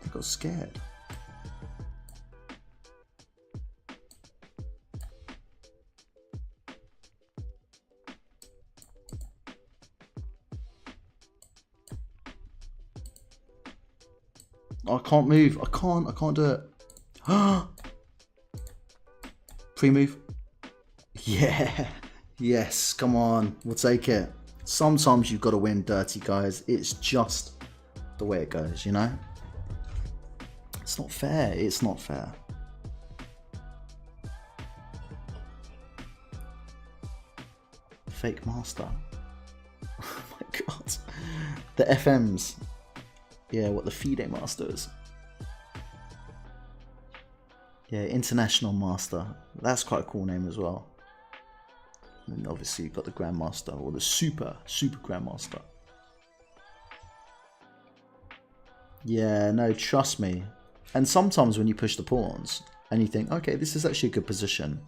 They got scared. I can't move. I can't do it. Pre-move. Yeah. Yes, come on. We'll take it. Sometimes you've got to win dirty, guys. It's just the way it goes, you know? It's not fair. It's not fair. Fake master. Oh my god. The FMs. Yeah, what the FIDE masters. Yeah, international master. That's quite a cool name as well. And obviously you've got the grandmaster or the super grandmaster. Yeah, no, trust me. And sometimes when you push the pawns and you think, okay, this is actually a good position,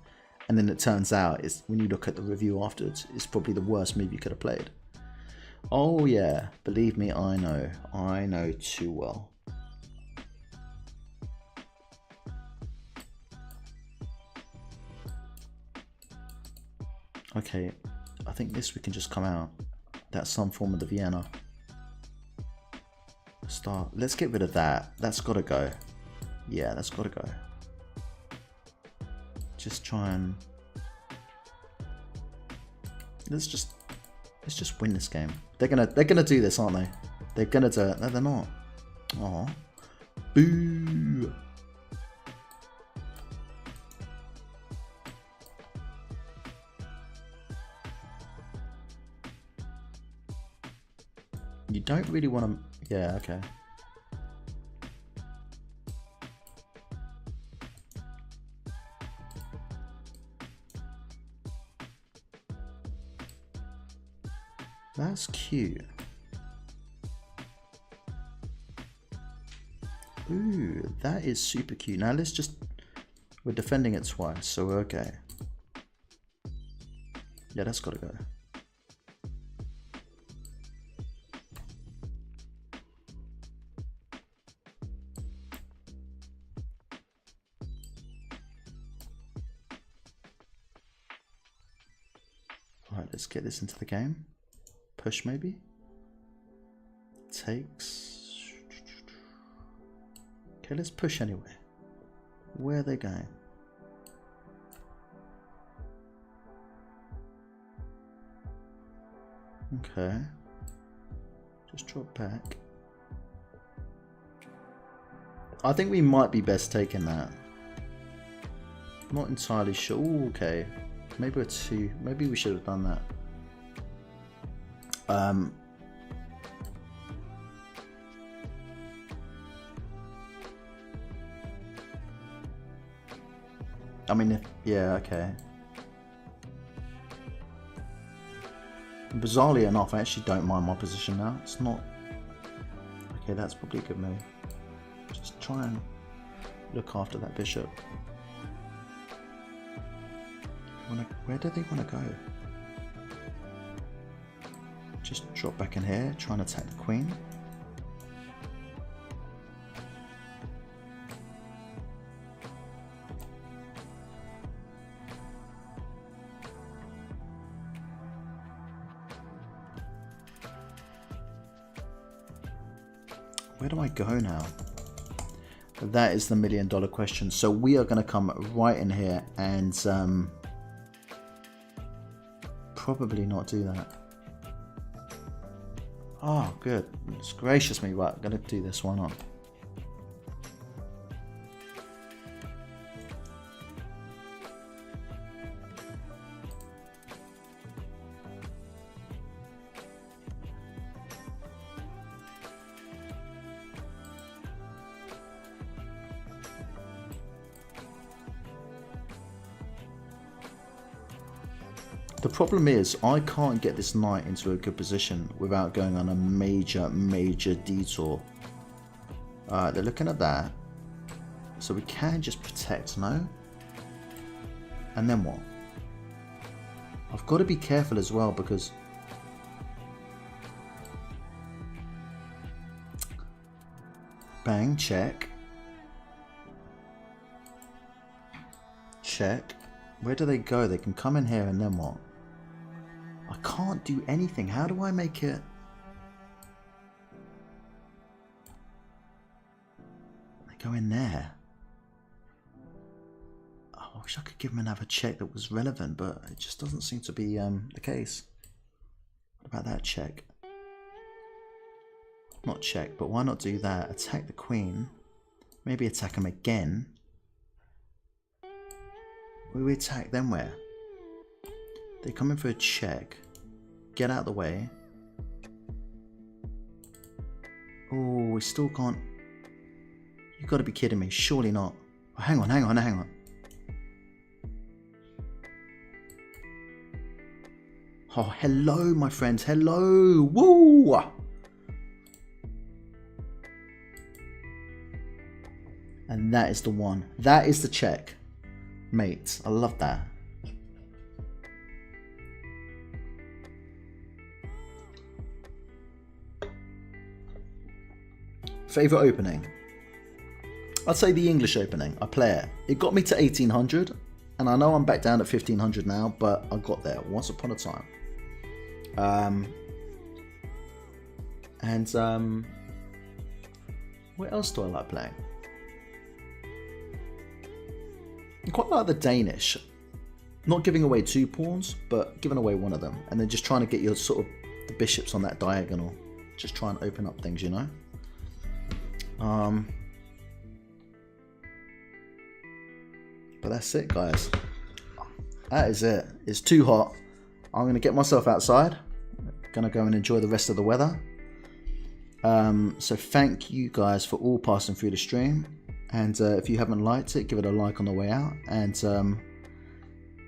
and then it turns out it's when you look at the review afterwards, it's probably the worst move you could have played. Oh yeah, believe me, I know too well. Okay, I think this we can just come out. That's some form of the Vienna. Start. Let's get rid of that. That's got to go. Yeah, that's got to go. Just try and let's just win this game. They're gonna do this, aren't they? They're gonna do it. No, they're not. Aw. Boo. You don't really want to... Yeah, okay. That's cute. Ooh, that is super cute. Now let's just... We're defending it twice, so we're okay. Yeah, that's got to go. Alright, let's get this into the game. Push maybe? Takes... Okay, let's push anyway. Where are they going? Okay. Just drop back. I think we might be best taking that. Not entirely sure. Ooh, okay. Maybe we're too... Maybe we should have done that. I mean, if, yeah, okay. Bizarrely enough, I actually don't mind my position now. It's not... Okay, that's probably a good move. Just try and look after that bishop. Where do they want to go? Just drop back in here, try and attack the queen. Where do I go now? That is the $1 million question. So we are going to come right in here and probably not do that. Oh, good. It's gracious me. Right, I'm going to do this. Why not? The problem is I can't get this knight into a good position without going on a major detour. Alright, they're looking at that. So we can just protect, no? And then what? I've got to be careful as well because bang, check. Check. Where do they go? They can come in here and then what? I can't do anything. How do I make it? They go in there. Oh, I wish I could give them another check that was relevant, but it just doesn't seem to be the case. What about that check? Not check, but why not do that? Attack the queen. Maybe attack him again. We attack them where? They come in for a check. Get out of the way. Oh, we still can't. You got to be kidding me. Surely not. Oh, hang on. Oh, hello, my friends. Hello. Woo! And that is the one. That is the check. Mate, I love that. Favourite opening? I'd say the English opening. I play it. It got me to 1800, and I know I'm back down at 1500 now, but I got there once upon a time. What else do I like playing? I quite like the Danish. Not giving away 2 pawns, but giving away one of them. And then just trying to get your sort of the bishops on that diagonal. Just try and open up things, you know? But that's it, guys. That is it. It's too hot. I'm going to get myself outside. Going to go and enjoy the rest of the weather. So thank you guys for all passing through the stream. And if you haven't liked it, give it a like on the way out. And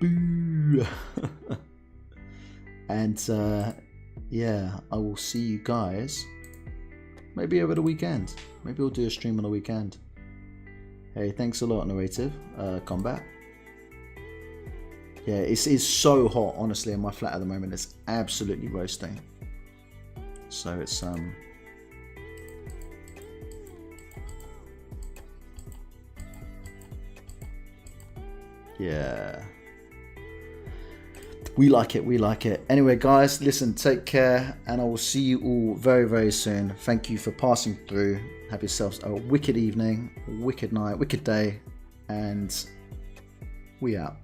boo. And yeah, I will see you guys maybe over the weekend. Maybe we'll do a stream on the weekend. Hey, thanks a lot, Narrative Combat. Yeah, it's so hot, honestly, in my flat at the moment. It's absolutely roasting. So it's yeah. We like it. Anyway, guys, listen, take care, and I will see you all very, very soon. Thank you for passing through. Have yourselves a wicked evening, wicked night, wicked day, and we out.